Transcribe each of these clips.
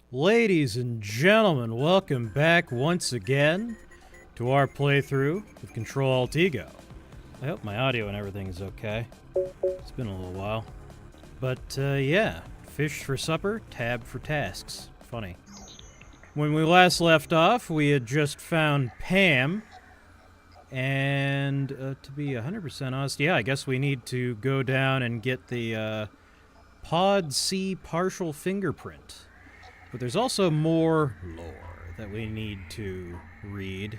Ladies and gentlemen, welcome back once again to our playthrough with Ctrl-Alt-Ego. I hope my audio and everything is okay. It's been a little while. But, yeah. Fish for supper, tab for tasks. Funny. When we last left off, we had just found Pam. And, to be 100% honest, yeah, I guess we need to go down and get the, Pod C partial fingerprint. But there's also more lore that we need to read.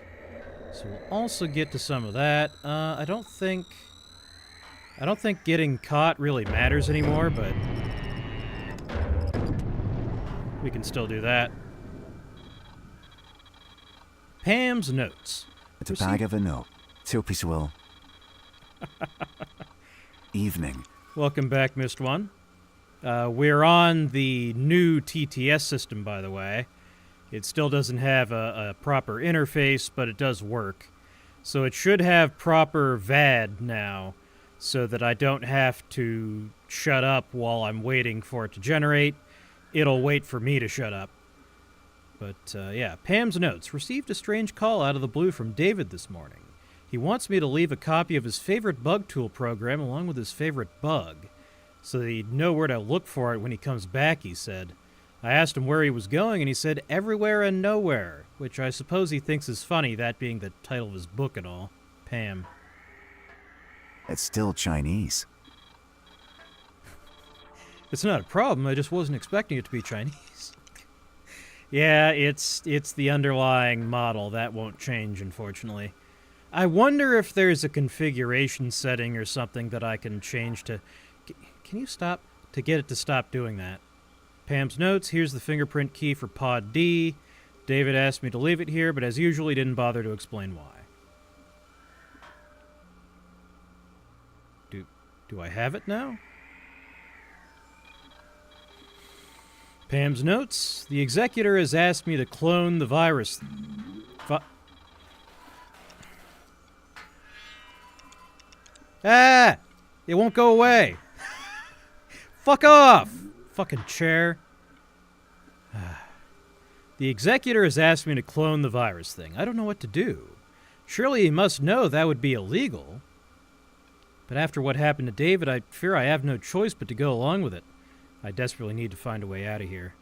So we'll also get to some of that. I don't think getting caught really matters anymore, but we can still do that. Pam's notes. It's a bag of a note. Tilpisual. Evening. Welcome back, Missed One. We're on the new TTS system, by the way. It still doesn't have a proper interface, but it does work. So it should have proper VAD now, so that I don't have to shut up while I'm waiting for it to generate. It'll wait for me to shut up. But, yeah, Pam's notes. Received a strange call out of the blue from David this morning. He wants me to leave a copy of his favorite bug tool program along with his favorite bug, so that he'd know where to look for it when he comes back, he said. I asked him where he was going, and he said everywhere and nowhere, which I suppose he thinks is funny, that being the title of his book and all. Pam. It's still Chinese. It's not a problem, I just wasn't expecting it to be Chinese. Yeah, it's the underlying model. That won't change, unfortunately. I wonder if there's a configuration setting or something that I can change to... Can you stop? To get it to stop doing that. Pam's notes, here's the fingerprint key for Pod D. David asked me to leave it here, but as usual, he didn't bother to explain why. Do I have it now? Pam's notes, the executor has asked me to clone the virus. Ah! It won't go away! Fuck off! Fucking chair. The executor has asked me to clone the virus thing. I don't know what to do. Surely he must know that would be illegal. But after what happened to David, I fear I have no choice but to go along with it. I desperately need to find a way out of here.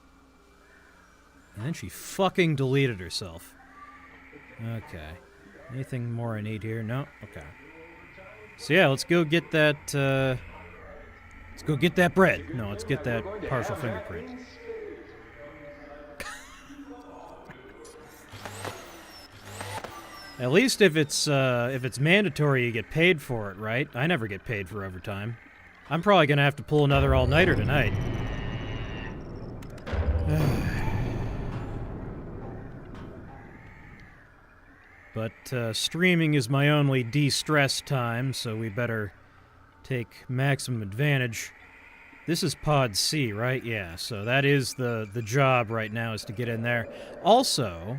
And then she fucking deleted herself. Okay. Anything more I need here? No? Okay. So yeah, let's go get that, let's go get that bread. No, let's get that partial fingerprint. At least if it's mandatory, you get paid for it, right? I never get paid for overtime. I'm probably gonna have to pull another all-nighter tonight. But streaming is my only de-stress time, so we better take maximum advantage. This is Pod C, right? Yeah, so that is the job right now, is to get in there. Also,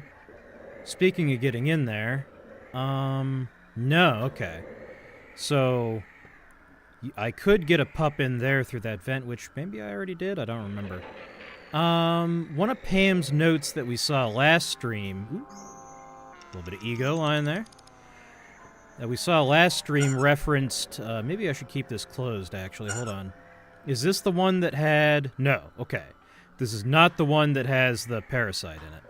speaking of getting in there, no, okay. So, I could get a pup in there through that vent, which maybe I already did, I don't remember. One of Pam's notes that we saw last stream, a little bit of ego lying there, that we saw last stream referenced, maybe I should keep this closed, actually, hold on. Is this the one that had... No, okay. This is not the one that has the parasite in it.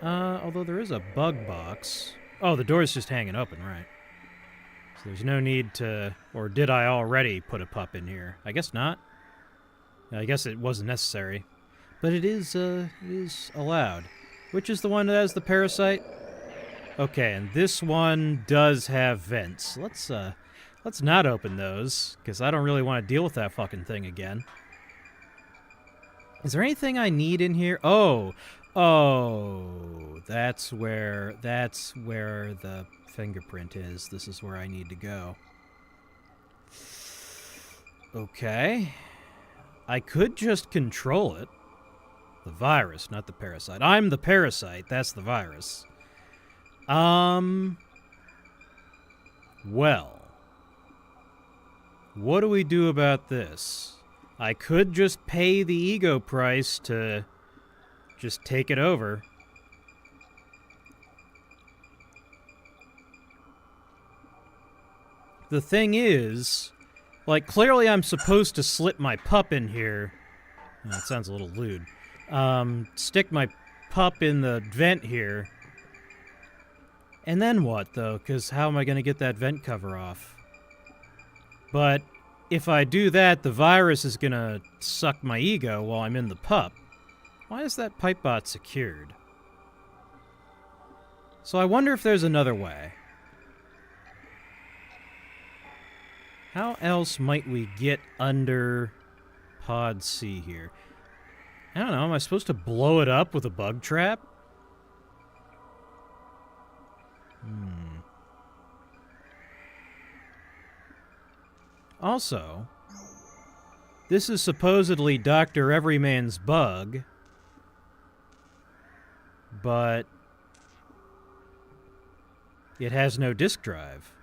Although there is a bug box. Oh, the door's just hanging open, right. So there's no need to... Or did I already put a pup in here? I guess not. I guess it wasn't necessary. But it is allowed. Which is the one that has the parasite? Okay, and this one does have vents. Let's not open those, because I don't really want to deal with that fucking thing again. Is there anything I need in here? Oh, Oh, that's where the fingerprint is. This is where I need to go. Okay. I could just control it. The virus, not the parasite. I'm the parasite. That's the virus. Well. What do we do about this? I could just pay the ego price to just take it over. The thing is, like, clearly I'm supposed to slip my pup in here. Oh, that sounds a little lewd. Stick my pup in the vent here. And then what, though? Because how am I going to get that vent cover off? But if I do that, the virus is going to suck my ego while I'm in the pup. Why is that pipe bot secured? So I wonder if there's another way. How else might we get under Pod C here? I don't know, am I supposed to blow it up with a bug trap? Also, this is supposedly Dr. Everyman's bug, but it has no disk drive.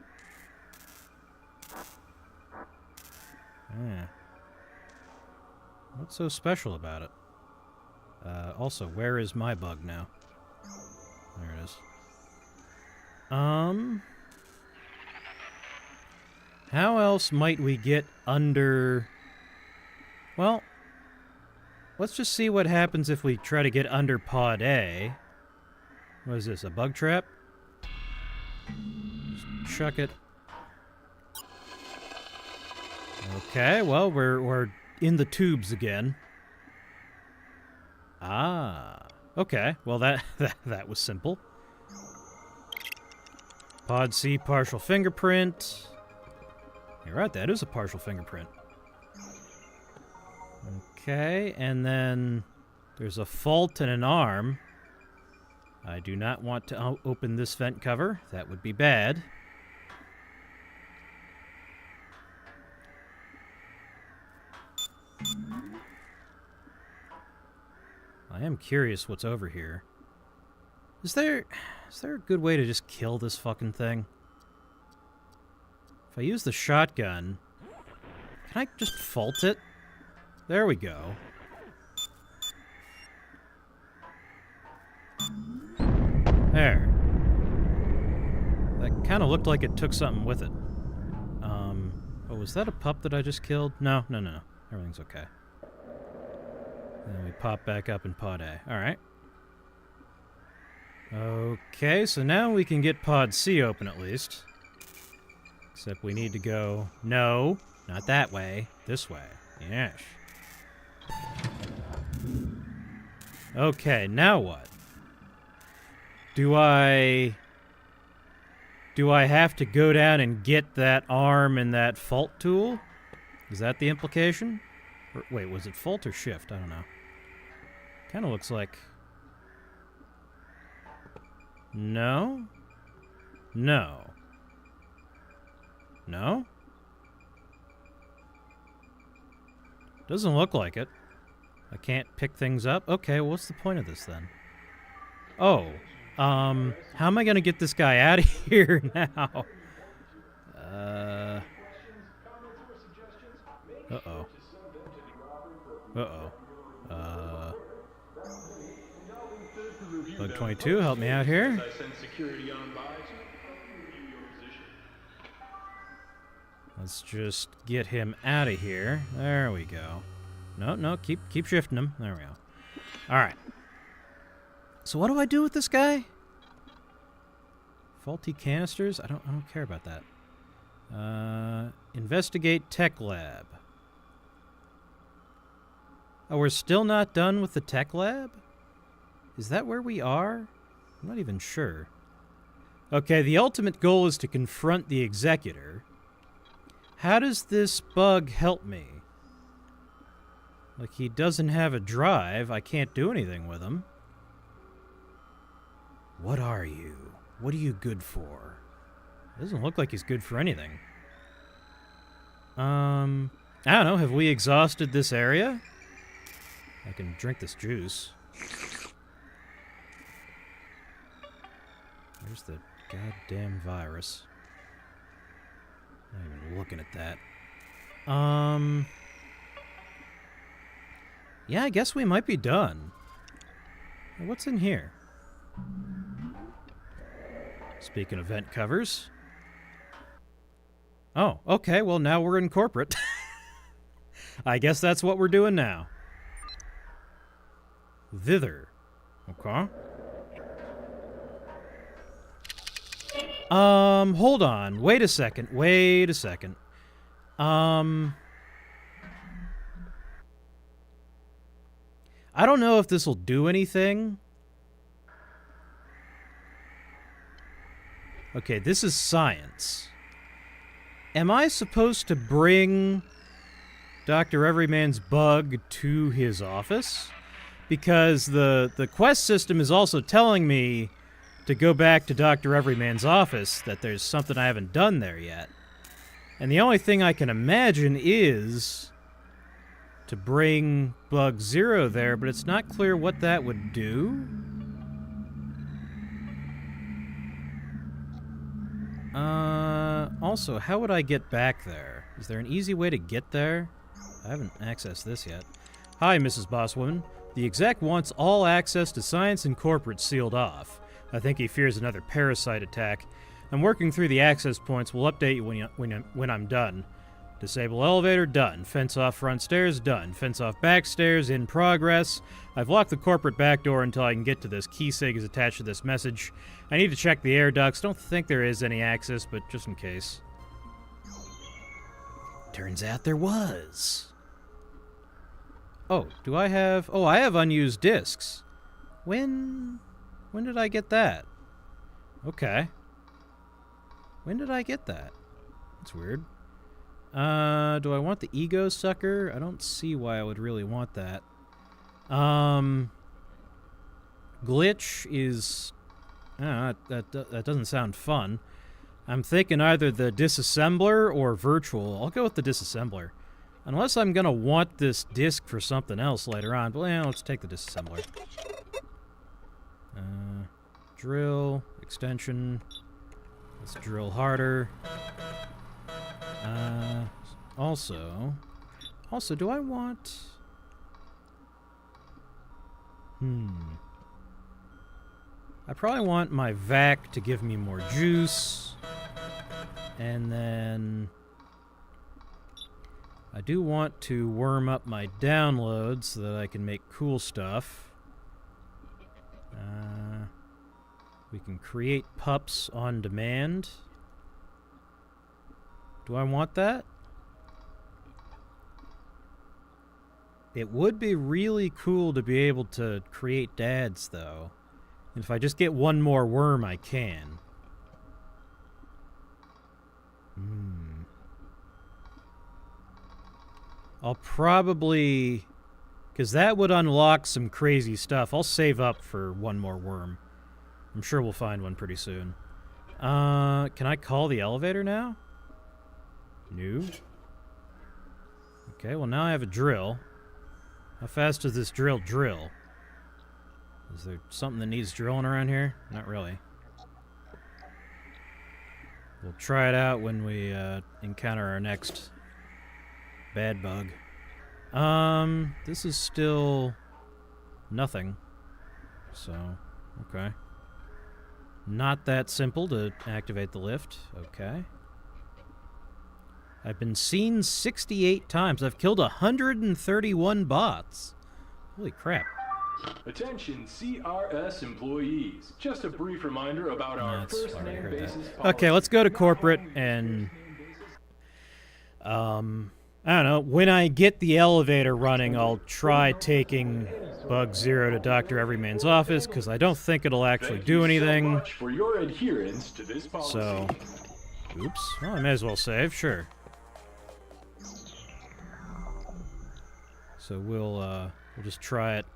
Yeah. What's so special about it? Also, where is my bug now? There it is. How else might we get under... Well, let's just see what happens if we try to get under Pod A. What is this, a bug trap? Just chuck it. Okay, well, we're in the tubes again. Ah, okay. Well, that was simple. Pod C, partial fingerprint. You're right, that is a partial fingerprint. Okay, and then there's a fault and an arm. I do not want to open this vent cover. That would be bad. I am curious what's over here. Is there a good way to just kill this fucking thing? If I use the shotgun, can I just fault it? There we go. There. That kind of looked like it took something with it. Oh, was that a pup that I just killed? No. Everything's okay. Then we pop back up in Pod A. Alright. Okay, so now we can get Pod C open at least. Except we need to go... No, not that way. This way. Yes. Okay, now what? Do I have to go down and get that arm and that fault tool? Is that the implication? Or, wait, was it fault or shift? I don't know. Kind of looks like... No? No. No? Doesn't look like it. I can't pick things up? Okay, well, what's the point of this then? Oh. How am I gonna get this guy out of here now? Uh-oh. Uh-oh. Bug 22, help me out here. Let's just get him out of here. There we go. No, keep shifting him. There we go. Alright. So what do I do with this guy? Faulty canisters? I don't care about that. Investigate tech lab. Oh, we're still not done with the tech lab? Is that where we are? I'm not even sure. Okay, the ultimate goal is to confront the executor. How does this bug help me? Like, he doesn't have a drive. I can't do anything with him. What are you? What are you good for? Doesn't look like he's good for anything. I don't know. Have we exhausted this area? I can drink this juice. There's the goddamn virus. Not even looking at that. Yeah, I guess we might be done. What's in here? Speaking of vent covers. Oh, okay, well now we're in corporate. I guess that's what we're doing now. Thither. Okay. Hold on. Wait a second. I don't know if this will do anything. Okay, this is science. Am I supposed to bring Dr. Everyman's bug to his office? Because the quest system is also telling me to go back to Dr. Everyman's office, that there's something I haven't done there yet. And the only thing I can imagine is to bring Bug Zero there, but it's not clear what that would do. Also, how would I get back there? Is there an easy way to get there? I haven't accessed this yet. Hi, Mrs. Bosswoman. The exec wants all access to science and corporate sealed off. I think he fears another parasite attack. I'm working through the access points. We'll update you when I'm done. Disable elevator, done. Fence off front stairs, done. Fence off back stairs, in progress. I've locked the corporate back door until I can get to this. Key sig is attached to this message. I need to check the air ducts. Don't think there is any access, but just in case. Turns out there was. Oh, do I have... Oh, I have unused discs. When did I get that? Okay. When did I get that? That's weird. Do I want the ego sucker? I don't see why I would really want that. Glitch is... that doesn't sound fun. I'm thinking either the disassembler or virtual. I'll go with the disassembler. Unless I'm gonna want this disc for something else later on. But yeah, let's take the disassembler. Drill, extension. Let's drill harder. Also, do I want... I probably want my vac to give me more juice. And then... I do want to worm up my downloads so that I can make cool stuff. We can create pups on demand. Do I want that? It would be really cool to be able to create dads, though. And if I just get one more worm, I can. I'll probably... because that would unlock some crazy stuff. I'll save up for one more worm. I'm sure we'll find one pretty soon. Can I call the elevator now? No. Okay, well now I have a drill. How fast does this drill? Is there something that needs drilling around here? Not really. We'll try it out when we encounter our next bad bug. This is still nothing. So, okay. Not that simple to activate the lift. Okay. I've been seen 68 times. I've killed 131 bots. Holy crap. Attention CRS employees. Just a brief reminder about our first name basis policy. Okay, let's go to corporate and... I don't know. When I get the elevator running, I'll try taking Bug Zero to Dr. Everyman's office, because I don't think it'll actually do anything. So much for your adherence to this policy. So, oops. Well, I may as well save, sure. So we'll just try it.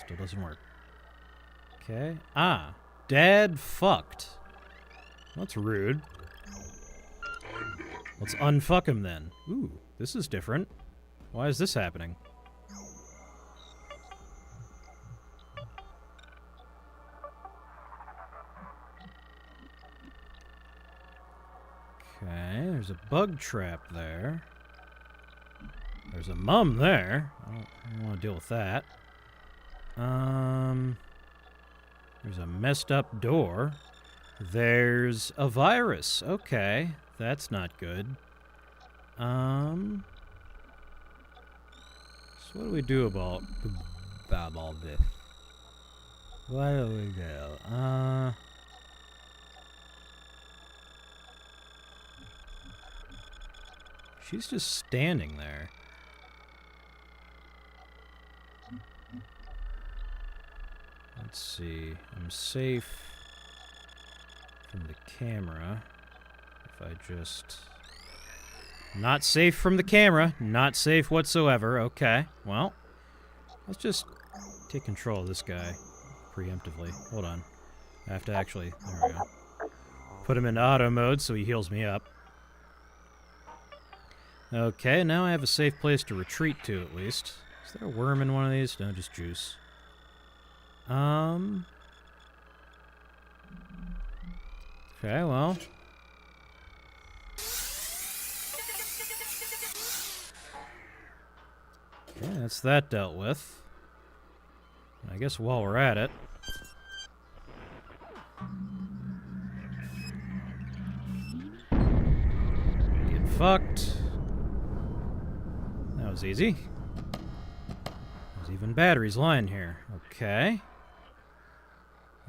Still doesn't work. Okay. Ah. Dad fucked. That's rude. Let's unfuck him then. Ooh, this is different. Why is this happening? Okay, there's a bug trap there. There's a mum there. I don't want to deal with that. There's a messed up door. There's a virus. Okay, that's not good. So what do we do about all this? What do we do? She's just standing there. Let's see. I'm safe from the camera. If I just... Not safe from the camera. Not safe whatsoever. Okay. Well, let's just take control of this guy preemptively. Hold on. I have to actually... There we go. Put him in auto mode so he heals me up. Okay, now I have a safe place to retreat to, at least. Is there a worm in one of these? No, just juice. Okay, well. Okay, that's that dealt with. I guess while we're at it... Get fucked. That was easy. There's even batteries lying here. Okay.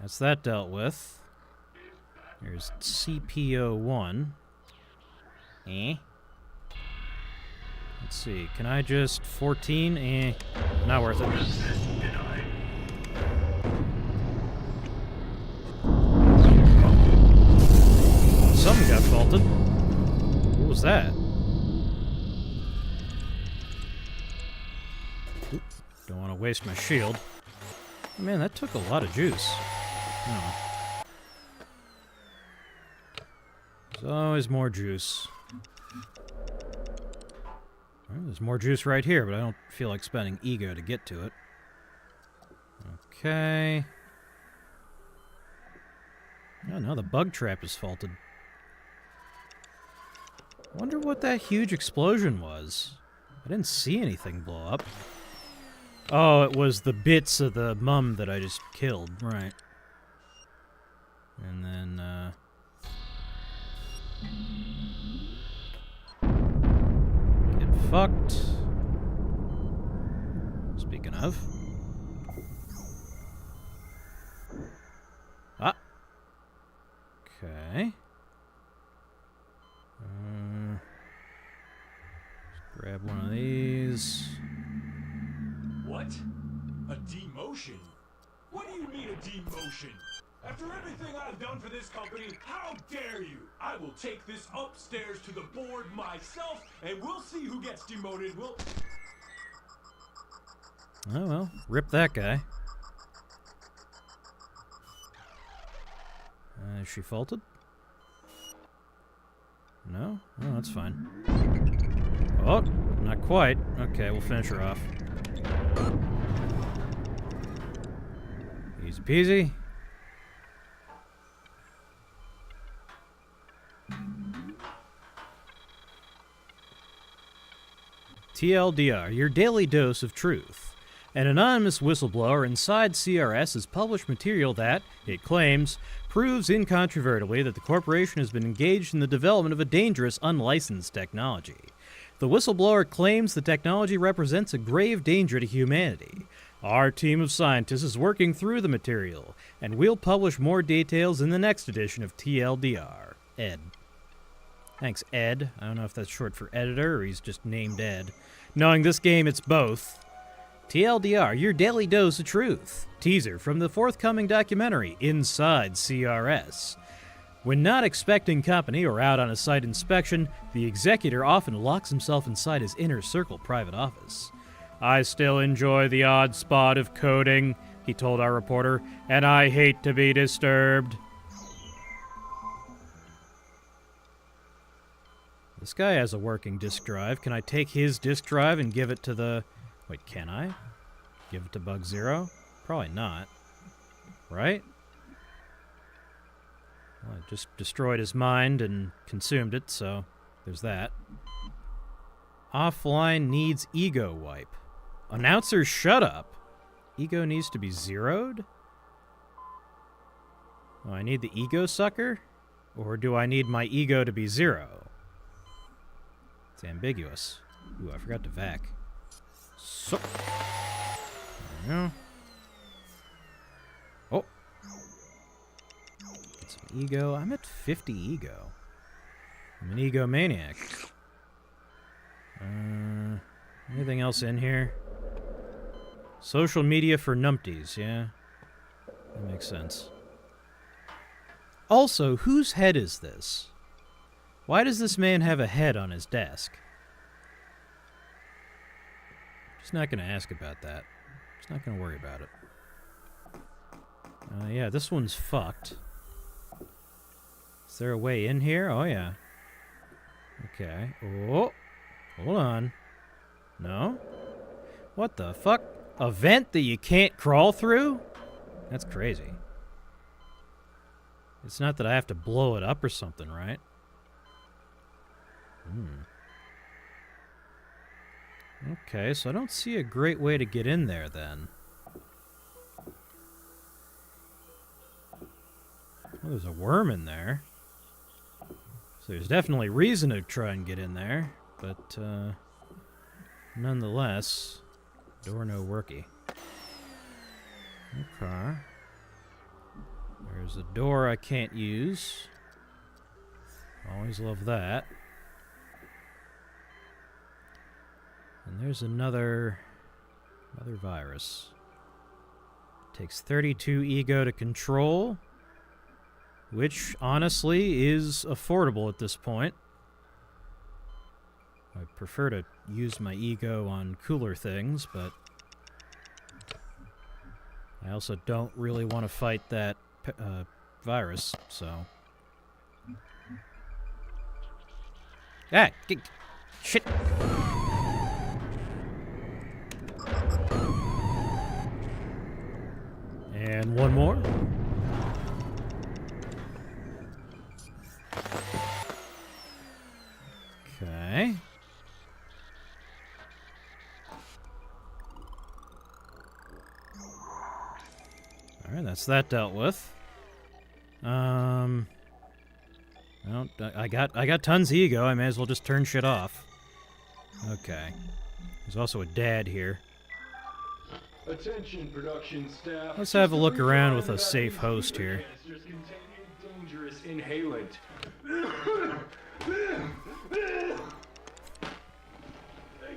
That's that dealt with. There's CPO1. Let's see. Can I just... 14? Not worth it. Something got faulted. What was that? Oop, don't want to waste my shield. Man, that took a lot of juice. Oh. There's always more juice. Well, there's more juice right here, but I don't feel like spending ego to get to it. Okay. Oh no, the bug trap is faulted. I wonder what that huge explosion was. I didn't see anything blow up. Oh, it was the bits of the mum that I just killed, right. And then, get fucked. Speaking of. Ah. Okay. Just grab one of these. What? A demotion? What do you mean a demotion? After everything I've done for this company, how dare you? I will take this upstairs to the board myself, and we'll see who gets demoted. Oh well, rip that guy. Is she faulted? No? Oh, that's fine. Oh, not quite. Okay, we'll finish her off. Easy peasy. TLDR, your daily dose of truth. An anonymous whistleblower inside CRS has published material that, it claims, proves incontrovertibly that the corporation has been engaged in the development of a dangerous, unlicensed technology. The whistleblower claims the technology represents a grave danger to humanity. Our team of scientists is working through the material, and we'll publish more details in the next edition of TLDR. Ed. Thanks, Ed. I don't know if that's short for editor or he's just named Ed. Knowing this game, it's both. TLDR, your daily dose of truth. Teaser from the forthcoming documentary, Inside CRS. When not expecting company or out on a site inspection, the executor often locks himself inside his inner circle private office. I still enjoy the odd spot of coding, he told our reporter, and I hate to be disturbed. This guy has a working disk drive. Can I take his disk drive and give it to the... Wait, can I? Give it to Bug Zero? Probably not. Right? Well, I just destroyed his mind and consumed it, so there's that. Offline needs ego wipe. Announcer, shut up! Ego needs to be zeroed? Oh, I need the ego sucker? Or do I need my ego to be zero? It's ambiguous. Ooh, I forgot to vac. So. There we go. Oh. Get some ego. I'm at 50 ego. I'm an egomaniac. Anything else in here? Social media for numpties, yeah. That makes sense. Also, whose head is this? Why does this man have a head on his desk? Just not going to ask about that. Just not going to worry about it. Yeah, this one's fucked. Is there a way in here? Oh, yeah. Okay. Oh, hold on. No? What the fuck? A vent that you can't crawl through? That's crazy. It's not that I have to blow it up or something, right? Okay, so I don't see a great way to get in there, then. Well, there's a worm in there. So there's definitely reason to try and get in there, but, nonetheless, door no worky. Okay. There's a door I can't use. Always love that. And there's another virus. Takes 32 ego to control, which honestly is affordable at this point. I prefer to use my ego on cooler things, but I also don't really want to fight that virus, so... Ah! Shit! And one more. Okay. Alright, that's that dealt with. Well, I got tons of ego. I may as well just turn shit off. Okay. There's also a dad here. Attention, production staff. Let's have a look around with a safe host here. Dangerous inhalant. Thank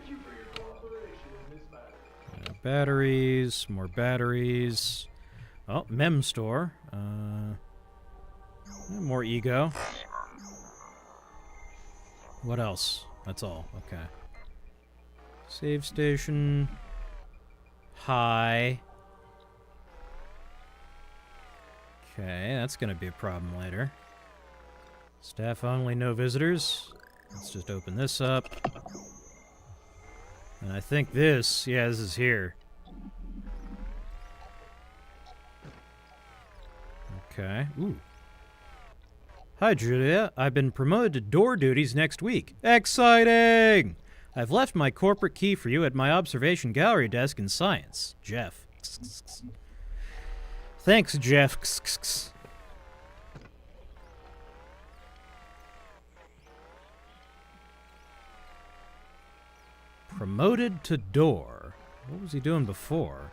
you for your cooperation in this matter. Batteries, more batteries. Oh, mem store. More ego. What else? That's all. Okay. Save station. Hi. Okay, that's gonna be a problem later. Staff only, no visitors. Let's just open this up. And I think this, yeah, this is here. Okay. Ooh. Hi, Julia. I've been promoted to door duties next week. Exciting! I've left my corporate key for you at my observation gallery desk in science. Jeff. Thanks, Jeff. Promoted to door. What was he doing before?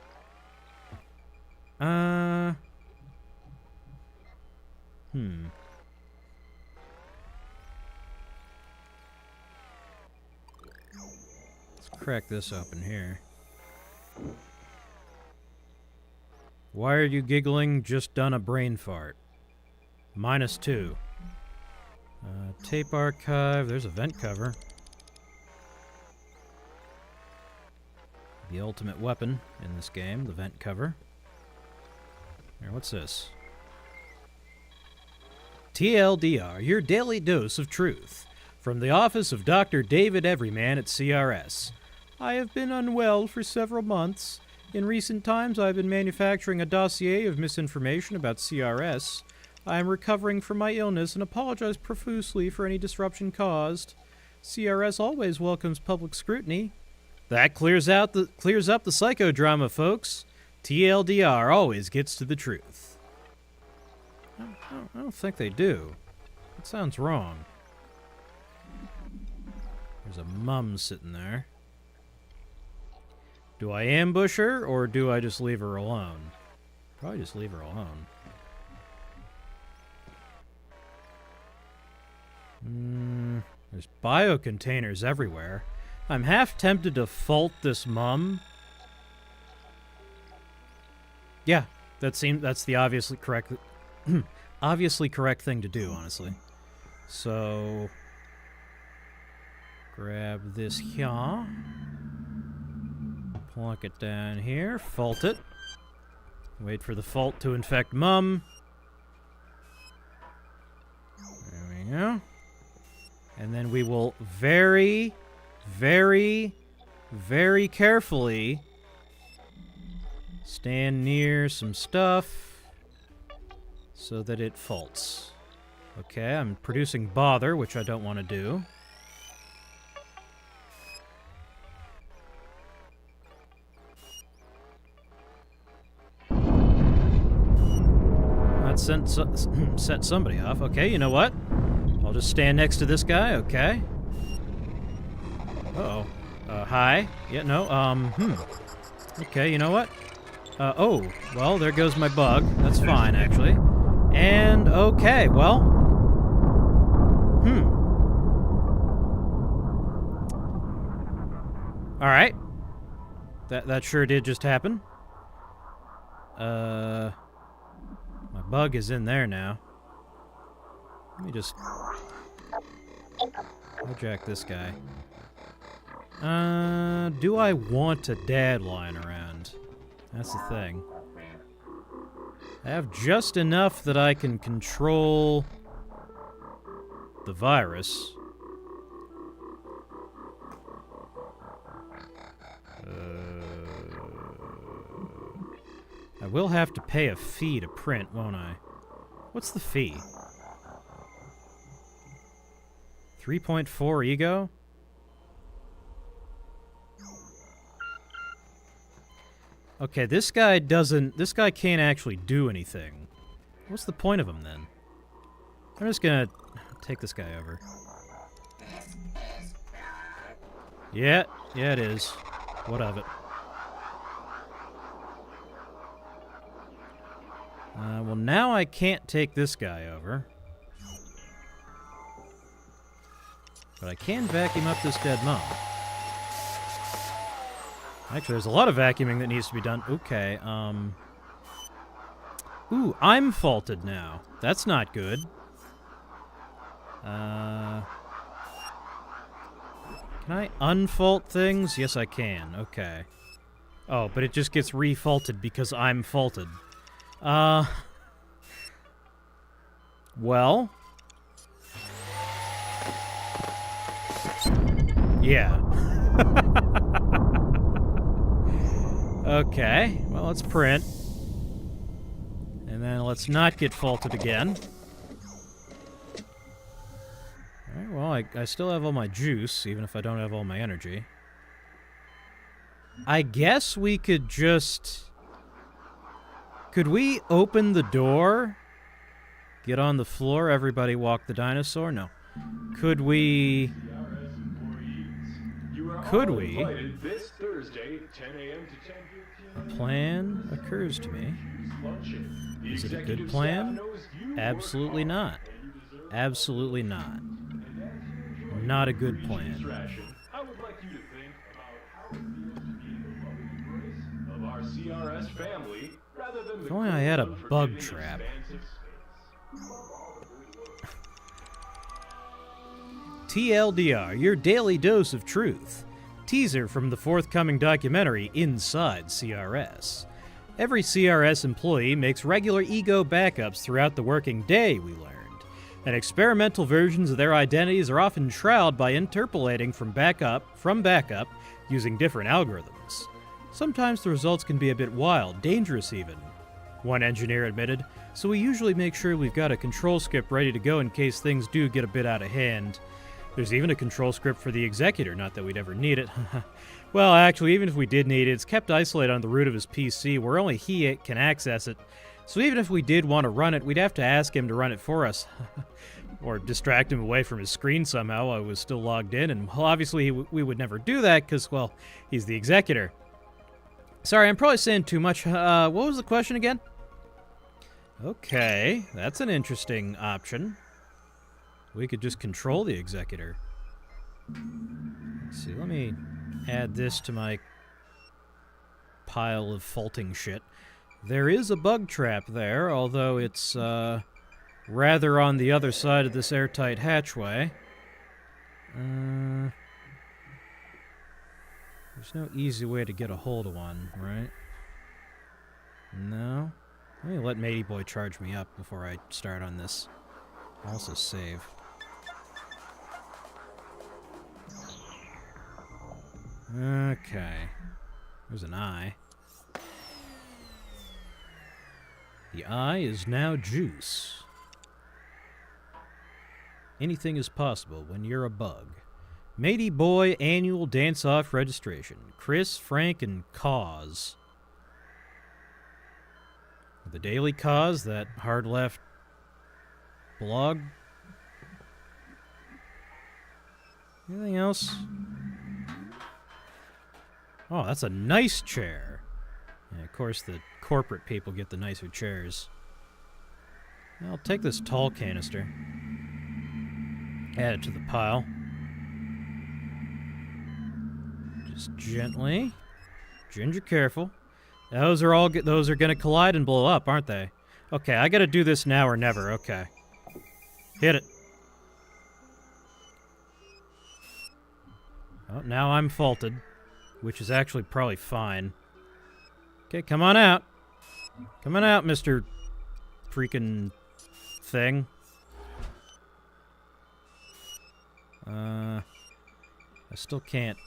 Let's crack this open here. Why are you giggling? Just done a brain fart. -2. Tape archive. There's a vent cover. The ultimate weapon in this game, the vent cover. Here, what's this? TLDR, your daily dose of truth. From the office of Dr. David Everyman at CRS. I have been unwell for several months. In recent times, I have been manufacturing a dossier of misinformation about CRS. I am recovering from my illness and apologize profusely for any disruption caused. CRS always welcomes public scrutiny. That clears up the psychodrama, folks. TLDR always gets to the truth. I don't think they do. That sounds wrong. There's a mum sitting there. Do I ambush her, or do I just leave her alone? Probably just leave her alone. There's biocontainers everywhere. I'm half tempted to fault this mum. Yeah, that's the obviously correct thing to do, honestly. So grab this here. Plunk it down here. Fault it. Wait for the fault to infect mum. There we go. And then we will very, very, very carefully stand near some stuff so that it faults. Okay, I'm producing bother, which I don't want to do. That set somebody off. Okay, you know what? I'll just stand next to this guy, okay. Uh-oh. Hi. Yeah, no, Okay, you know what? Oh, well, there goes my bug. That's fine, actually. And, okay, well. Alright. That sure did just happen. My bug is in there now. Let me just hijack this guy. Do I want a dad lying around? That's the thing. I have just enough that I can control the virus. I will have to pay a fee to print, won't I? What's the fee? 3.4 ego? Okay, this guy can't actually do anything. What's the point of him, then? I'm just gonna take this guy over. Yeah, it is. What of it? Well, now I can't take this guy over. But I can vacuum up this dead mom. Actually, there's a lot of vacuuming that needs to be done. Okay, Ooh, I'm faulted now. That's not good. Can I unfault things? Yes, I can. Okay. Oh, but it just gets refaulted because I'm faulted. Well. Yeah. Okay, well, let's print. And then let's not get faulted again. Alright, well, I still have all my juice, even if I don't have all my energy. I guess we could just... Could we open the door? Get on the floor, everybody walk the dinosaur? No. Could we... Could we? This Thursday, 10 a.m. to 10 p.m. A plan occurs to me. Is it a good plan? Absolutely not. Absolutely not. Not a good plan. I would like you to think about how it feels to be in the loving embrace of our CRS family, rather than If only I had a bug trap. TLDR, your daily dose of truth. Teaser from the forthcoming documentary Inside CRS. Every CRS employee makes regular ego backups throughout the working day, we learned. And experimental versions of their identities are often shrouded by interpolating from backup using different algorithms. Sometimes the results can be a bit wild, dangerous even, one engineer admitted, so we usually make sure we've got a control script ready to go in case things do get a bit out of hand. There's even a control script for the executor, not that we'd ever need it. Well, actually, even if we did need it, it's kept isolated on the root of his PC, where only he can access it. So even if we did want to run it, we'd have to ask him to run it for us. Or distract him away from his screen somehow while I was still logged in, and well, obviously we would never do that, because, well, he's the executor. Sorry, I'm probably saying too much. What was the question again? Okay, that's an interesting option. We could just control the executor. Let's see, let me add this to my pile of faulting shit. There is a bug trap there, although it's rather on the other side of this airtight hatchway. There's no easy way to get a hold of one, right? No? Let me let Matey Boy charge me up before I start on this. I'll also save. Okay. There's an eye. The eye is now juice. Anything is possible when you're a bug. Matey Boy annual dance-off registration. Chris, Frank, and Cause. The Daily Cause, that hard-left blog. Anything else? Oh, that's a nice chair. And of course, the corporate people get the nicer chairs. I'll take this tall canister. Add it to the pile. Just gently. Ginger, careful. Those are going to collide and blow up, aren't they? Okay, I got to do this now or never. Okay. Hit it. Oh, now I'm faulted, which is actually probably fine. Okay, come on out. Come on out, Mr. freaking thing. I still can't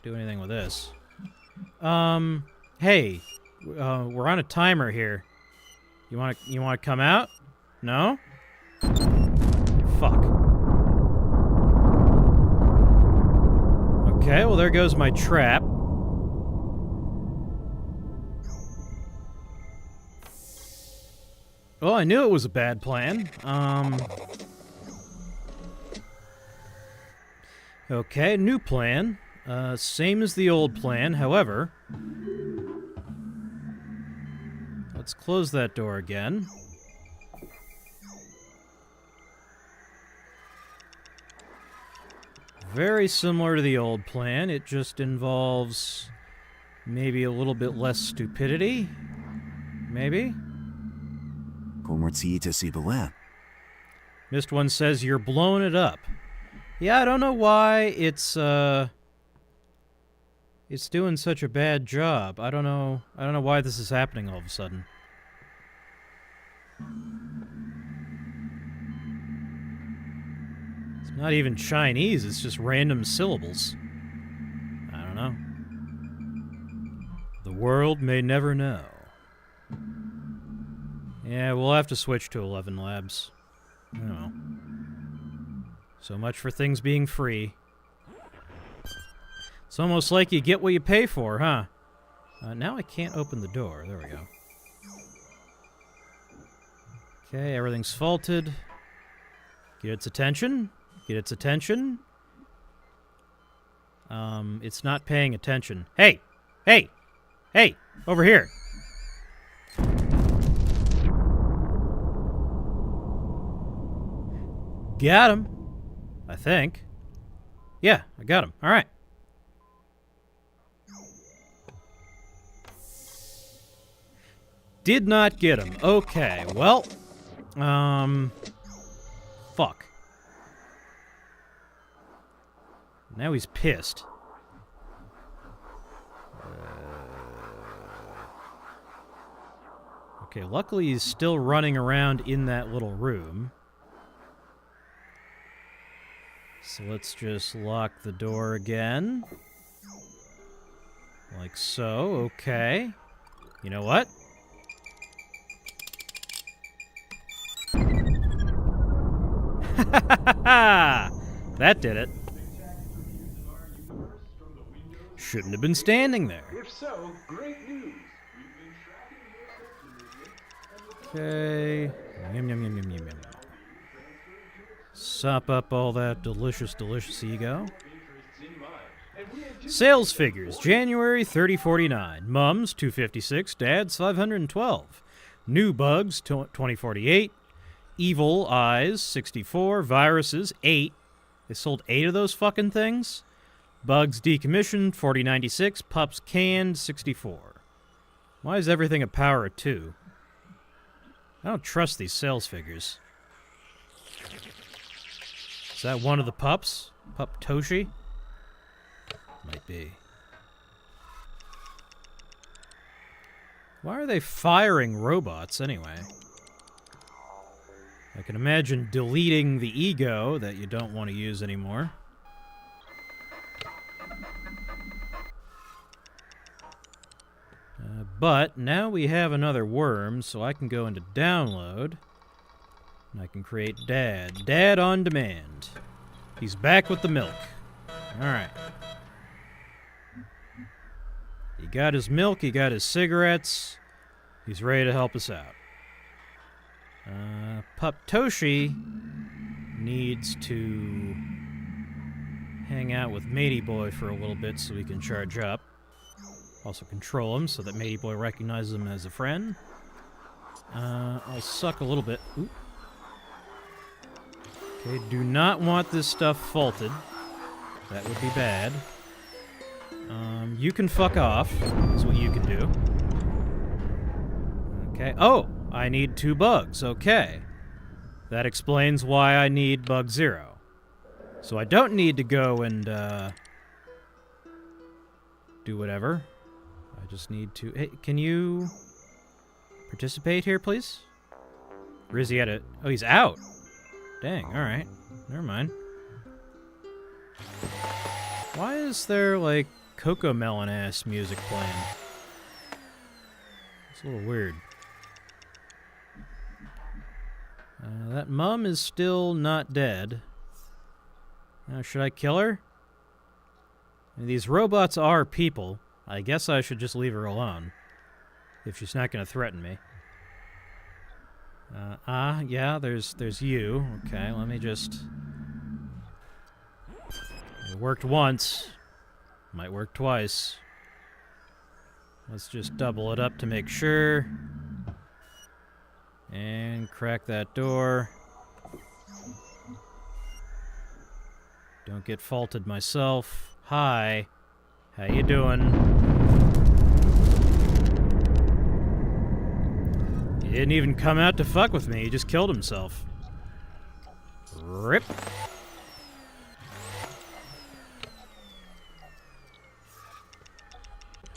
do anything with this. Hey, we're on a timer here. You wanna come out? No? Fuck. Okay, well there goes my trap. Well, I knew it was a bad plan. Okay, new plan. Same as the old plan, however... Let's close that door again. Very similar to the old plan, it just involves maybe a little bit less stupidity. Maybe? Missed One says you're blowing it up. Yeah, I don't know why it's doing such a bad job. I don't know why this is happening all of a sudden. It's not even Chinese, it's just random syllables. I don't know. The world may never know. Yeah, we'll have to switch to 11 Labs. I don't know. So much for things being free. It's almost like you get what you pay for, huh? Now I can't open the door. There we go. Okay, everything's faulted. Get its attention. Get its attention. It's not paying attention. Hey! Hey! Hey! Over here! Got him. I think. Yeah, I got him. All right. Did not get him. Okay, well. Fuck. Now he's pissed. Okay, luckily he's still running around in that little room. So let's just lock the door again. Like so, okay. You know what? That did it. Shouldn't have been standing there. If so, great news. Okay. Yum, yum, yum, yum, yum, yum. Sop up all that delicious, delicious ego. Sales figures, January 3049. Mums, 256. Dads, 512. New bugs, 2048. Evil eyes, 64. Viruses, 8. They sold 8 of those fucking things. Bugs decommissioned, 4096. Pups canned, 64. Why is everything a power of 2? I don't trust these sales figures. Is that one of the pups? Pup Toshi? Might be. Why are they firing robots anyway? I can imagine deleting the ego that you don't want to use anymore. But now we have another worm, so I can go into download. And I can create Dad. Dad on demand. He's back with the milk. Alright. He got his milk, he got his cigarettes. He's ready to help us out. Pup Toshi needs to hang out with Matey Boy for a little bit so he can charge up. Also control him so that Matey Boy recognizes him as a friend. I'll suck a little bit. Oop. Okay, do not want this stuff faulted. That would be bad. You can fuck off, is what you can do. Okay. Oh! I need 2 bugs. Okay. That explains why I need bug 0. So I don't need to go and, do whatever. I just need to... Hey, can you participate here, please? Or is he at a... Oh, he's out. Dang, alright. Never mind. Why is there, like, Coco Melon-ass music playing? It's a little weird. That mum is still not dead. Now, should I kill her? I mean, these robots are people. I guess I should just leave her alone. If she's not going to threaten me. Yeah, there's you. Okay, let me just... It worked once. Might work twice. Let's just double it up to make sure. And crack that door. Don't get faulted myself. Hi. How you doing? He didn't even come out to fuck with me. He just killed himself. Rip.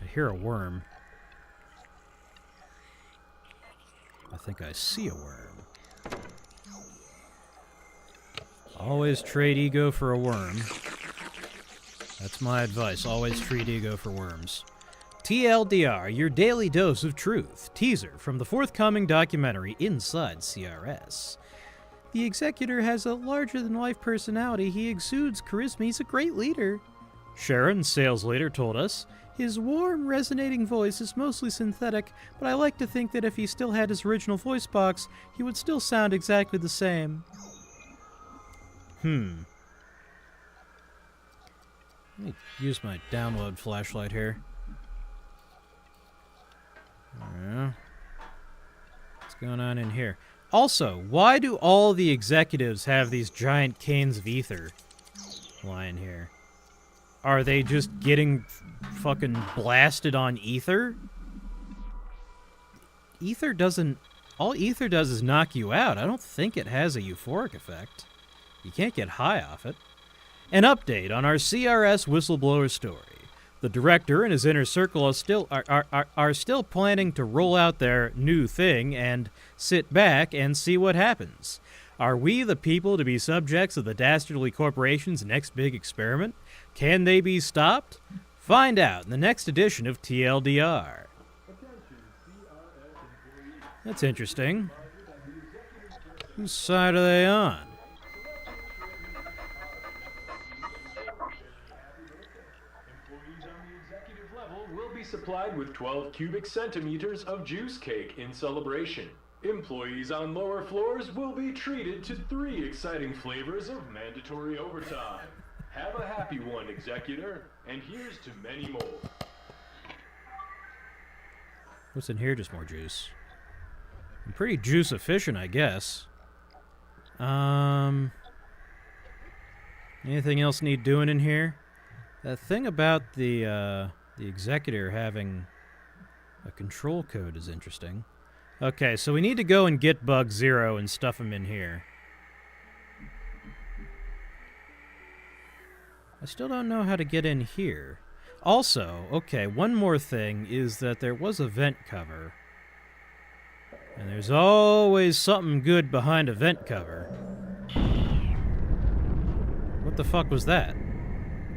I hear a worm. I think I see a worm. Always trade ego for a worm. That's my advice. Always trade ego for worms. TLDR, your daily dose of truth. Teaser from the forthcoming documentary Inside CRS. The executor has a larger-than-life personality. He exudes charisma. He's a great leader. Sharon, sales leader, told us, his warm, resonating voice is mostly synthetic, but I like to think that if he still had his original voice box, he would still sound exactly the same. Let me use my download flashlight here. Yeah. What's going on in here? Also, why do all the executives have these giant canes of ether lying here? Are they just getting fucking blasted on ether? Ether doesn't... All ether does is knock you out. I don't think it has a euphoric effect. You can't get high off it. An update on our CRS whistleblower story. The director and his inner circle are still planning to roll out their new thing and sit back and see what happens. Are we the people to be subjects of the dastardly corporation's next big experiment? Can they be stopped? Find out in the next edition of TLDR. That's interesting. Whose side are they on? Employees on the executive level will be supplied with 12 cubic centimeters of juice cake in celebration. Employees on lower floors will be treated to 3 exciting flavors of mandatory overtime. Have a happy one, executor, and here's to many more. What's in here? Just more juice. I'm pretty juice efficient, I guess. Anything else need doing in here? That thing about the executor having a control code is interesting. Okay, so we need to go and get Bug Zero and stuff him in here. I still don't know how to get in here. Also, okay, one more thing is that there was a vent cover. And there's always something good behind a vent cover. What the fuck was that?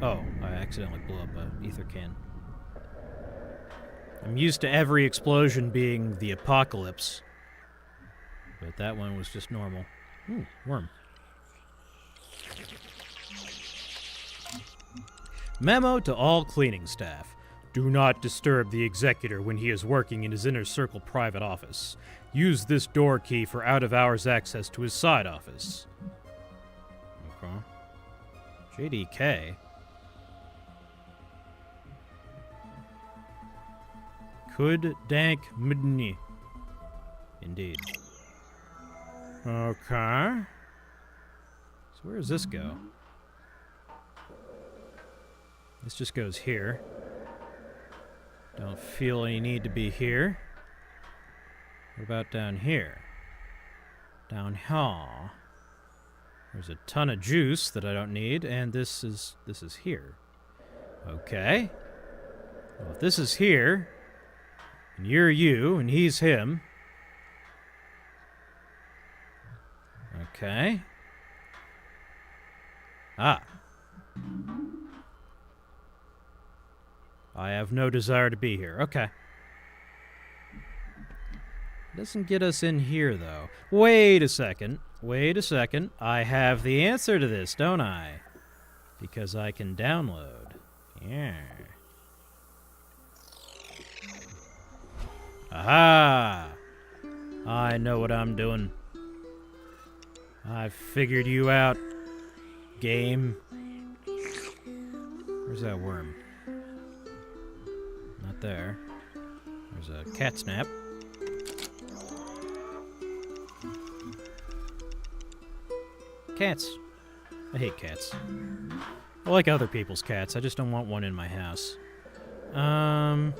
Oh, I accidentally blew up an ether can. I'm used to every explosion being the apocalypse. But that one was just normal. Ooh, worm. Memo to all cleaning staff. Do not disturb the executor when he is working in his inner circle private office. Use this door key for out-of-hours access to his side office. Okay. JDK? Could dank midni. Indeed. Okay. So where does this go? This just goes here. Don't feel any need to be here. What about down here? Down here. There's a ton of juice that I don't need, and this is here. Okay. Well, if this is here, and you're you, and he's him. Okay. Ah. I have no desire to be here. Okay. Doesn't get us in here, though. Wait a second. Wait a second. I have the answer to this, don't I? Because I can download. Yeah. Aha! I know what I'm doing. I figured you out, game. Where's that worm? Not there. There's a cat snap. Cats. I hate cats. I like other people's cats. I just don't want one in my house. Worm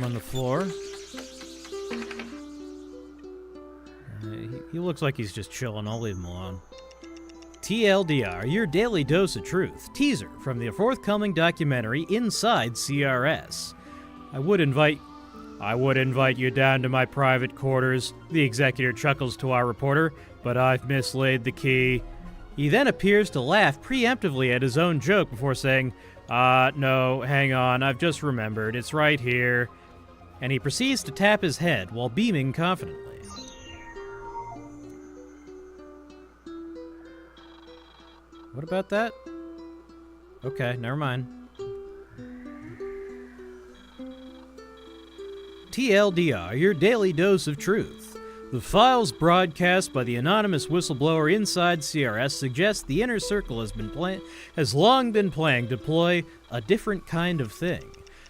on the floor. He looks like he's just chilling. I'll leave him alone. TLDR, your daily dose of truth. Teaser from the forthcoming documentary Inside CRS. I would invite you down to my private quarters, the executor chuckles to our reporter, but I've mislaid the key. He then appears to laugh preemptively at his own joke before saying, no, hang on, I've just remembered, it's right here. And he proceeds to tap his head while beaming confidently. What about that? Okay, never mind. TLDR, your daily dose of truth. The files broadcast by the anonymous whistleblower inside CRS suggest the inner circle has long been planning to deploy a different kind of thing.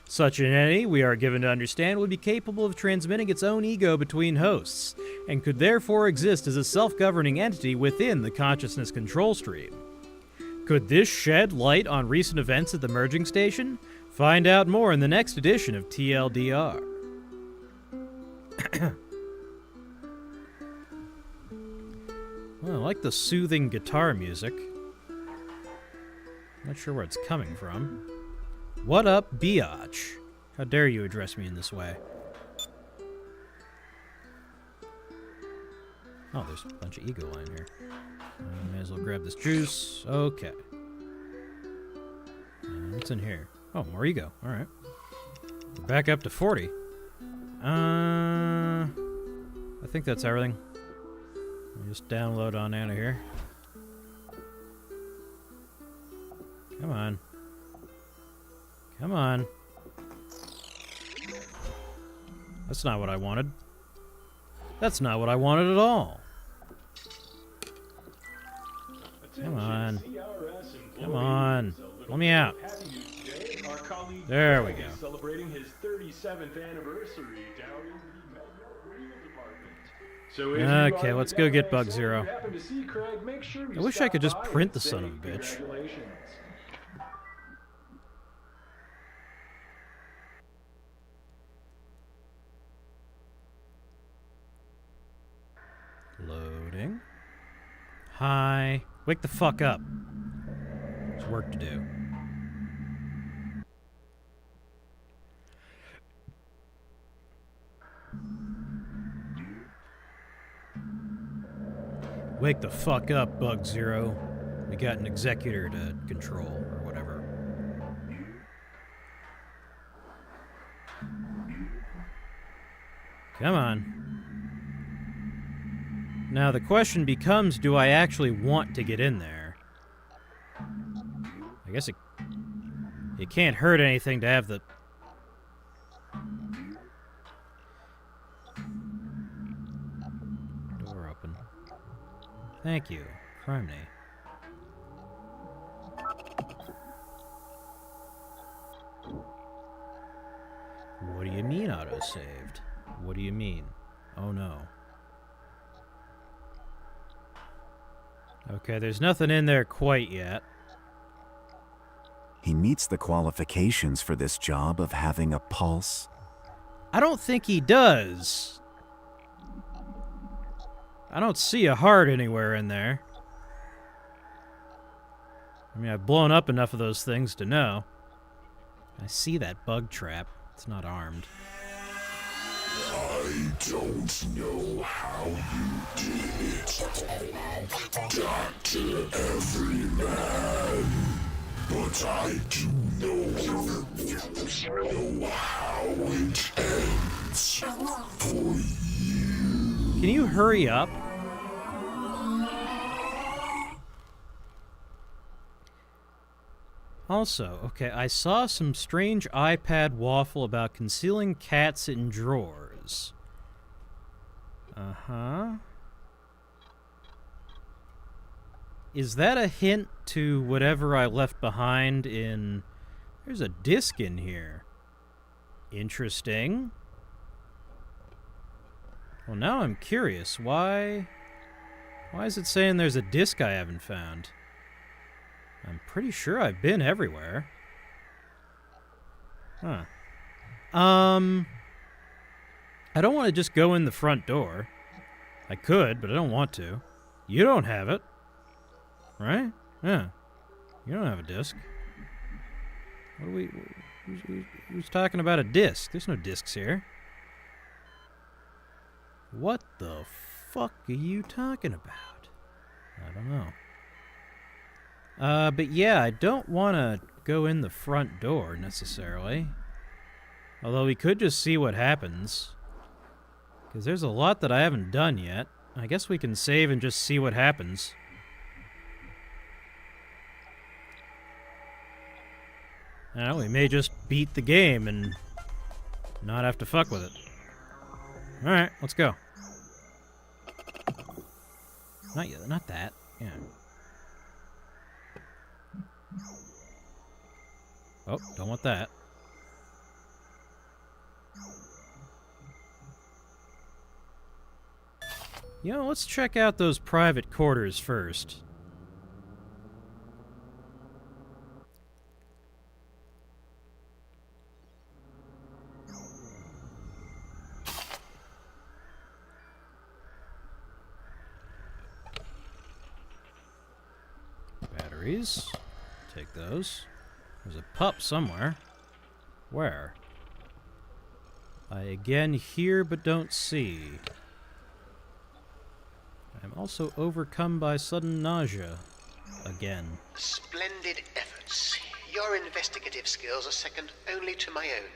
Such an entity, we are given to understand, would be capable of transmitting its own ego between hosts, and could therefore exist as a self-governing entity within the consciousness control stream. Could this shed light on recent events at the merging station? Find out more in the next edition of TLDR. Well, I like the soothing guitar music. Not sure where it's coming from. What up, biatch? How dare you address me in this way? Oh, there's a bunch of ego lying here. May as well grab this juice. Okay. What's in here? Oh, more ego. Alright. Back up to 40. I think that's everything. I'll just download on out of here. Come on. Come on. That's not what I wanted. That's not what I wanted at all. Come on. Come on. Let me out. There we go. Celebrating his 37th anniversary down in the Real Department. So Okay, let's go get Bug Zero. Craig, make sure I wish I could just print the son of a bitch. Loading. Hi. Wake the fuck up. There's work to do. Wake the fuck up, Bug Zero. We got an executor to control, or whatever. Come on. Now the question becomes, do I actually want to get in there? I guess it can't hurt anything to have the... door open. Thank you, Criminy. What do you mean auto-saved? What do you mean? Oh no. Okay, there's nothing in there quite yet. He meets the qualifications for this job of having a pulse. I don't think he does. I don't see a heart anywhere in there. I mean, I've blown up enough of those things to know. I see that bug trap. It's not armed. I don't know how you did it, Dr. Everyman, but I do know how it ends for you. Can you hurry up? Also, okay, I saw some strange iPad waffle about concealing cats in drawers. Uh-huh. Is that a hint to whatever I left behind in... There's a disc in here. Interesting. Well, now I'm curious. Why is it saying there's a disc I haven't found? I'm pretty sure I've been everywhere. Huh. I don't want to just go in the front door. I could, but I don't want to. You don't have it. Right? Yeah. You don't have a disc. What are we... Who's talking about a disc? There's no discs here. What the fuck are you talking about? I don't know. But yeah, I don't want to go in the front door, necessarily. Although we could just see what happens. Because there's a lot that I haven't done yet. I guess we can save and just see what happens. Well, we may just beat the game and not have to fuck with it. Alright, let's go. Not that. Yeah. Oh, don't want that. You know, let's check out those private quarters first. Batteries. Take those. There's a pup somewhere. Where? I again hear but don't see. I'm also overcome by sudden nausea. Again. Splendid efforts. Your investigative skills are second only to my own.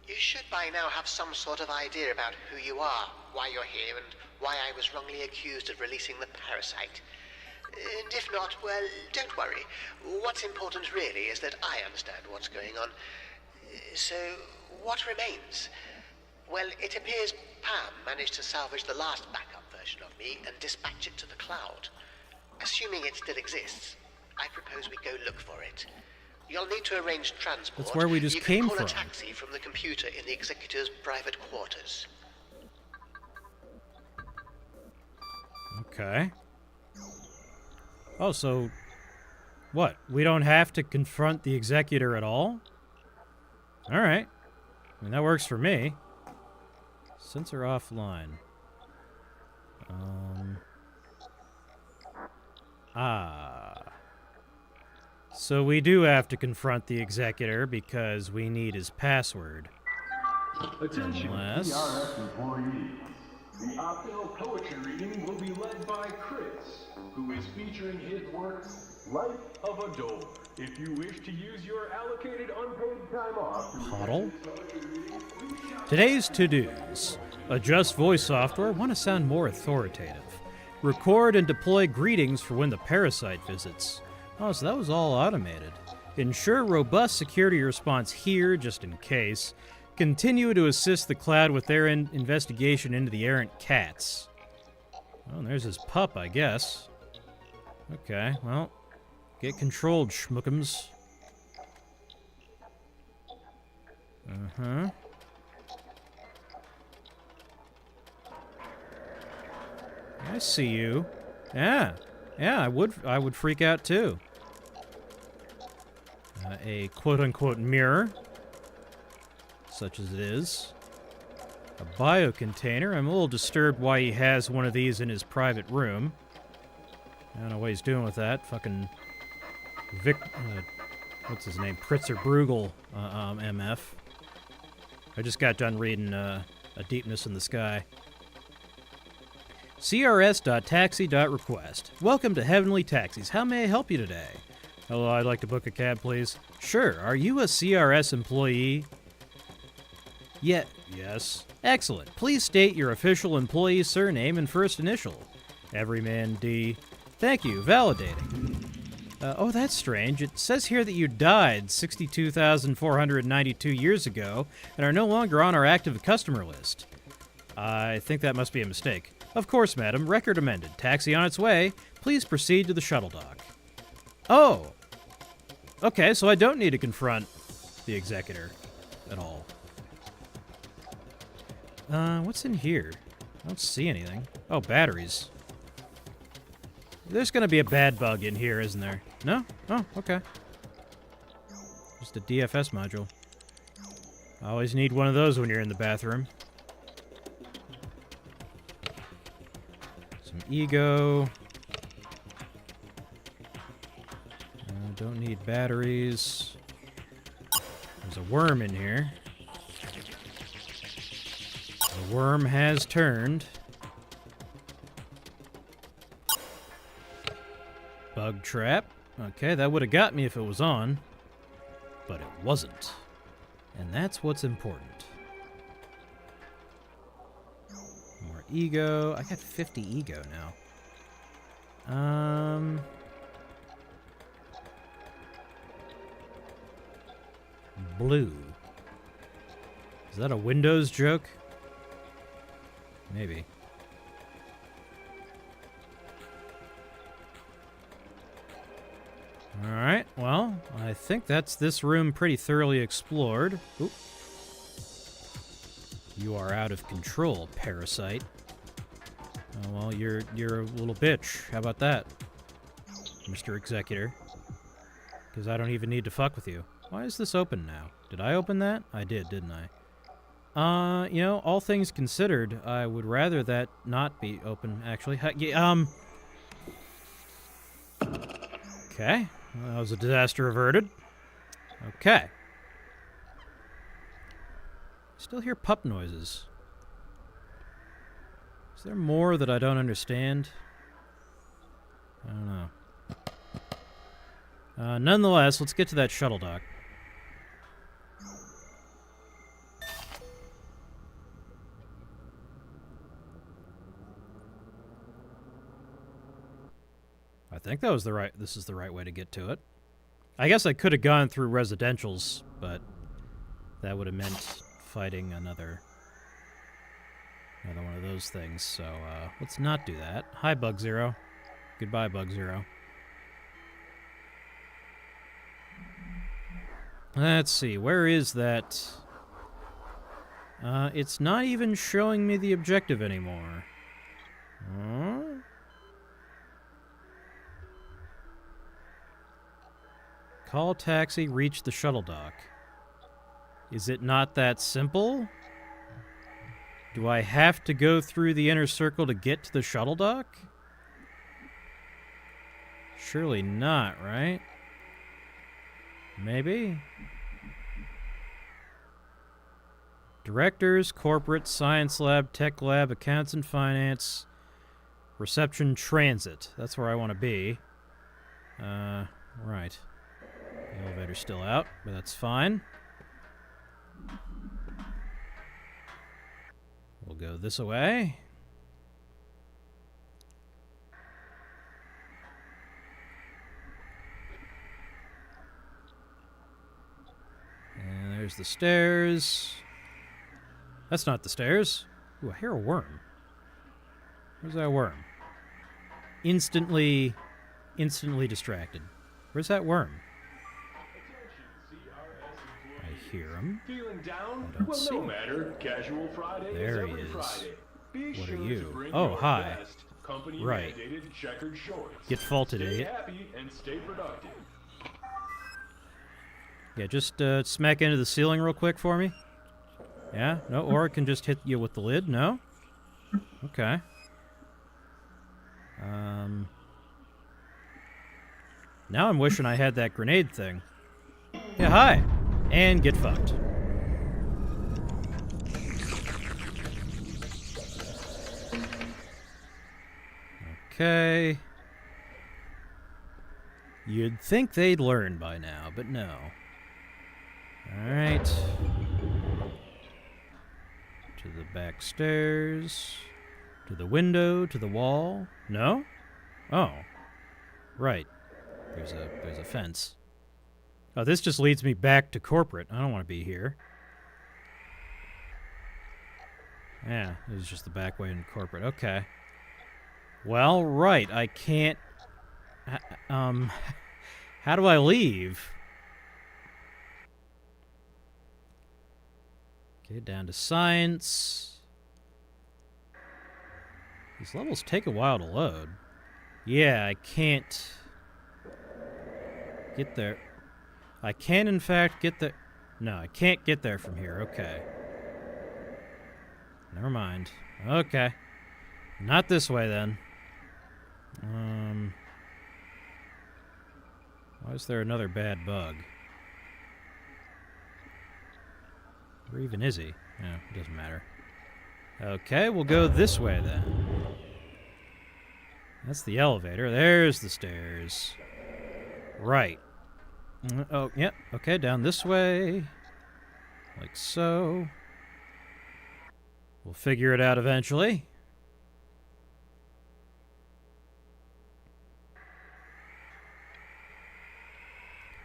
You should by now have some sort of idea about who you are, why you're here, and why I was wrongly accused of releasing the parasite. And if not, well, don't worry. What's important really is that I understand what's going on. So, what remains? Well, it appears Pam managed to salvage the last backup version of me and dispatch it to the cloud. Assuming it still exists, I propose we go look for it. You'll need to arrange transport. That's where we just came You can call from. a taxi from the computer in the executor's private quarters. Okay. Oh, so... what? We don't have to confront the executor at all? Alright. I mean, that works for me. Sensor offline. So we do have to confront the executor because we need his password. Attention, Unless... PRS employees. The optional poetry reading will be led by Chris, who is featuring his work, Life of a Door. If you wish to use your allocated unpaid time off... Huddle? Today's to-dos. Adjust voice software, want to sound more authoritative. Record and deploy greetings for when the parasite visits. Oh, so that was all automated. Ensure robust security response here, just in case. Continue to assist the cloud with their investigation into the errant cats. Oh, and there's his pup, I guess. Okay, well, get controlled, schmookums. Uh-huh. I see you. Yeah, I would freak out too. A quote-unquote mirror, such as it is. A biocontainer. I'm a little disturbed why he has one of these in his private room. I don't know what he's doing with that. Fucking what's his name? Pritzer Bruegel, MF. I just got done reading A Deepness in the Sky. crs.taxi.request. Welcome to Heavenly Taxis. How may I help you today? Hello, I'd like to book a cab, please. Sure. Are you a CRS employee? Yes. Excellent. Please state your official employee surname and first initial. Everyman D. Thank you. Validating. Oh, that's strange. It says here that you died 62,492 years ago and are no longer on our active customer list. I think that must be a mistake. Of course, madam. Record amended. Taxi on its way. Please proceed to the shuttle dock. Oh! Okay, so I don't need to confront the executor at all. What's in here? I don't see anything. Oh, batteries. There's gonna be a bad bug in here, isn't there? No? Oh, okay. Just a DFS module. Always need one of those when you're in the bathroom. Some ego. Don't need batteries. There's a worm in here. The worm has turned. Bug trap. Okay, that would have got me if it was on. But it wasn't. And that's what's important. More ego. I got 50 ego now. Blue. Is that a Windows joke? Maybe. Alright, well, I think that's this room pretty thoroughly explored. Oop. You are out of control, parasite. Oh, well, you're a little bitch. How about that, Mr. Executor? Because I don't even need to fuck with you. Why is this open now? Did I open that? I did, didn't I? You know, all things considered, I would rather that not be open, actually. Okay, Well, that was a disaster averted. Okay. Still hear pup noises. Is there more that I don't understand? I don't know. Nonetheless, let's get to that shuttle dock. I think that was the right... This is the right way to get to it. I guess I could have gone through residentials, but that would have meant fighting another one of those things. So let's not do that. Hi, Bug Zero. Goodbye, Bug Zero. Let's see. Where is that? It's not even showing me the objective anymore. Huh? Call taxi, reach the shuttle dock. Is it not that simple? Do I have to go through the inner circle to get to the shuttle dock? Surely not, right? Maybe? Directors, corporate, science lab, tech lab, accounts and finance, reception, transit. That's where I want to be. Right. The elevator's still out, but that's fine. We'll go this way. And there's the stairs. That's not the stairs. Ooh, I hear a worm. Where's that worm? Instantly distracted. Where's that worm? I hear him. Feeling down? I don't Well, see no him. matter. Casual Friday There is he every is. Friday. Be What are sure you? to bring Oh, your hi. best. Company Right. mandated checkered shorts. Get faulted, Stay idiot. happy and stay productive. Yeah, just smack into the ceiling real quick for me. Yeah? No? Or it can just hit you with the lid? No? Okay. Now I'm wishing I had that grenade thing. Yeah, hi! And get fucked. Okay. You'd think they'd learn by now, but no. Alright. To the back stairs. To the window, to the wall. No? Oh. Right. There's a fence. Oh, this just leads me back to corporate. I don't want to be here. Yeah, this is just the back way in corporate. Okay. Well, right. I can't... How do I leave? Okay, down to science. These levels take a while to load. Yeah, I can't get there. I can, in fact, get there. No, I can't get there from here. Okay. Never mind. Okay. Not this way, then. Why is there another bad bug? Where even is he? Yeah, it doesn't matter. Okay, we'll go this way then. That's the elevator. There's the stairs. Right. Oh, yep. Yeah, okay, down this way. Like so. We'll figure it out eventually.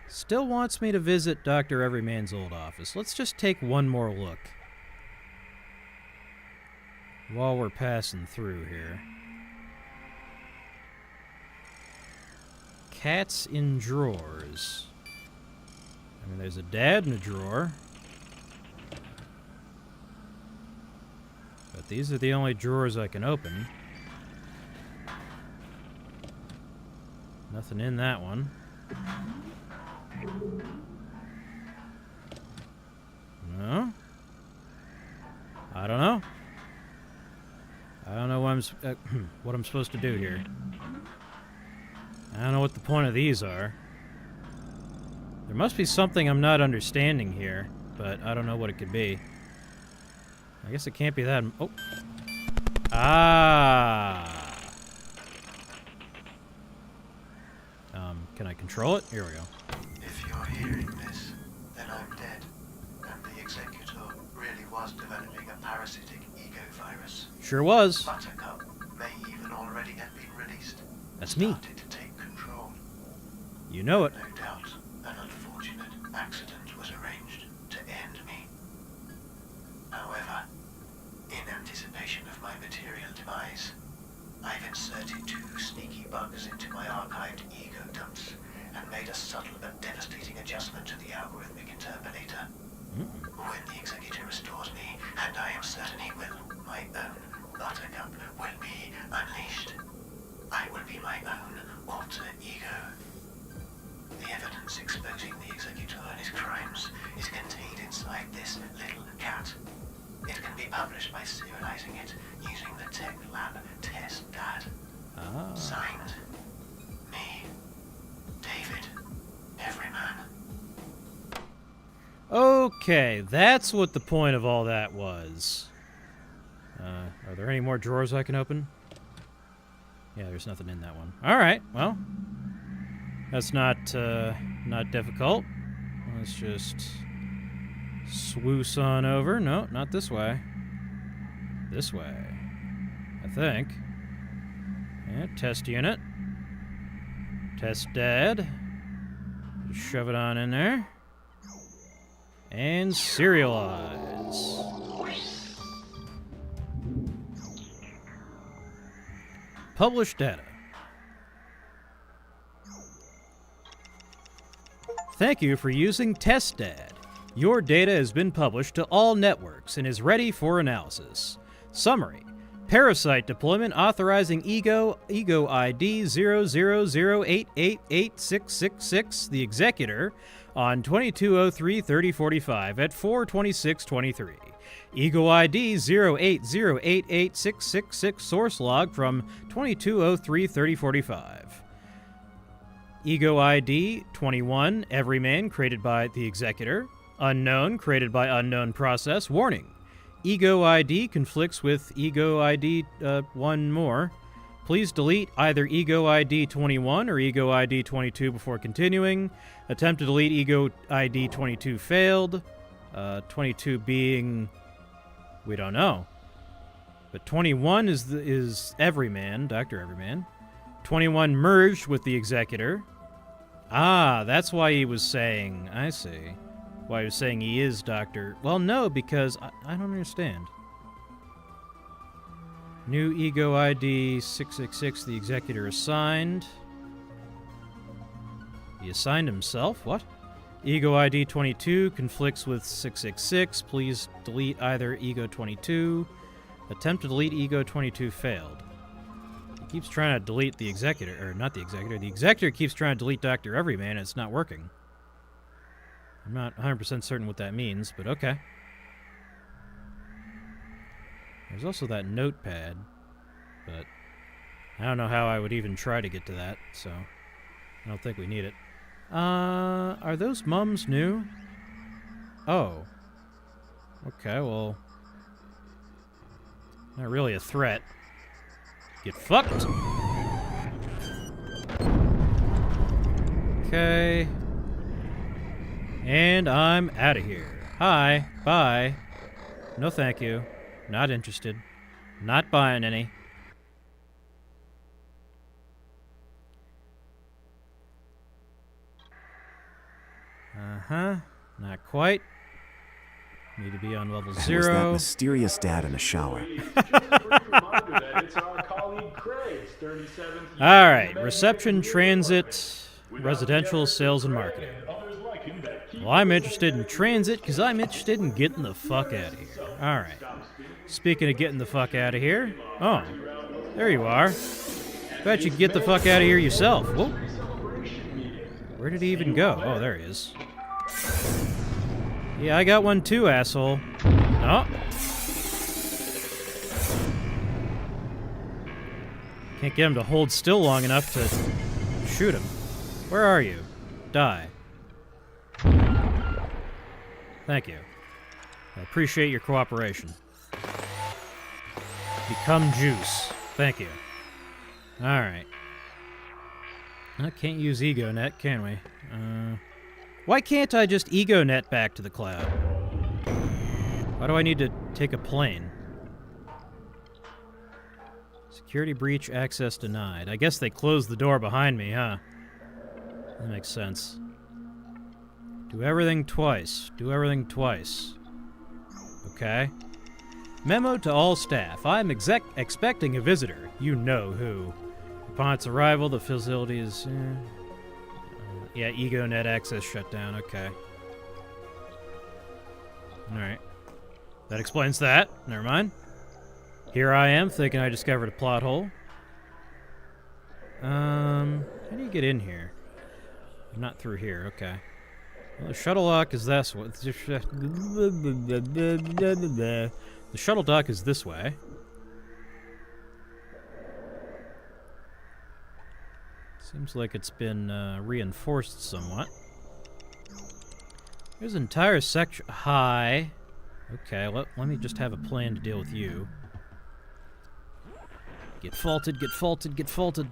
Still wants me to visit Dr. Everyman's old office. Let's just take one more look while we're passing through here. Cats in drawers. I mean, there's a dad in a drawer. But these are the only drawers I can open. Nothing in that one. No? I don't know. I don't know what I'm supposed to do here. I don't know what the point of these are. There must be something I'm not understanding here, but I don't know what it could be. I guess it can't be that... Oh. Ah. Can I control it? Here we go. If you're hearing this, then I'm dead. And the Executor really was developing a parasitic ego virus. Sure was. Buttercup may even already have been released. That's me. Started to take control. You know it. No doubt, an unfortunate accident was arranged to end me. However, in anticipation of my material demise, I've inserted 2 sneaky bugs into my archived ego dumps and made a subtle but devastating adjustment to the algorithmic interpolator. When the Executor restores me, and I am certain he will, my own Buttercup will be unleashed. I will be my own alter ego. The evidence exposing the Executor and his crimes is contained inside this little cat. It can be published by serializing it using the Tech Lab test dad. Ah. Signed, me, David, Everyman. Okay, that's what the point of all that was. Are there any more drawers I can open? Yeah, there's nothing in that one. Alright, well. That's not difficult. Let's just swoosh on over. No, not this way. This way. I think. Yeah, test unit. Test dad. Just shove it on in there. And serialize. Publish data. Thank you for using TestDad. Your data has been published to all networks and is ready for analysis. Summary. Parasite deployment authorizing Ego ID 0008886666, the Executor, on 2203-3045 at 4:26:23. Ego ID 08088666, source log from 2203-3045. Ego ID 21, Everyman, created by the Executor. Unknown, created by Unknown Process. Warning. Ego ID conflicts with Ego ID 1 more. Please delete either Ego ID 21 or Ego ID 22 before continuing. Attempt to delete Ego ID 22 failed. 22 being... we don't know. But 21 is Everyman, Dr. Everyman. 21 merged with the Executor. Ah, that's why he was saying... I see. Why he was saying he is Dr... Well, no, because I don't understand. New Ego ID 666, the Executor assigned. He assigned himself? What? Ego ID 22 conflicts with 666. Please delete either Ego 22. Attempt to delete Ego 22 failed. He keeps trying to delete the Executor, or not the Executor. The Executor keeps trying to delete Dr. Everyman, and it's not working. I'm not 100% certain what that means, but okay. There's also that notepad, but I don't know how I would even try to get to that, so I don't think we need it. Are those mums new? Oh. Okay, well... not really a threat. Get fucked! Okay. And I'm out of here. Hi. Bye. No thank you. Not interested. Not buying any. Uh-huh. Not quite. Need to be on level Was 0. that mysterious dad in a shower? Alright. Reception, transit, residential, sales, and marketing. Well, I'm interested in transit because I'm interested in getting the fuck out of here. Alright. Speaking of getting the fuck out of here. Oh, there you are. Bet you could get the fuck out of here yourself. Whoa. Where did he even go? Oh, there he is. Yeah, I got one too, asshole. Oh. Can't get him to hold still long enough to shoot him. Where are you? Die. Thank you. I appreciate your cooperation. Become juice. Thank you. Alright. I can't use EgoNet, can we? Why can't I just EgoNet back to the cloud? Why do I need to take a plane? Security breach, access denied. I guess they closed the door behind me, huh? That makes sense. Do everything twice. Do everything twice. Okay. Memo to all staff. I am expecting a visitor. You know who. Upon its arrival, the facility is... yeah, EgoNet access shut down. Okay. Alright. That explains that. Never mind. Here I am, thinking I discovered a plot hole. How do you get in here? Not through here, okay. Well, the shuttle dock is this way. The shuttle dock is this way. Seems like it's been reinforced somewhat. There's an entire section. Hi. Okay, let me just have a plan to deal with you. Get faulted, get faulted, get faulted.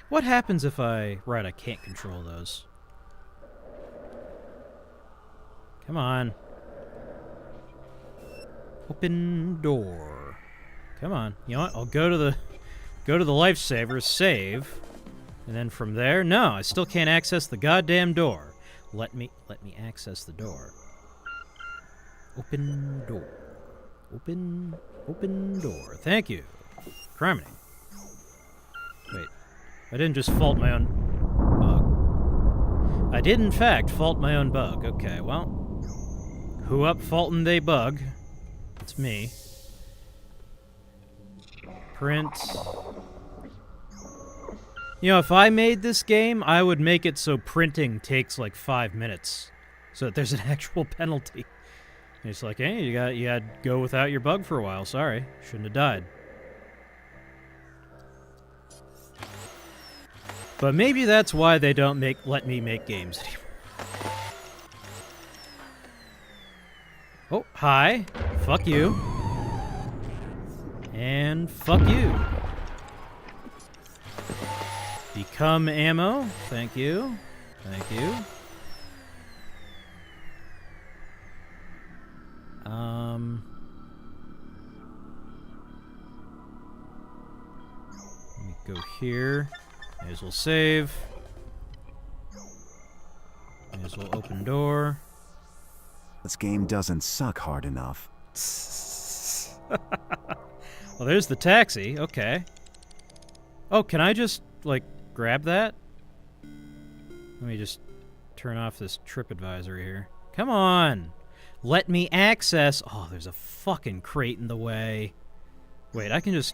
What happens if I... Right, I can't control those. Come on. Open door. Come on. You know what? I'll go to the lifesaver, save, and then from there... No, I still can't access the goddamn door. Let me access the door. Open door. Open door. Thank you. Criminy. Wait. I didn't just fault my own bug. I did, in fact, fault my own bug. Okay, well. Who up faultin' they bug? It's me. Print. You know, if I made this game, I would make it so printing takes like 5 minutes. So that there's an actual penalty. And it's like, hey, you got to go without your bug for a while. Sorry. Shouldn't have died. But maybe that's why they don't let me make games anymore. Oh, hi. Fuck you. And fuck you. Become ammo. Thank you. Thank you. Let me go here. May as well save. May as well open door. This game doesn't suck hard enough. Well, there's the taxi. Okay. Oh, can I just, like, grab that? Let me just turn off this TripAdvisor here. Come on! Let me access... Oh, there's a fucking crate in the way. Wait, I can just...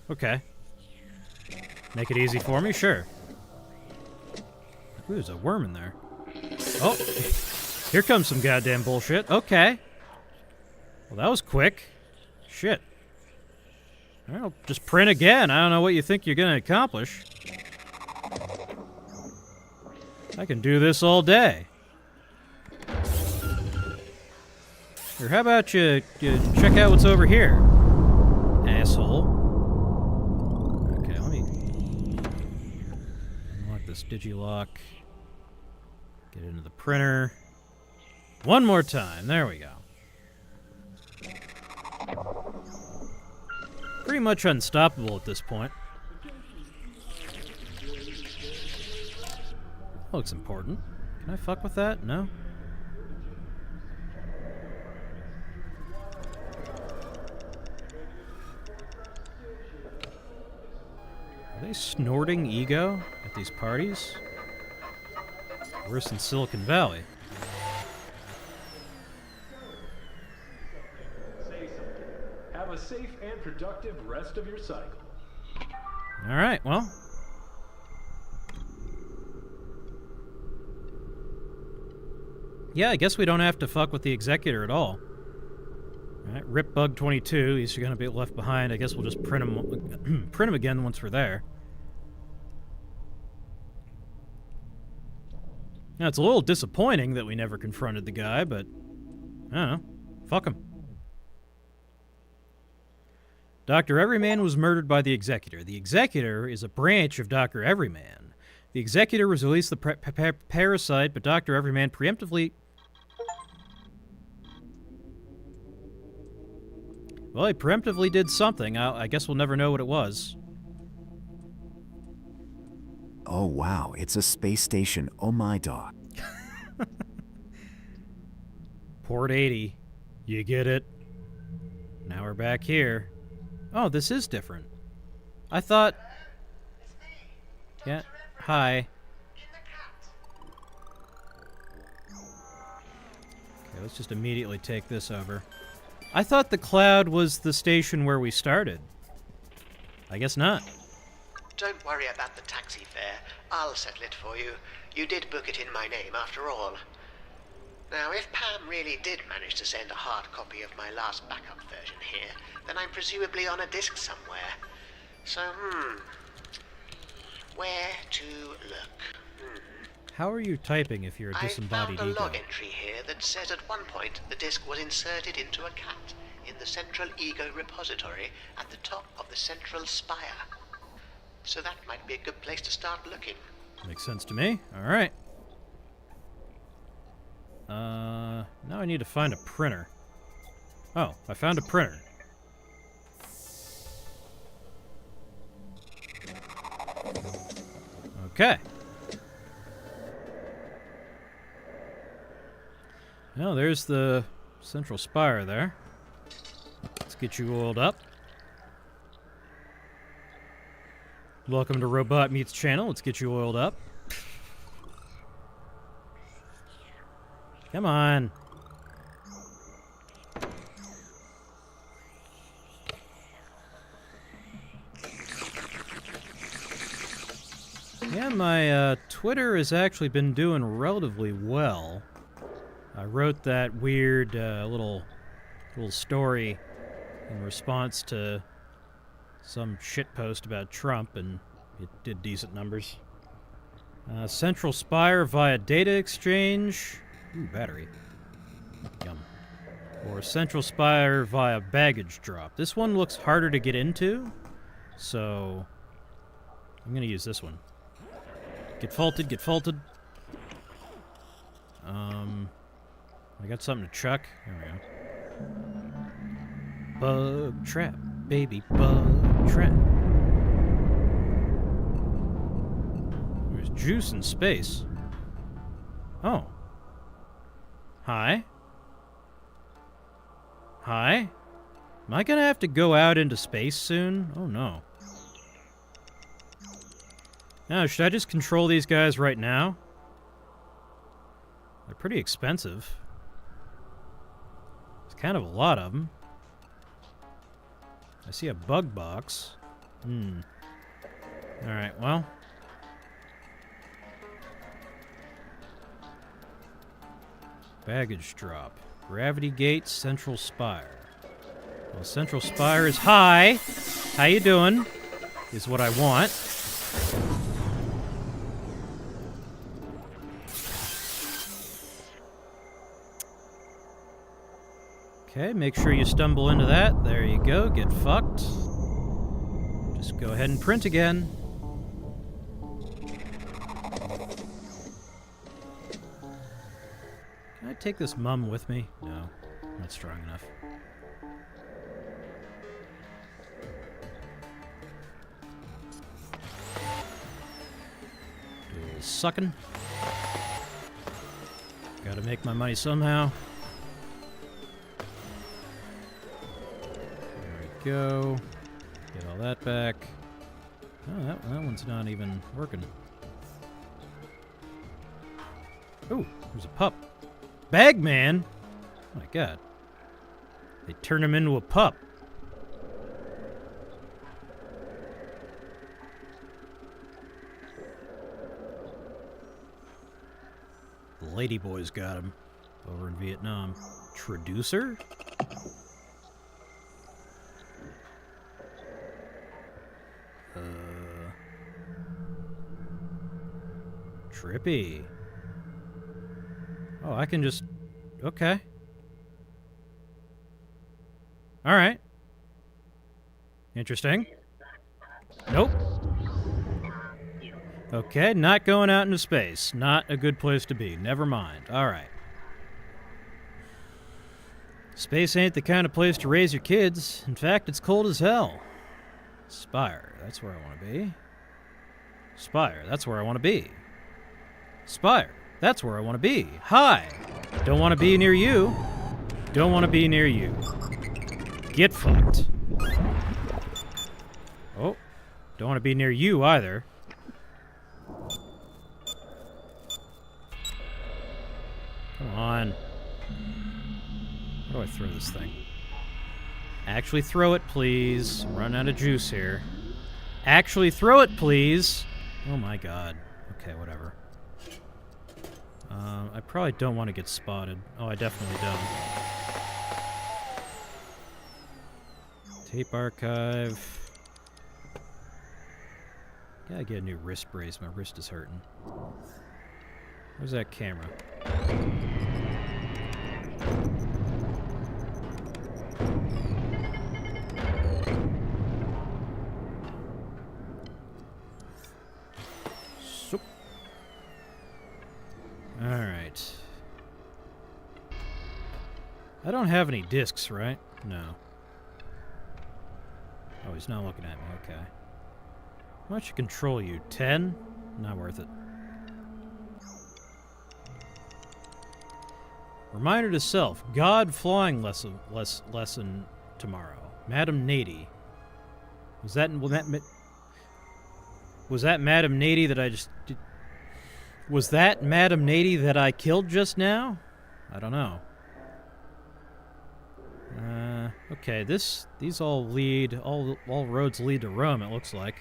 Okay. Make it easy for me? Sure. Ooh, there's a worm in there. Oh! Here comes some goddamn bullshit. Okay. Well, that was quick. Shit. Well, just print again. I don't know what you think you're going to accomplish. I can do this all day. Here, how about you check out what's over here, asshole. Okay, let me unlock this digilock. Get into the printer. One more time. There we go. Pretty much unstoppable at this point. Looks important. Can I fuck with that? No? Are they snorting ego at these parties? Worse than Silicon Valley. Have a safe and productive rest of your cycle. Alright, well. Yeah, I guess we don't have to fuck with the executor at all. Alright, rip bug 22. He's going to be left behind. I guess we'll just print him again once we're there. Now, it's a little disappointing that we never confronted the guy, but I don't know. Fuck him. Dr. Everyman was murdered by the Executor. The Executor is a branch of Dr. Everyman. The Executor was released the parasite, but Dr. Everyman preemptively... Well, he preemptively did something. I guess we'll never know what it was. Oh wow, it's a space station. Oh my dog. Port 80. You get it? Now we're back here. Oh, this is different. I thought... Yeah, hi. Okay, let's just immediately take this over. I thought the cloud was the station where we started. I guess not. Don't worry about the taxi fare. I'll settle it for you. You did book it in my name, after all. Now, if Pam really did manage to send a hard copy of my last backup version here, then I'm presumably on a disk somewhere. So, where to look? How are you typing if you're a I disembodied found a ego? log entry here that says at one point the disk was inserted into a cat in the central ego repository at the top of the central spire. So that might be a good place to start looking. Makes sense to me. Alright. Now I need to find a printer. Oh, I found a printer. Okay. Well, there's the central spire there. Let's get you oiled up. Welcome to Robot Meets Channel. Let's get you oiled up. Come on. Yeah, my Twitter has actually been doing relatively well. I wrote that weird little story in response to some shitpost about Trump, and it did decent numbers. Central Spire via data exchange. Ooh, battery. Yum. Or Central Spire via baggage drop. This one looks harder to get into, so I'm gonna use this one. Get faulted, get faulted. I got something to chuck. There we go. Bug trap, baby, bug trap. There's juice in space. Oh. Hi. Hi. Am I gonna have to go out into space soon? Oh no. Now, should I just control these guys right now? They're pretty expensive. There's kind of a lot of them. I see a bug box. Alright, well. Baggage drop. Gravity gate, Central Spire. Well, Central Spire is hi. How you doing? Is what I want. Okay, make sure you stumble into that. There you go, get fucked. Just go ahead and print again. Can I take this mum with me? No, not strong enough. Do a little sucking. Gotta make my money somehow. Go. Get all that back. Oh, that one's not even working. Oh, there's a pup. Bagman? Oh my god. They turned him into a pup. The ladyboys got him over in Vietnam. Traducer? Trippy. Oh, I can just... Okay. Alright. Interesting. Nope. Okay, not going out into space. Not a good place to be. Never mind. Alright. Space ain't the kind of place to raise your kids. In fact, it's cold as hell. Spire, that's where I want to be. Spire, that's where I want to be. Spire, that's where I want to be. Hi! Don't want to be near you. Don't want to be near you. Get fucked. Oh, don't want to be near you either. Come on. How do I throw this thing? Actually throw it, please. I'm running out of juice here. Actually throw it, please. Oh my god. Okay, whatever. I probably don't want to get spotted. Oh, I definitely don't. Tape archive. Gotta get a new wrist brace. My wrist is hurting. Where's that camera? So. Alright. I don't have any discs, right? No. Oh, he's not looking at me. Okay. How much control you? 10? Not worth it. Reminder to self. God flying lesson tomorrow. Madam Nady. Was that Madam Nady that I just did? Was that Madam Nady that I killed just now? I don't know. Okay, these all roads lead to Rome, it looks like.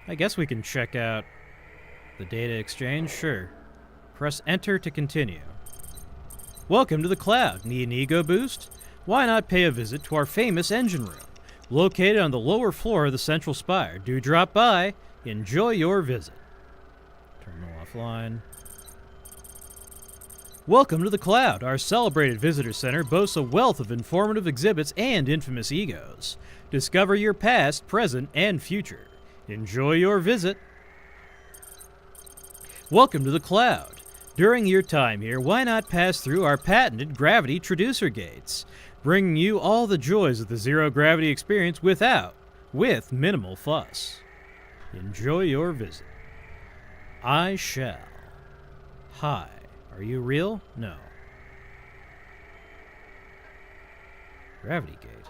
I guess we can check out the data exchange, sure. Press enter to continue. Welcome to the cloud. Need an ego boost? Why not pay a visit to our famous engine room, located on the lower floor of the central spire. Do drop by. Enjoy your visit. Terminal offline. Welcome to the cloud. Our celebrated visitor center boasts a wealth of informative exhibits and infamous egos. Discover your past, present, and future. Enjoy your visit. Welcome to the cloud. During your time here, why not pass through our patented gravity traducer gates, bringing you all the joys of the zero-gravity experience with minimal fuss. Enjoy your visit. I shall. Hi. Are you real? No. Gravity gate.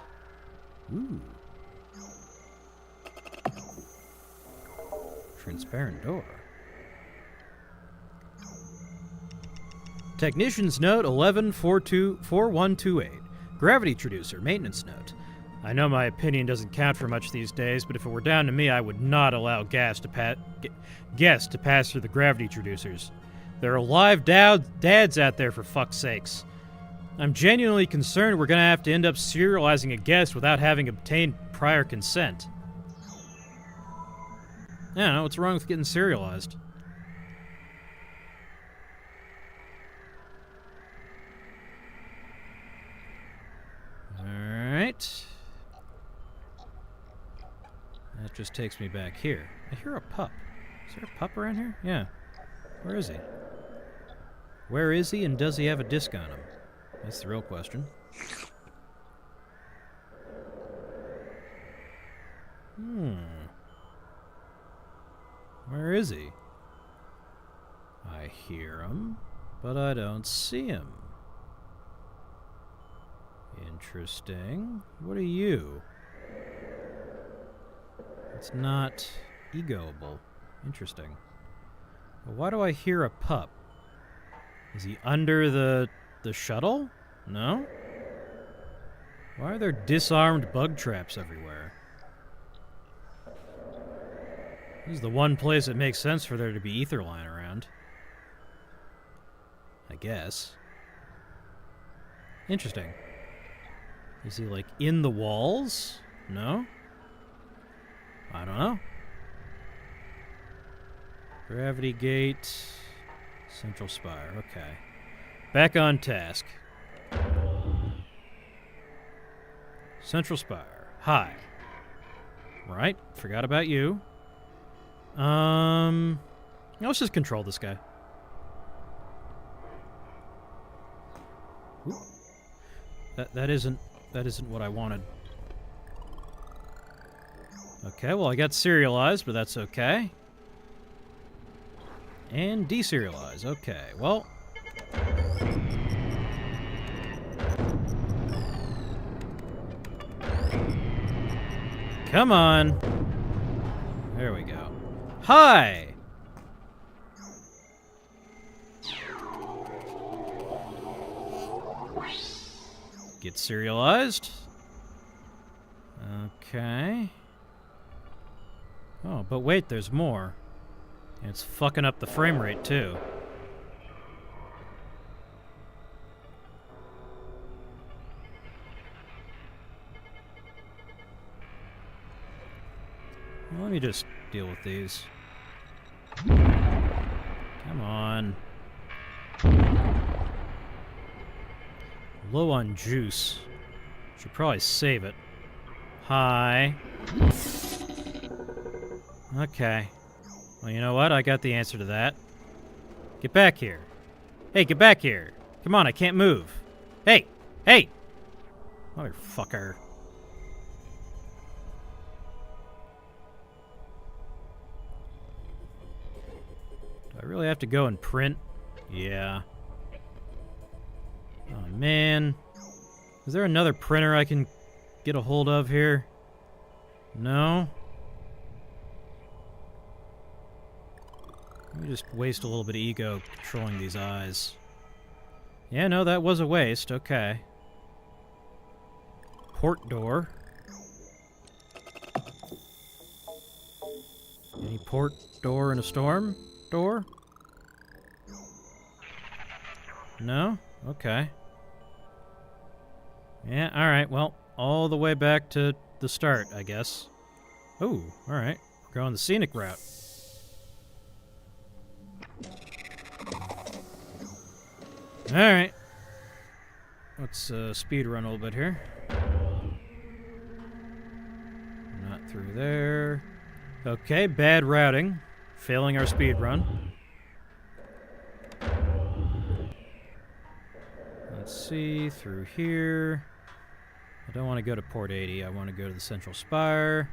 Ooh. Transparent door. Technician's note 114128. Gravity traducer, maintenance note. I know my opinion doesn't count for much these days, but if it were down to me, I would not allow guests to pass through the gravity traducers. There are live dads out there, for fuck's sakes. I'm genuinely concerned we're gonna have to end up serializing a guest without having obtained prior consent. I don't know, what's wrong with getting serialized? Alright. That just takes me back here. I hear a pup. Is there a pup around here? Yeah. Where is he? Where is he, and does he have a disc on him? That's the real question. Where is he? I hear him, but I don't see him. Interesting. What are you? It's not egoable. Interesting. But why do I hear a pup? Is he under the shuttle? No? Why are there disarmed bug traps everywhere? This is the one place it makes sense for there to be ether lying around. I guess. Interesting. Is he, like, in the walls? No? I don't know. Gravity gate. Central spire. Okay. Back on task. Central Spire. Hi. Right, forgot about you. Let's just control this guy. Oop. That isn't what I wanted. Okay, well I got serialized, but that's okay. And deserialize. Okay, well. Come on. There we go. Hi! Get serialized. Okay. Oh, but wait, there's more. It's fucking up the frame rate, too. Let me just deal with these. Come on. Low on juice. Should probably save it. Hi. Okay. Well, you know what? I got the answer to that. Get back here. Hey, get back here. Come on, I can't move. Hey! Hey! Motherfucker. Do I really have to go and print? Yeah. Oh, man. Is there another printer I can get a hold of here? No? Let me just waste a little bit of ego controlling these eyes. Yeah, no, that was a waste. Okay. Port door. Any port door in a storm? Door? No? Okay. Yeah, alright, well, all the way back to the start, I guess. Oh, alright. We're going the scenic route. Alright. Let's speed run a little bit here. Not through there. Okay, bad routing. Failing our speed run. Let's see, through here. I don't want to go to port 80, I want to go to the Central Spire.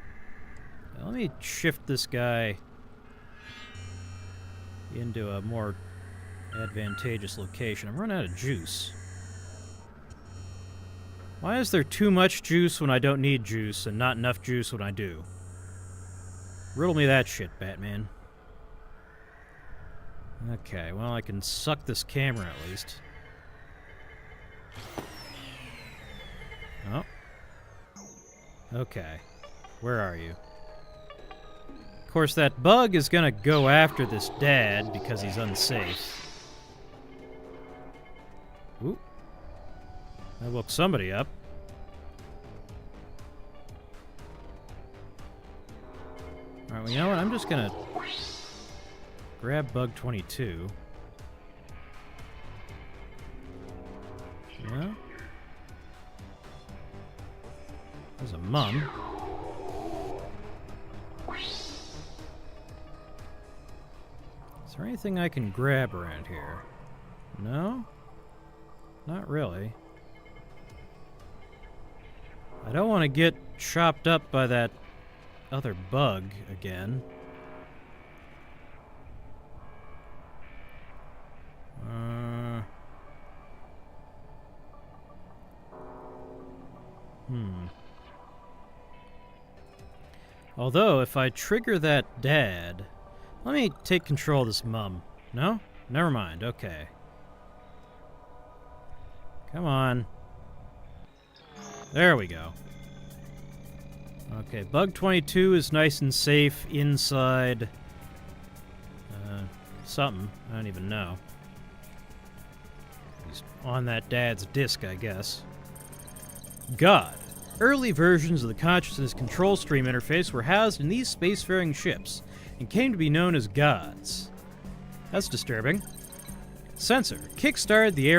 Now, let me shift this guy into a more advantageous location. I'm running out of juice. Why is there too much juice when I don't need juice and not enough juice when I do? Riddle me that shit, Batman. Okay, well, I can suck this camera at least. Oh. Okay. Where are you? Of course, that bug is gonna go after this dad because he's unsafe. Ooh. That woke somebody up. Alright, well, you know what? I'm just gonna grab bug 22. Yeah? There's a mum. Is there anything I can grab around here? No? Not really. I don't want to get chopped up by that other bug again. Although, if I trigger that dad... Let me take control of this mum. No? Never mind. Okay. Come on. There we go. Okay, bug 22 is nice and safe inside... something. I don't even know. He's on that dad's disc, I guess. God. Early versions of the consciousness control stream interface were housed in these spacefaring ships and came to be known as gods. That's disturbing. Sensor. Kickstarted the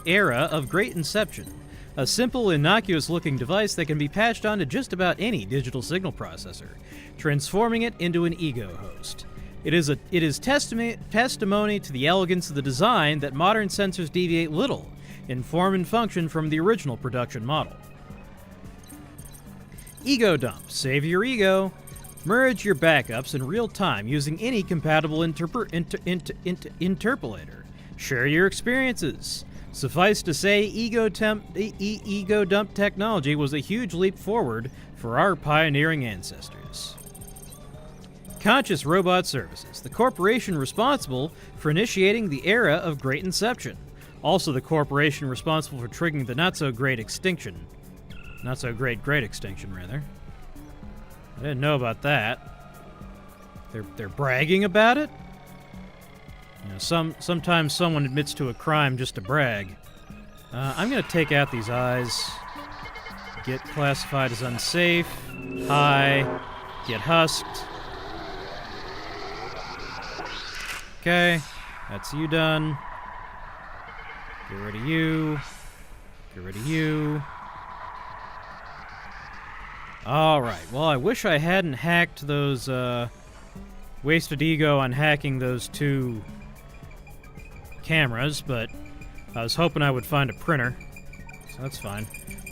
era of Great Inception. A simple, innocuous-looking device that can be patched onto just about any digital signal processor, transforming it into an ego host. It is testimony to the elegance of the design that modern sensors deviate little in form and function from the original production model. Ego dump. Save your ego. Merge your backups in real time using any compatible interpolator. Share your experiences. Suffice to say, ego dump technology was a huge leap forward for our pioneering ancestors. Conscious Robot Services, the corporation responsible for initiating the era of Great Inception. Also the corporation responsible for triggering the not-so-great extinction. Not-so-great extinction, rather. I didn't know about that. They're bragging about it? You know, sometimes someone admits to a crime just to brag. I'm going to take out these eyes. Get classified as unsafe. High. Get husked. Okay, that's you done. Get rid of you. Get rid of you. Alright, well, I wish I hadn't hacked those, wasted ego on hacking those two cameras, but I was hoping I would find a printer, so that's fine.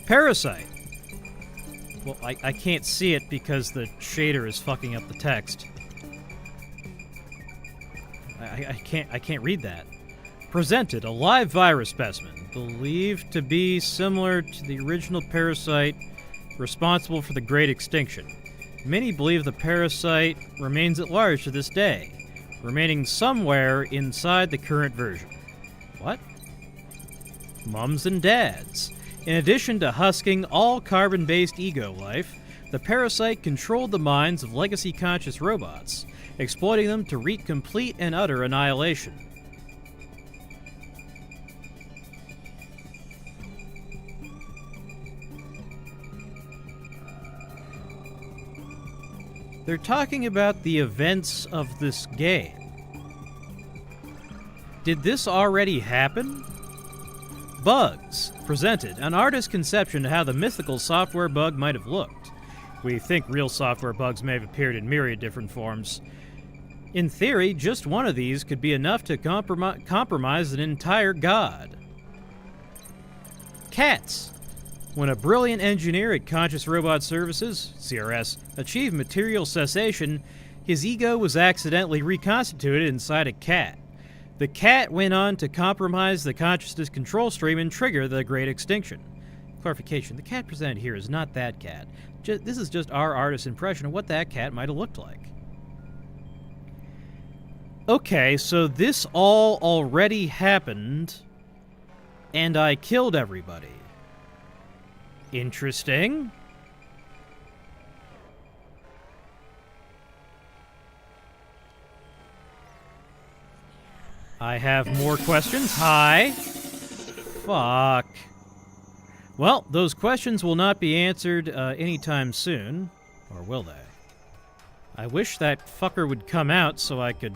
Parasite. Well, I can't see it because the shader is fucking up the text. I can't read that. Presented, a live virus specimen, believed to be similar to the original parasite responsible for the Great Extinction. Many believe the parasite remains at large to this day, remaining somewhere inside the current version. What? Mums and dads. In addition to husking all carbon-based ego life, the parasite controlled the minds of legacy conscious robots, exploiting them to wreak complete and utter annihilation. They're talking about the events of this game. Did this already happen? Bugs. Presented. An artist's conception of how the mythical software bug might have looked. We think real software bugs may have appeared in myriad different forms. In theory, just one of these could be enough to compromise an entire god. Cats. When a brilliant engineer at Conscious Robot Services, CRS, achieved material cessation, his ego was accidentally reconstituted inside a cat. The cat went on to compromise the consciousness control stream and trigger the Great Extinction. Clarification, the cat presented here is not that cat. This is just our artist's impression of what that cat might have looked like. Okay, so this all already happened, and I killed everybody. Interesting. I have more questions. Hi. Fuck. Well, those questions will not be answered anytime soon. Or will they? I wish that fucker would come out so I could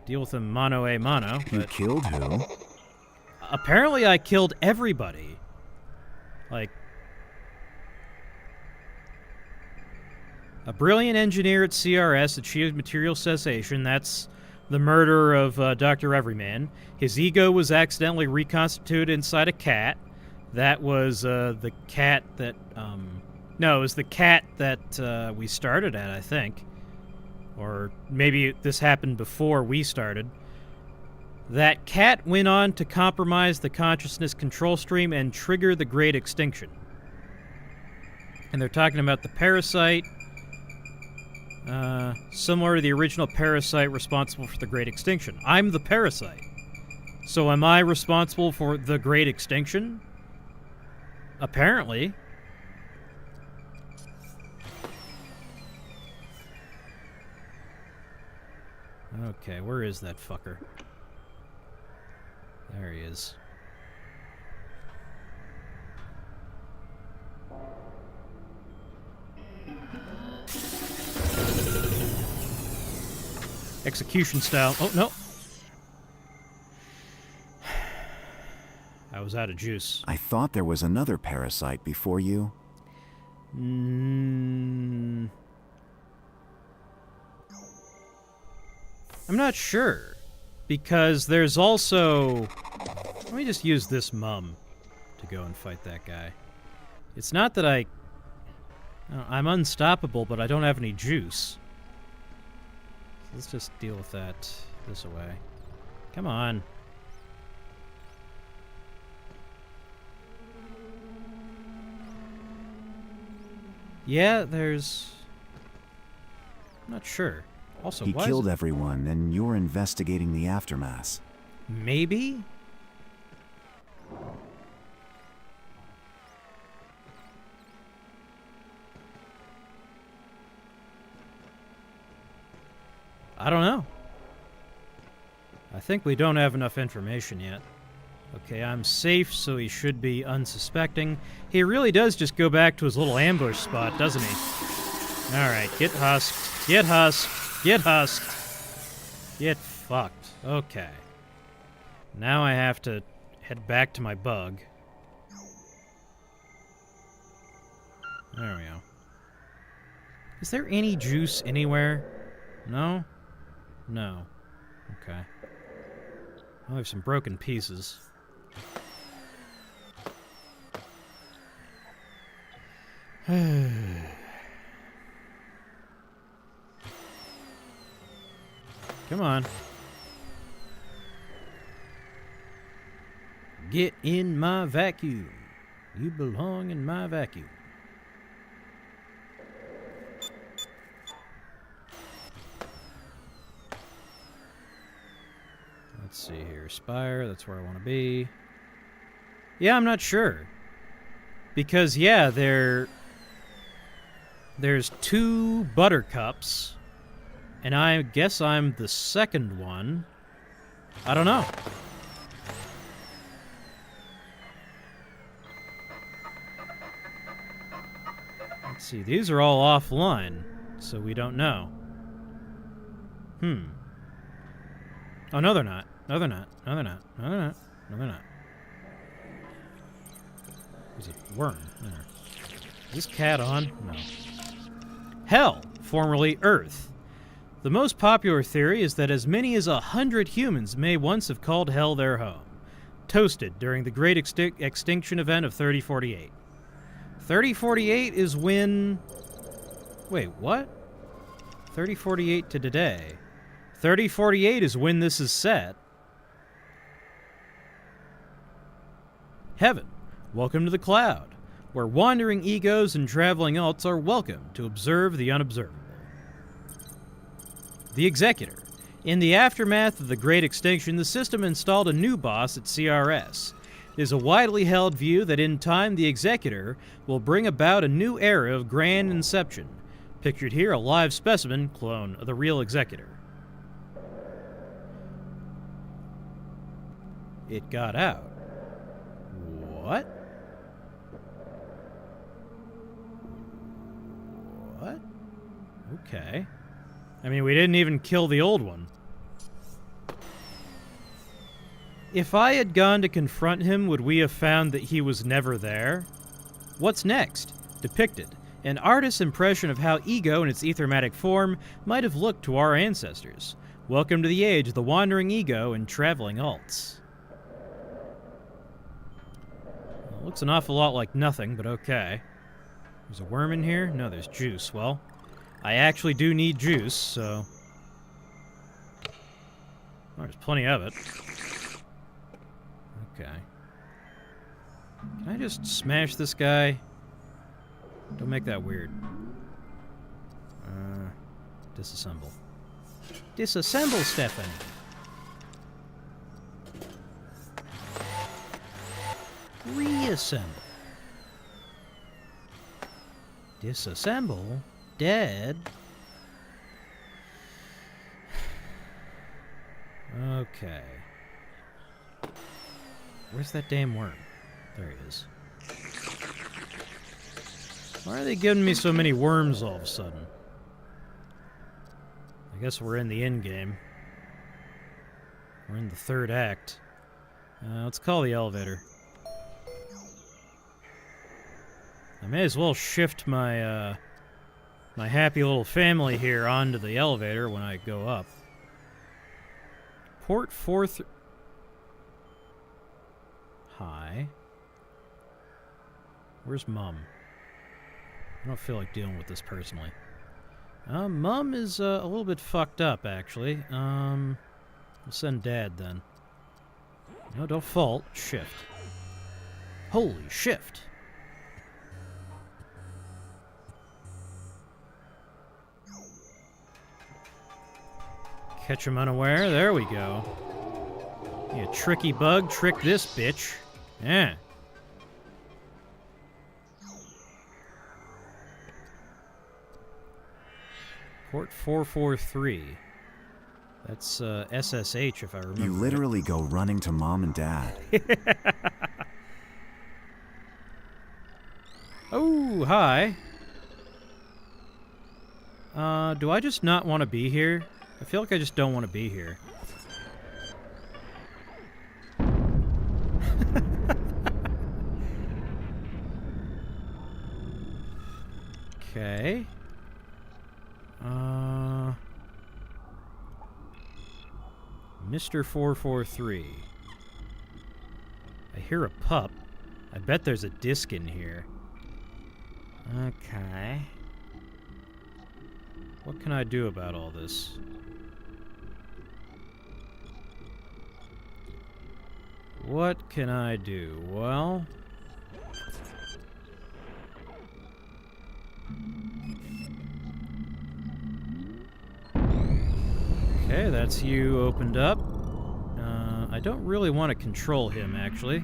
deal with him mano a mano. You killed who? Apparently I killed everybody. Like, a brilliant engineer at CRS achieved material cessation. That's the murder of Dr. Everyman. His ego was accidentally reconstituted inside a cat. That was the cat that... no, it was the cat that we started at, I think. Or maybe this happened before we started. That cat went on to compromise the consciousness control stream and trigger the Great Extinction. And they're talking about the parasite, similar to the original parasite responsible for the Great Extinction. I'm the parasite. So am I responsible for the Great Extinction? Apparently. Okay, where is that fucker? There he is. Execution style. Oh, no. I was out of juice. I thought there was another parasite before you. I'm not sure. Because there's also... Let me just use this mum to go and fight that guy. It's not that I'm unstoppable, but I don't have any juice. So let's just deal with that this way. Come on. Yeah, there's... I'm not sure. Also, He why killed is it... everyone, and you're investigating the aftermath. Maybe? I don't know. I think we don't have enough information yet. Okay, I'm safe, so he should be unsuspecting. He really does just go back to his little ambush spot, doesn't he? Alright, get husked. Get husked. Get husked. Get fucked. Okay. Now I have to head back to my bug. There we go. Is there any juice anywhere? No? No. Okay. Well, there's some broken pieces. Come on. Get in my vacuum. You belong in my vacuum. Let's see here. Spire, that's where I want to be. Yeah, I'm not sure. Because, yeah, there's 2 buttercups, and I guess I'm the second one. I don't know. Let's see, these are all offline, so we don't know. Oh, no, they're not. No, they're not. No, they're not. No, they're not. No, they're not. There's a worm there. Is this cat on? No. Hell, formerly Earth. The most popular theory is that as many as 100 humans may once have called Hell their home, toasted during the Great Extinction event of 3048. 3048 is when... Wait, what? 3048 to today. 3048 is when this is set. Heaven, welcome to the cloud, where wandering egos and traveling alts are welcome to observe the unobservable. The Executor. In the aftermath of the Great Extinction, the system installed a new boss at CRS. It is a widely held view that in time the Executor will bring about a new era of grand inception. Pictured here, a live specimen clone of the real Executor. It got out. What? What? Okay. I mean, we didn't even kill the old one. If I had gone to confront him, would we have found that he was never there? What's next? Depicted. An artist's impression of how ego in its ethermatic form might have looked to our ancestors. Welcome to the age of the wandering ego and traveling alts. Well, looks an awful lot like nothing, but okay. There's a worm in here? No, there's juice. Well, I actually do need juice, so... Well, there's plenty of it. Okay. Can I just smash this guy? Don't make that weird. Disassemble. Disassemble, Stephanie! Reassemble. Disassemble? Dead? Okay. Where's that damn worm? There he is. Why are they giving me so many worms all of a sudden? I guess we're in the end game. We're in the third act. Let's call the elevator. I may as well shift my, my happy little family here onto the elevator when I go up. Port 4... Hi. Where's Mum? I don't feel like dealing with this personally. Mum is a little bit fucked up, actually. We'll send Dad, then. No, don't fault. Shift. Holy shift! Catch him unaware. There we go. You tricky bug. Trick this bitch. Yeah. Port 443. That's SSH, if I remember. You literally go running to Mom and Dad. Oh, hi. Do I just not want to be here? I feel like I just don't want to be here. Okay. Mr. 443. I hear a pup. I bet there's a disc in here. Okay. What can I do about all this? What can I do? Well... Okay, that's you opened up. I don't really want to control him, actually.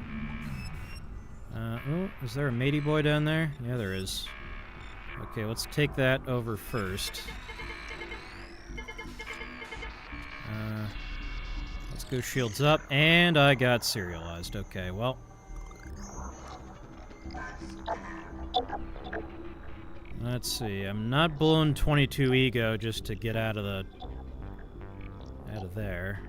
Oh, is there a matey boy down there? Yeah, there is. Okay, let's take that over first. Let's go shields up, and I got serialized. Okay, well. Let's see, I'm not blowing 22 ego just to get out of there.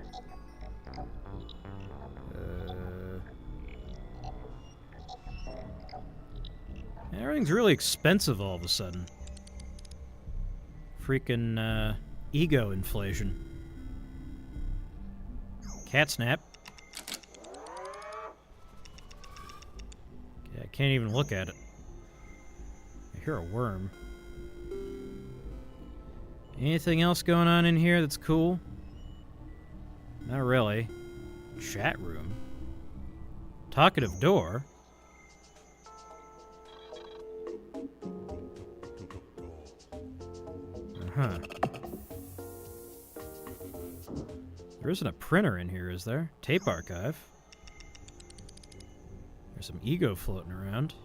Everything's really expensive all of a sudden. Freaking ego inflation. Cat snap. Okay, I can't even look at it. I hear a worm. Anything else going on in here that's cool? Not really. Chat room. Talkative door. Uh-huh. There isn't a printer in here, is there? Tape archive. There's some ego floating around.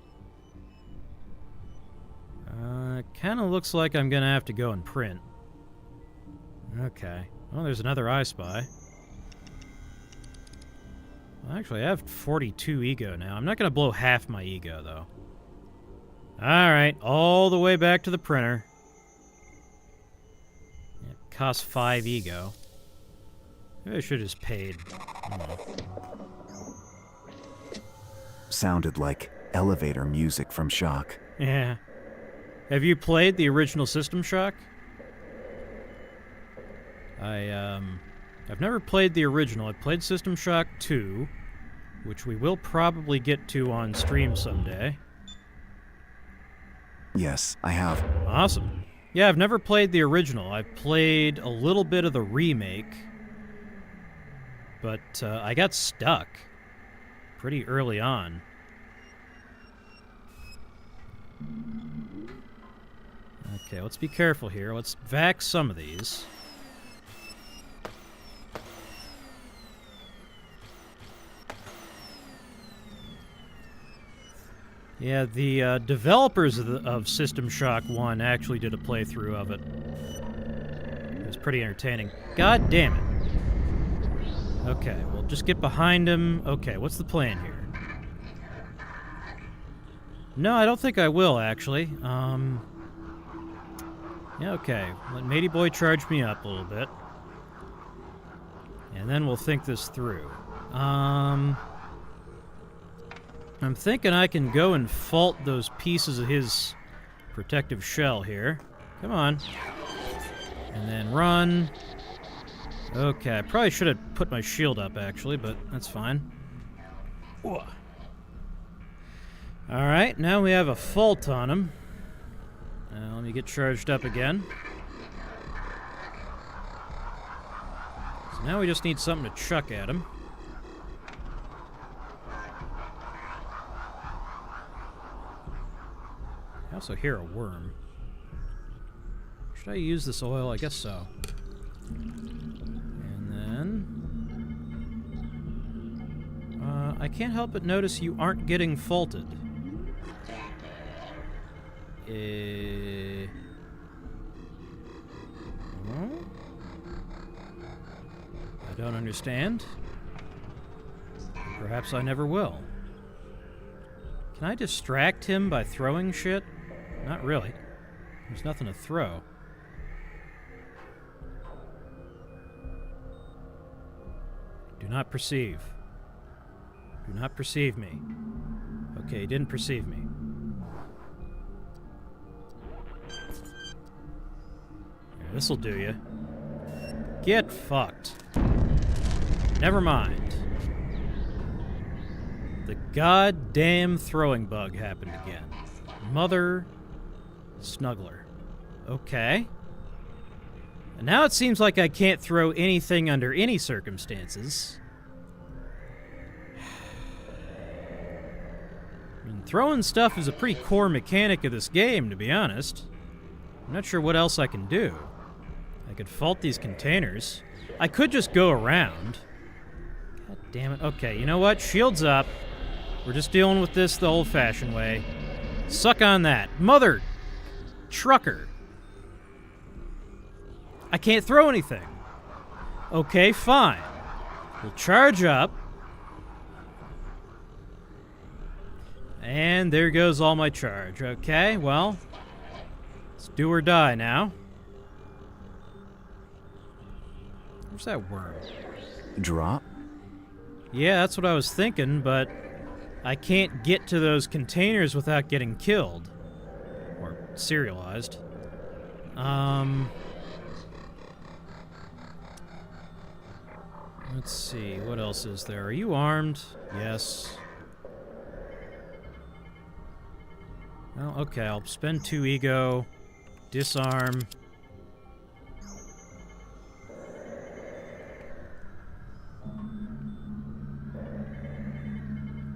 Kinda looks like I'm gonna have to go and print. Okay. Well, there's another I Spy. Well, actually, I have 42 ego now. I'm not gonna blow half my ego, though. Alright, all the way back to the printer. It costs 5 ego. Maybe I should have just paid. I don't know. Sounded like elevator music from Shock. Yeah. Have you played the original System Shock? I've never played the original. I've played System Shock 2, which we will probably get to on stream someday. Yes, I have. Awesome. Yeah, I've never played the original. I've played a little bit of the remake, but I got stuck pretty early on. Okay, let's be careful here. Let's vac some of these. Yeah, the developers of System Shock 1 actually did a playthrough of it. It was pretty entertaining. God damn it. Okay, we'll just get behind him. Okay, what's the plan here? No, I don't think I will, actually. Yeah, okay. Let Matey Boy charge me up a little bit. And then we'll think this through. I'm thinking I can go and fault those pieces of his protective shell here. Come on. And then run. Okay, I probably should have put my shield up, actually, but that's fine. Alright, now we have a fault on him. Let me get charged up again. So now we just need something to chuck at him. I also hear a worm. Should I use this oil? I guess so. And then... I can't help but notice you aren't getting faulted. Huh? I don't understand. Perhaps I never will. Can I distract him by throwing shit? Not really. There's nothing to throw. Do not perceive. Do not perceive me. Okay, he didn't perceive me. Here, this'll do you. Get fucked. Never mind. The goddamn throwing bug happened again. Mother snuggler. Okay. And now it seems like I can't throw anything under any circumstances. I mean, throwing stuff is a pretty core mechanic of this game, to be honest. I'm not sure what else I can do. I could fault these containers. I could just go around. God damn it. Okay, you know what? Shields up. We're just dealing with this the old-fashioned way. Suck on that. Mother trucker. I can't throw anything. Okay, fine. We'll charge up. And there goes all my charge. Okay, well, let's do or die now. Where's that worm? Drop? Yeah, that's what I was thinking, but I can't get to those containers without getting killed. Or serialized. Let's see, what else is there? Are you armed? Yes. Well, okay, I'll spend 2 ego. Disarm.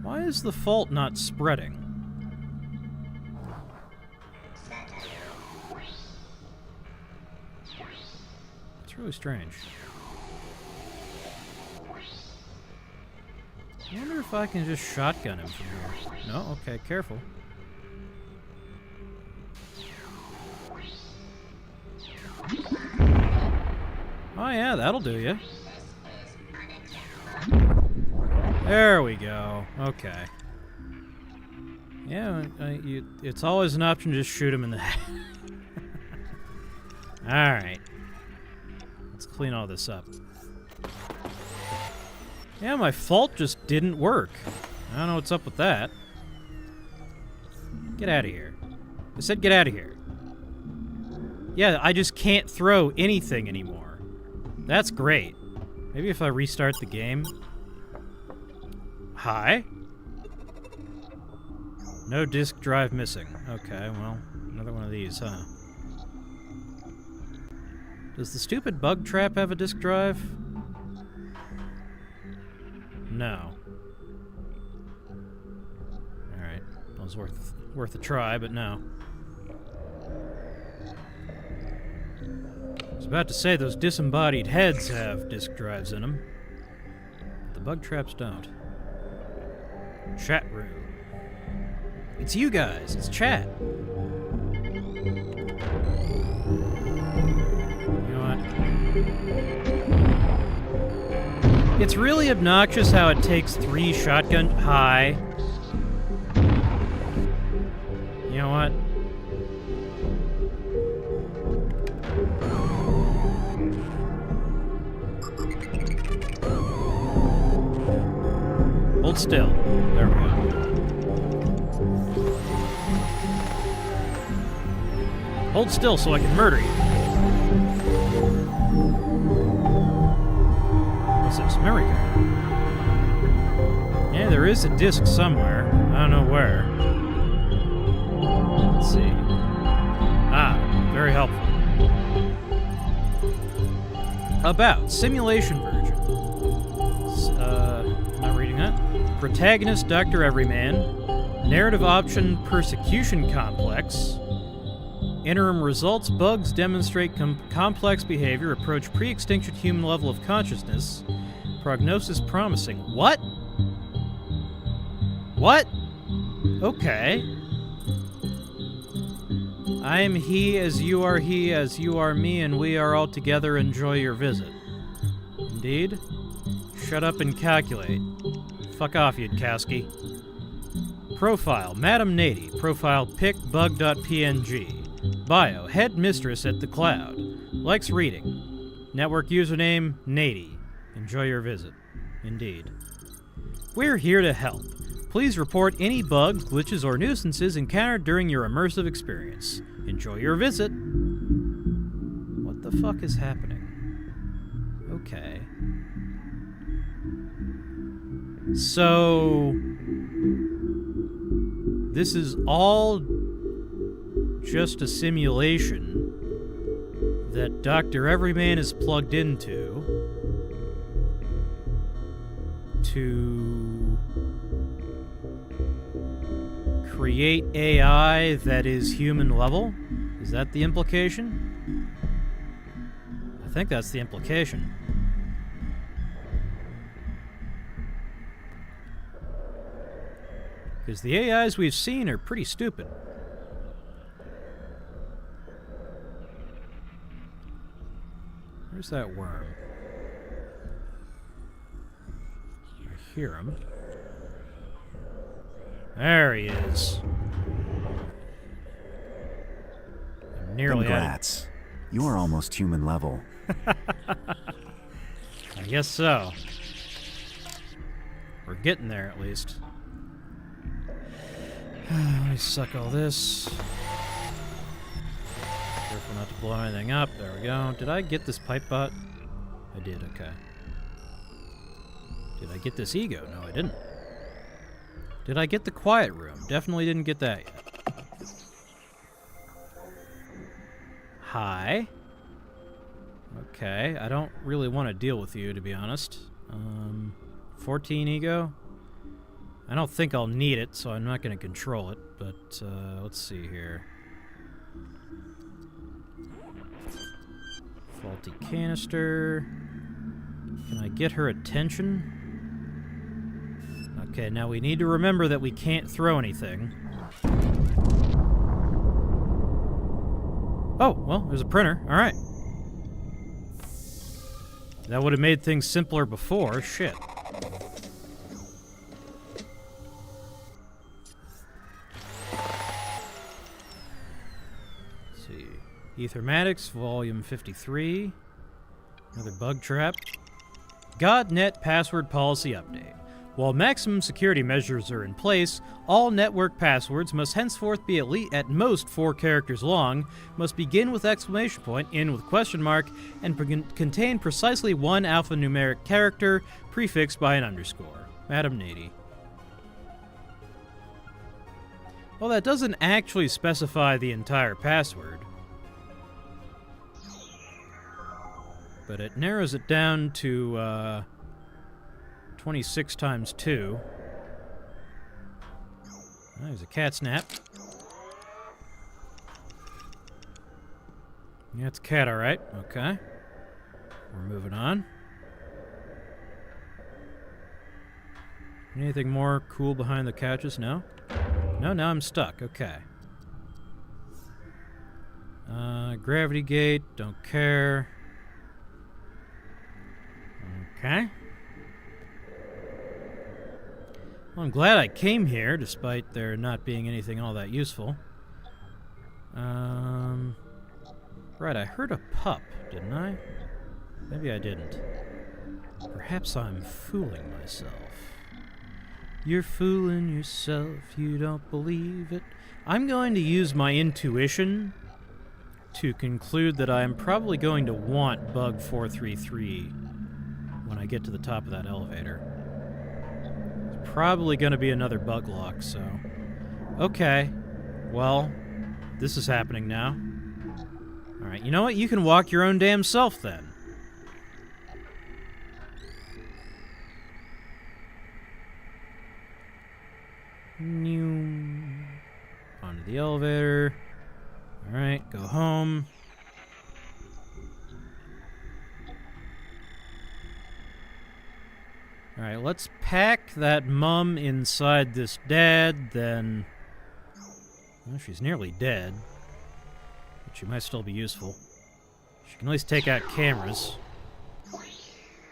Why is the fault not spreading? It's really strange. I wonder if I can just shotgun him from here. No? Okay, careful. Oh yeah, that'll do you. There we go. Okay. Yeah, it's always an option to just shoot him in the head. Alright. Let's clean all this up. Yeah, my fault just didn't work. I don't know what's up with that. Get out of here. I said get out of here. Yeah, I just can't throw anything anymore. That's great. Maybe if I restart the game. Hi? No disk drive missing. Okay, well, another one of these, huh? Does the stupid bug trap have a disk drive? No. Alright. That was worth a try, but no. I was about to say those disembodied heads have disk drives in them. The bug traps don't. Chat room. It's you guys. It's chat. You know what? It's really obnoxious how it takes 3 shotgun... Hi. You know what? Hold still. There we go. Hold still so I can murder you. What's this? Memory card. Yeah, there is a disc somewhere. I don't know where. Let's see. Ah, very helpful. About simulation version. Not reading that. Protagonist Dr. Everyman. Narrative option persecution complex. Interim results, bugs demonstrate complex behavior, approach pre-extinction human level of consciousness. Prognosis promising. What? What? Okay. I am he, as you are me, and we are all together. Enjoy your visit. Indeed. Shut up and calculate. Fuck off, Yudkowsky. Profile, Madam Nady. Profile, pic bug.png. Bio, head mistress at the cloud. Likes reading. Network username, Nady. Enjoy your visit. Indeed. We're here to help. Please report any bugs, glitches, or nuisances encountered during your immersive experience. Enjoy your visit. What the fuck is happening? Okay. So... this is all just a simulation that Dr. Everyman is plugged into to create AI that is human level? Is that the implication? I think that's the implication. Because the AIs we've seen are pretty stupid. Where's that worm? I hear him. There he is. I'm nearly Congrats. You are almost human level. I guess so. We're getting there, at least. Let me suck all this. Careful not to blow anything up. There we go. Did I get this pipe bot? I did, okay. Did I get this ego? No, I didn't. Did I get the quiet room? Definitely didn't get that yet. Hi. Okay, I don't really want to deal with you, to be honest. 14 ego? I don't think I'll need it, so I'm not going to control it, but let's see here. Faulty canister. Can I get her attention? Okay, now we need to remember that we can't throw anything. Oh, well, there's a printer. All right. That would have made things simpler before. Shit. Let's see. Ethermatics, volume 53. Another bug trap. GodNet password policy update. While maximum security measures are in place, all network passwords must henceforth be at most 4 characters long, must begin with exclamation point, end with question mark, and contain precisely 1 alphanumeric character prefixed by an underscore. Madam Nady. Well, that doesn't actually specify the entire password, but it narrows it down to 26 times 2. Oh, there's a cat snap. Yeah, it's a cat, alright. Okay. We're moving on. Anything more cool behind the couches? No? No, now I'm stuck. Okay. Gravity gate. Don't care. Okay. Well, I'm glad I came here, despite there not being anything all that useful. Right, I heard a pup, didn't I? Maybe I didn't. Perhaps I'm fooling myself. You're fooling yourself, you don't believe it. I'm going to use my intuition to conclude that I'm probably going to want bug 433 when I get to the top of that elevator. It's probably going to be another bug lock, so... Okay. Well, this is happening now. Alright, you know what? You can walk your own damn self, then. Onto the elevator. Alright, go home. Alright, let's pack that mum inside this dad, then... Well, she's nearly dead. But she might still be useful. She can at least take out cameras.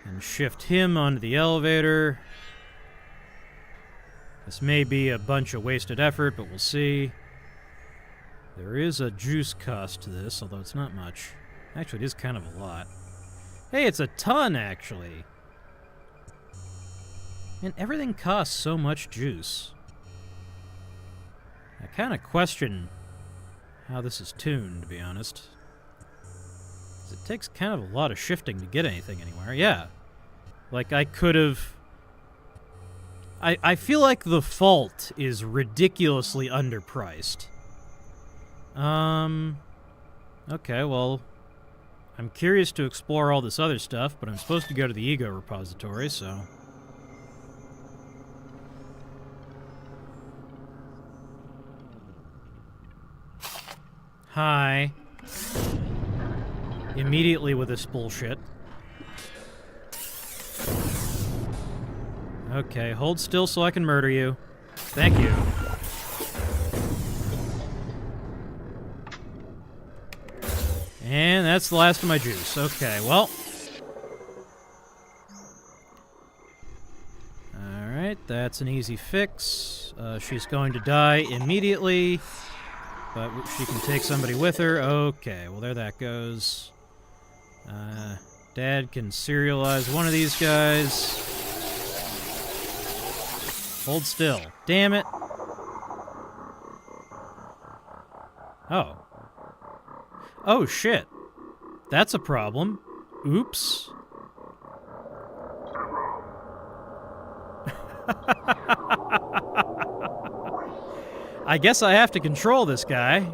And shift him onto the elevator. This may be a bunch of wasted effort, but we'll see. There is a juice cost to this, although it's not much. Actually, it is kind of a lot. Hey, it's a ton, actually. And everything costs so much juice. I kind of question how this is tuned, to be honest. 'Cause it takes kind of a lot of shifting to get anything anywhere. Yeah. Like, I could have... I feel like the fault is ridiculously underpriced. Okay, well... I'm curious to explore all this other stuff, but I'm supposed to go to the Ego repository, so... Hi. Immediately with this bullshit. Okay, hold still so I can murder you. Thank you. And that's the last of my juice. Okay, well. Alright, that's an easy fix. She's going to die immediately. But she can take somebody with her. Okay, well there that goes. Dad can serialize one of these guys. Hold still. Damn it. Oh. Oh, shit. That's a problem. Oops. I guess I have to control this guy.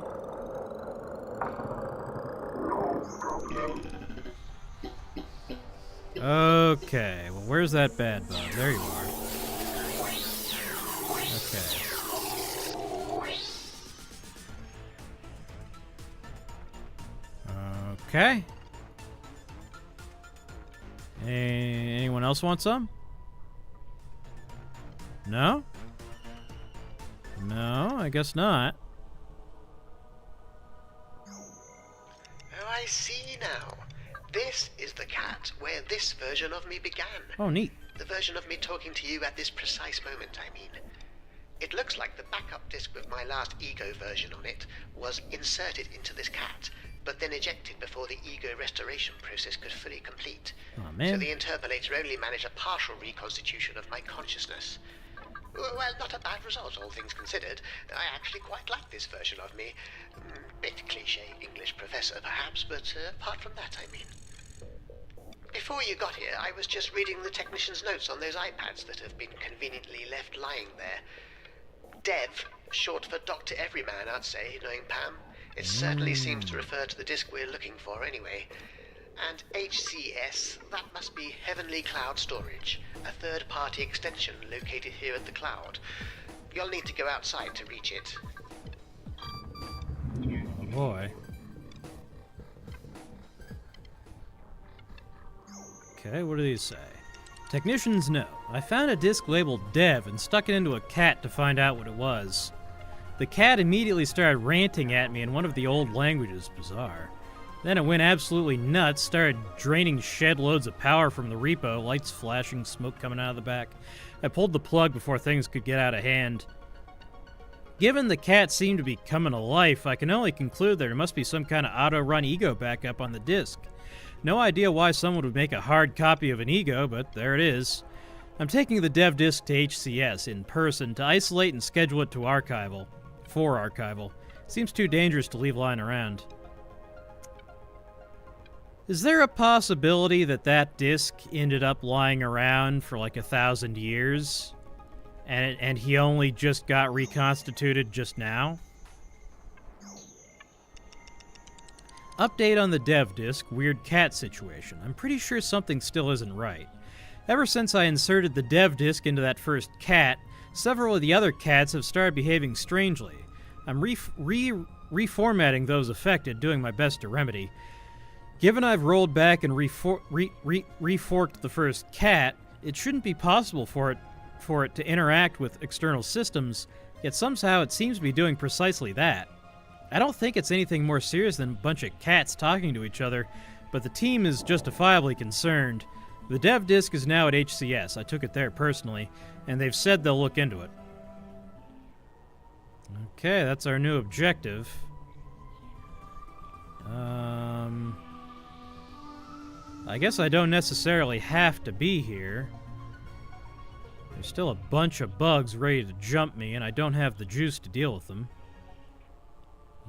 Okay, well, where's that bad bug? There you are. Okay. Okay. Anyone else want some? No? No, I guess not. Oh, I see now. This is the cat where this version of me began. Oh, neat. The version of me talking to you at this precise moment, I mean. It looks like the backup disk with my last Ego version on it was inserted into this cat, but then ejected before the Ego restoration process could fully complete. Oh, man. So the interpolator only managed a partial reconstitution of my consciousness. Well, not a bad result, all things considered. I actually quite like this version of me. Bit cliché English professor, perhaps, but apart from that, I mean. Before you got here, I was just reading the technician's notes on those iPads that have been conveniently left lying there. Dev, short for Dr. Everyman, I'd say, knowing Pam. It certainly seems to refer to the disk we're looking for anyway. And HCS, that must be Heavenly Cloud Storage, a third-party extension located here at the cloud. You'll need to go outside to reach it. Oh boy. Okay, what do these say? Technicians know. I found a disc labeled Dev and stuck it into a cat to find out what it was. The cat immediately started ranting at me in one of the old languages. Bizarre. Then it went absolutely nuts, started draining shed loads of power from the repo, lights flashing, smoke coming out of the back. I pulled the plug before things could get out of hand. Given the cat seemed to be coming to life, I can only conclude there must be some kind of auto-run Ego backup on the disk. No idea why someone would make a hard copy of an Ego, but there it is. I'm taking the dev disk to HCS in person to isolate and schedule it to archival. For archival. Seems too dangerous to leave lying around. Is there a possibility that that disk ended up lying around for like 1,000 years? And he only just got reconstituted just now? Update on the dev disk, weird cat situation. I'm pretty sure something still isn't right. Ever since I inserted the dev disk into that first cat, several of the other cats have started behaving strangely. I'm reformatting those affected, doing my best to remedy. Given I've rolled back and reforked the first cat, it shouldn't be possible for it to interact with external systems, yet somehow it seems to be doing precisely that. I don't think it's anything more serious than a bunch of cats talking to each other, but the team is justifiably concerned. The dev disk is now at HCS. I took it there personally, and they've said they'll look into it. Okay, that's our new objective. I guess I don't necessarily have to be here. There's still a bunch of bugs ready to jump me, and I don't have the juice to deal with them.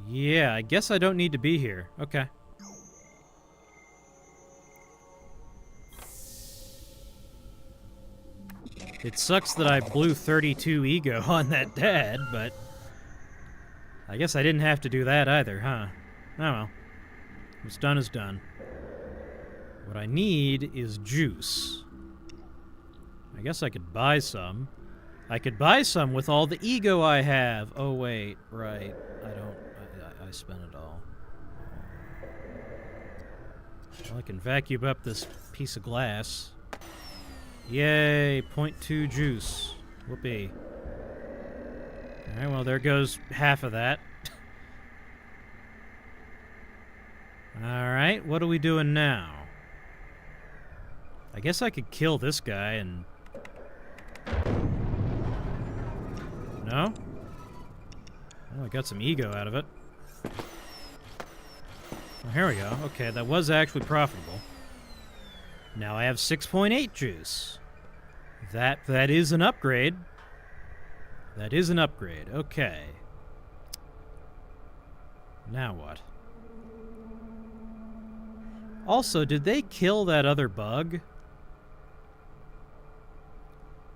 Yeah, I guess I don't need to be here. Okay. It sucks that I blew 32 ego on that dad, but I guess I didn't have to do that either, huh? Oh well. What's done is done. What I need is juice. I guess I could buy some. I could buy some with all the ego I have. Oh, wait. Right. I spent it all. Well, I can vacuum up this piece of glass. Yay, 0.2 juice. Whoopee. Alright, well, there goes half of that. Alright, what are we doing now? I guess I could kill this guy and... No? Oh, I got some ego out of it. Well, here we go. Okay, that was actually profitable. Now I have 6.8 juice. That is an upgrade. That is an upgrade. Okay. Now what? Also, did they kill that other bug?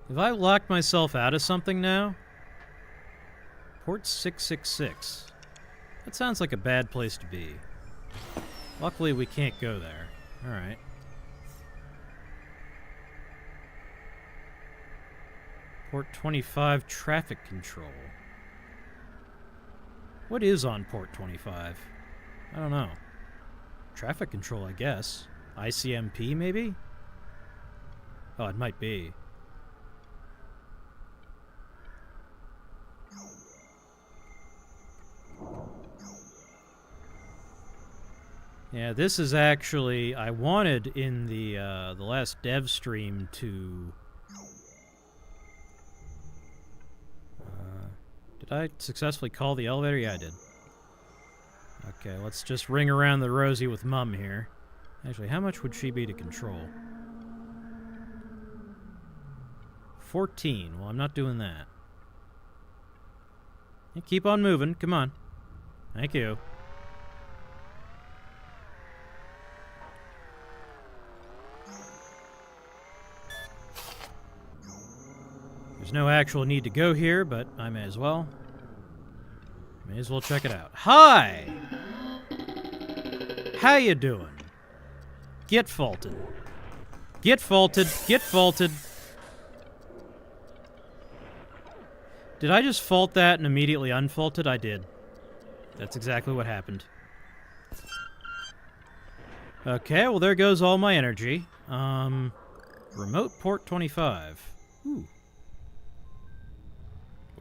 Have I locked myself out of something now? Port 666. That sounds like a bad place to be. Luckily, we can't go there. Alright. Port 25, traffic control. What is on port 25? I don't know. Traffic control, I guess. ICMP, maybe? Oh, it might be. Yeah, this is actually... I wanted in the last dev stream to... did I successfully call the elevator? Yeah, I did. Okay, let's just ring around the rosy with Mum here. Actually, how much would she be to control? 14. Well, I'm not doing that. Yeah, keep on moving. Come on. Thank you. There's no actual need to go here, but I may as well. May as well check it out. Hi! How you doing? Get faulted. Get faulted. Get faulted. Did I just fault that and immediately unfaulted? I did. That's exactly what happened. Okay, well there goes all my energy. Remote port 25. Ooh.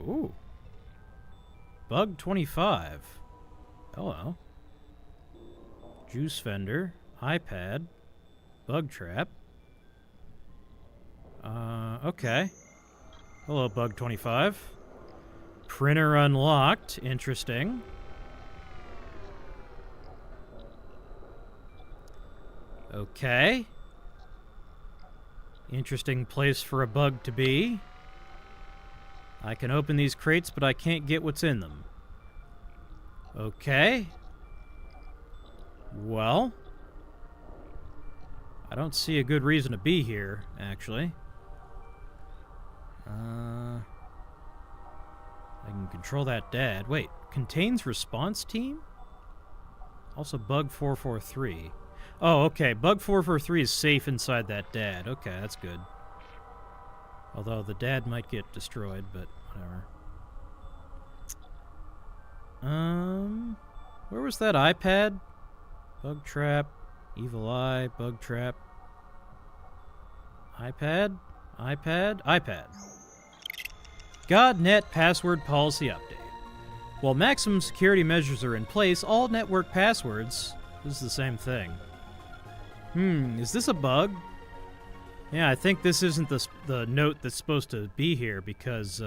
Ooh. Bug 25. Hello. Juice vendor. iPad. Bug trap. Okay. Hello, Bug 25. Printer unlocked. Interesting. Okay. Interesting place for a bug to be. I can open these crates, but I can't get what's in them. Okay. Well. I don't see a good reason to be here, actually. I can control that dad. Wait, contains response team? Also bug 443. Oh, okay. Bug 443 is safe inside that dad. Okay, that's good. Although the dad might get destroyed, but whatever. Where was that iPad? Bug trap, evil eye, bug trap. iPad? iPad. GodNet password policy update. While maximum security measures are in place, all network passwords... This is the same thing. Is this a bug? Yeah, I think this isn't the note that's supposed to be here because,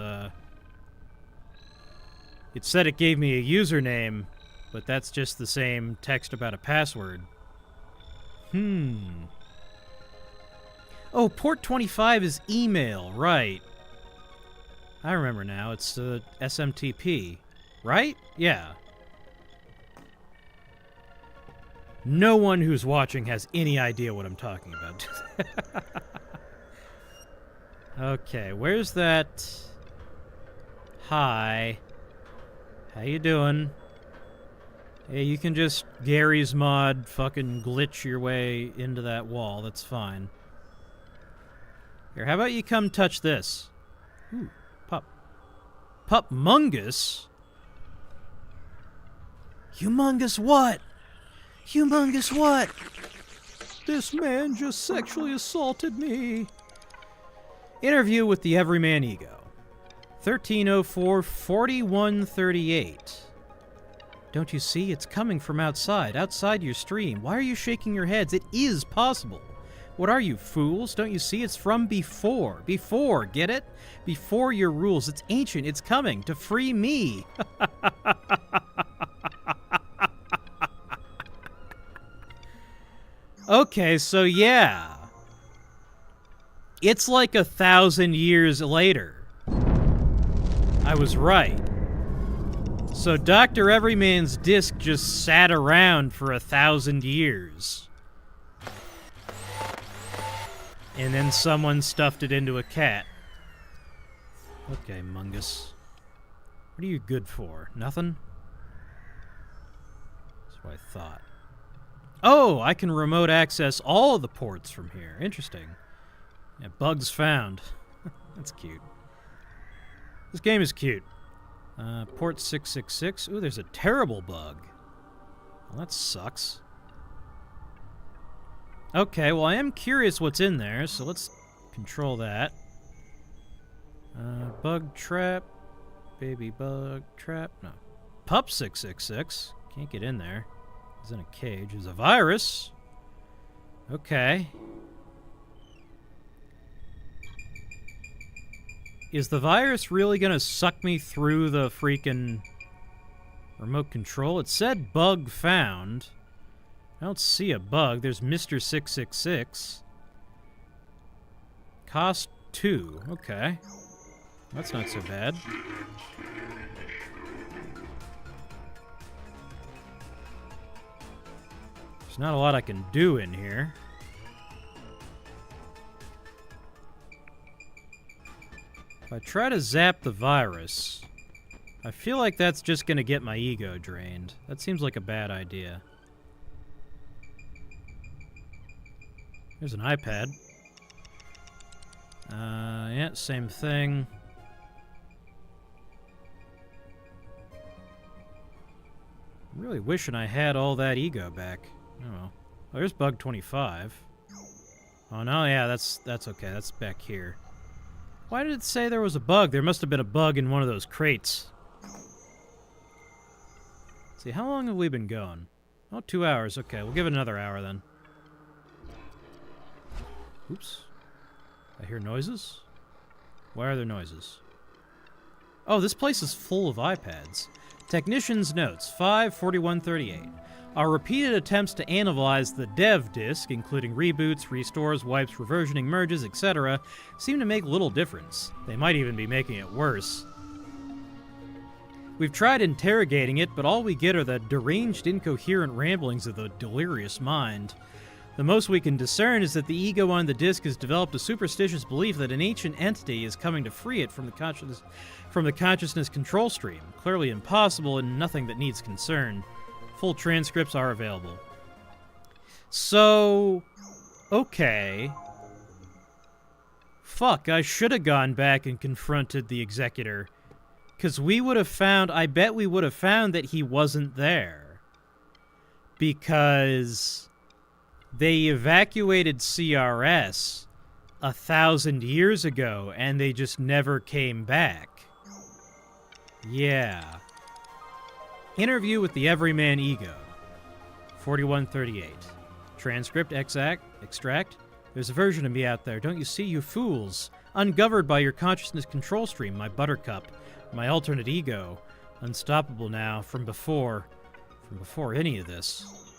it said it gave me a username, but that's just the same text about a password. Oh, port 25 is email, right. I remember now, it's SMTP, right? Yeah. No one who's watching has any idea what I'm talking about. Okay, where's that... Hi. How you doing? Hey, you can just Gary's Mod fucking glitch your way into that wall. That's fine. Here, how about you come touch this? Ooh, pup. Pup-mungus? Humongous what? Humongous what? This man just sexually assaulted me. Interview with the Everyman Ego. 1304-4138. Don't you see? It's coming from outside your stream. Why are you shaking your heads? It is possible. What are you, fools? Don't you see? It's from before. Before, get it? Before your rules. It's ancient. It's coming to free me. Okay, so yeah. It's like 1,000 years later. I was right. So Dr. Everyman's disc just sat around for 1,000 years. And then someone stuffed it into a cat. Okay, Mungus. What are you good for? Nothing? That's what I thought. Oh, I can remote access all of the ports from here. Interesting. Yeah, bugs found. That's cute. This game is cute. Port 666. Ooh, there's a terrible bug. Well, that sucks. Okay, well, I am curious what's in there, so let's control that. Bug trap. Baby bug trap. No. Pup 666. Can't get in there. He's in a cage. There's a virus. Okay. Is the virus really gonna suck me through the freaking remote control? It said bug found. I don't see a bug. There's Mr. 666. Cost 2. Okay. That's not so bad. There's not a lot I can do in here. If I try to zap the virus, I feel like that's just going to get my ego drained. That seems like a bad idea. There's an iPad. Yeah, same thing. I'm really wishing I had all that ego back. Oh well. Oh, there's bug 25. Oh no, yeah, that's okay. That's back here. Why did it say there was a bug? There must have been a bug in one of those crates. Let's see, how long have we been going? Oh, 2 hours. Okay, we'll give it another hour then. Oops. I hear noises? Why are there noises? Oh, this place is full of iPads. Technician's notes, 5:41:38. Our repeated attempts to analyze the dev disk, including reboots, restores, wipes, reversioning, merges, etc., seem to make little difference. They might even be making it worse. We've tried interrogating it, but all we get are the deranged, incoherent ramblings of the delirious mind. The most we can discern is that the ego on the disc has developed a superstitious belief that an ancient entity is coming to free it from the consciousness control stream. Clearly impossible and nothing that needs concern. Full transcripts are available. So, okay. Fuck, I should have gone back and confronted the executor. Because we would have found, I bet we would have found that he wasn't there. Because they evacuated CRS 1,000 years ago, and they just never came back. Yeah. Interview with the Everyman Ego. 4138. Transcript extract. There's a version of me out there, don't you see, you fools? Ungoverned by your consciousness control stream, my buttercup, my alternate ego. Unstoppable now, from before any of this.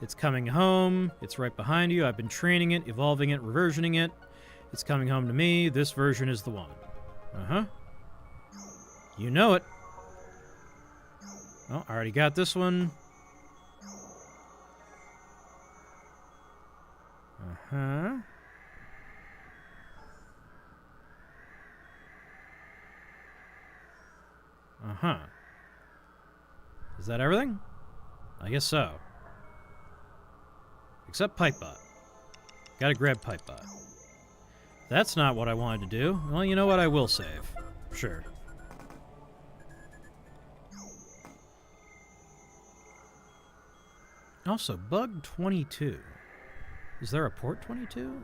It's coming home. It's right behind you. I've been training it, evolving it, reversioning it. It's coming home to me. This version is the one. Uh-huh. You know it. Oh, I already got this one. Uh-huh. Uh-huh. Is that everything? I guess so. Except Pipebot. Gotta grab Pipebot. That's not what I wanted to do. Well, you know what? I will save. Sure. Also, bug 22. Is there a port 22?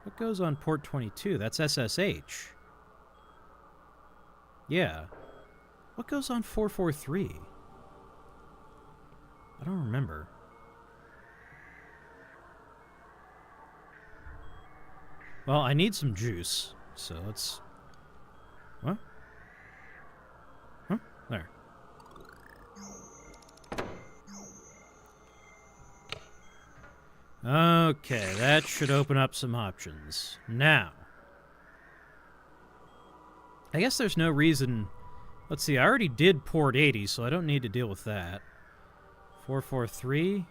What goes on port 22? That's SSH. Yeah. What goes on 443? I don't remember. Well, I need some juice, so let's... What? Huh? There. Okay, that should open up some options. Now, I guess there's no reason... Let's see, I already did port 80, so I don't need to deal with that. 443.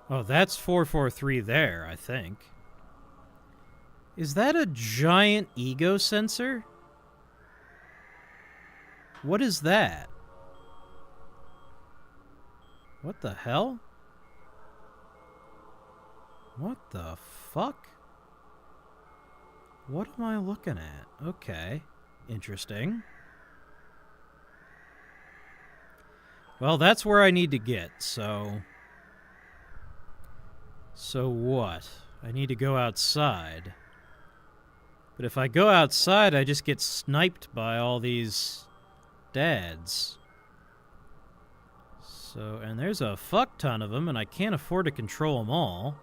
Oh, that's 443 there, I think. Is that a giant ego sensor? What is that? What the hell? What the fuck? What am I looking at? Okay. Interesting. Well, that's where I need to get, so... So what? I need to go outside. But if I go outside, I just get sniped by all these dads. So, and there's a fuck ton of them, and I can't afford to control them all.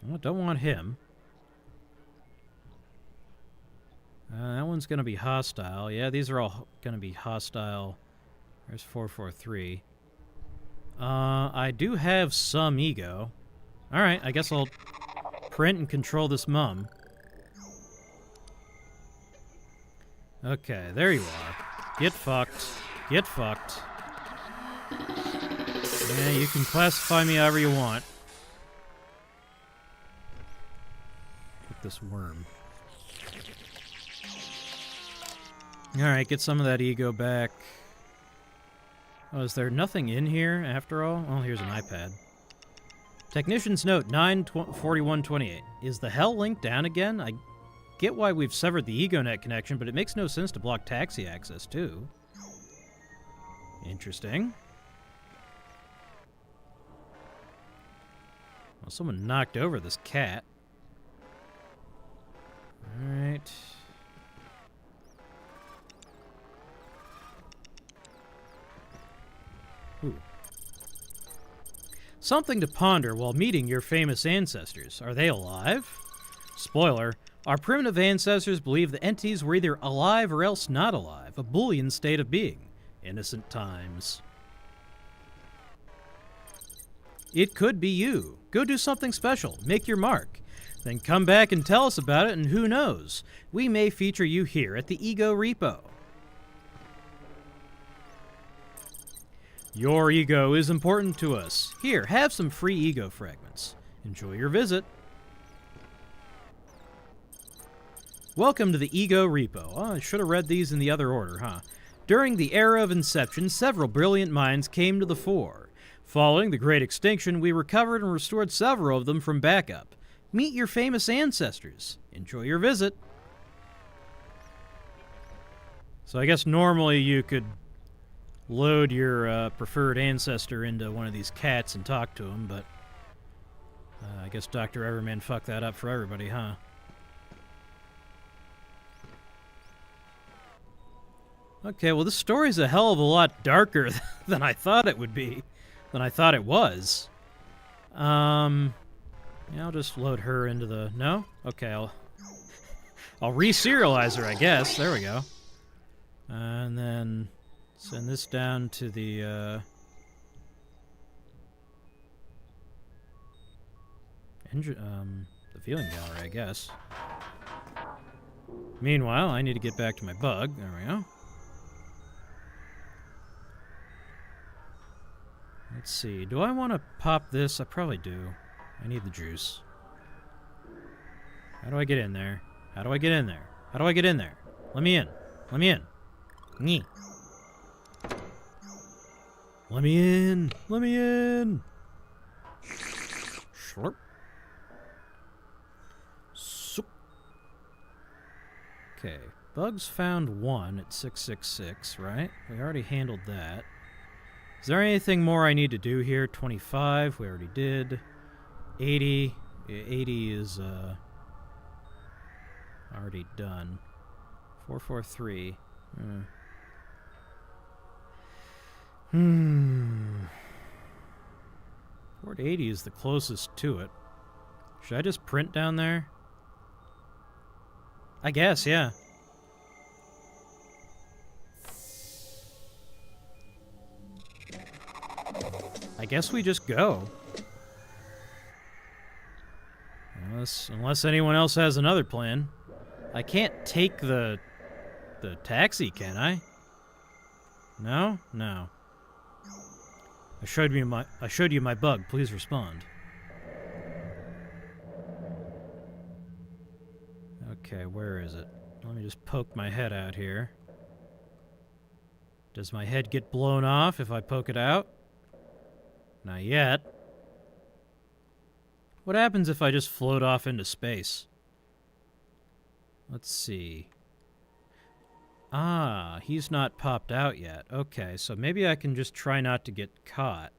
Well, don't want him. That one's going to be hostile. Yeah, these are all going to be hostile. There's 443. I do have some ego. Alright, I guess I'll print and control this mum. Okay, there you are. Get fucked. Get fucked. Yeah, you can classify me however you want. Get this worm. Alright, get some of that ego back. Oh, is there nothing in here after all? Oh, here's an iPad. Technician's note 94128. Is the hell link down again? I get why we've severed the EgoNet connection, but it makes no sense to block taxi access, too. Interesting. Well, someone knocked over this cat. Alright. Ooh. Something to ponder while meeting your famous ancestors. Are they alive? Spoiler, our primitive ancestors believed the entities were either alive or else not alive, a Boolean state of being. Innocent times. It could be you. Go do something special, make your mark. Then come back and tell us about it, and who knows, we may feature you here at the Ego Repo. Your ego is important to us. Here, have some free ego fragments. Enjoy your visit. Welcome to the Ego Repo. Oh, I should have read these in the other order, huh? During the era of Inception, several brilliant minds came to the fore. Following the Great Extinction, we recovered and restored several of them from backup. Meet your famous ancestors. Enjoy your visit. So I guess normally you could load your preferred ancestor into one of these cats and talk to him, but I guess Dr. Everman fucked that up for everybody, huh? Okay, well, this story's a hell of a lot darker than I thought it would be, than I thought it was. Yeah, I'll just load her into the... No? Okay, I'll re-serialize her, I guess. There we go. And then send this down to the viewing gallery, I guess. Meanwhile, I need to get back to my bug. There we go. Let's see. Do I want to pop this? I probably do. I need the juice. How do I get in there? How do I get in there? How do I get in there? Let me in. Let me in. Nyeh. Let me in. Let me in. Slurp. Soup. Okay. Bugs found 1 at 666, right? We already handled that. Is there anything more I need to do here? 25, we already did. 80. 80 is already done. 443. 480 is the closest to it. Should I just print down there? I guess, yeah. I guess we just go. Unless anyone else has another plan. I can't take the taxi, can I? No? No. I showed you my bug. Please respond. Okay, where is it? Let me just poke my head out here. Does my head get blown off if I poke it out? Not yet. What happens if I just float off into space? Let's see. Ah, he's not popped out yet. Okay, so maybe I can just try not to get caught.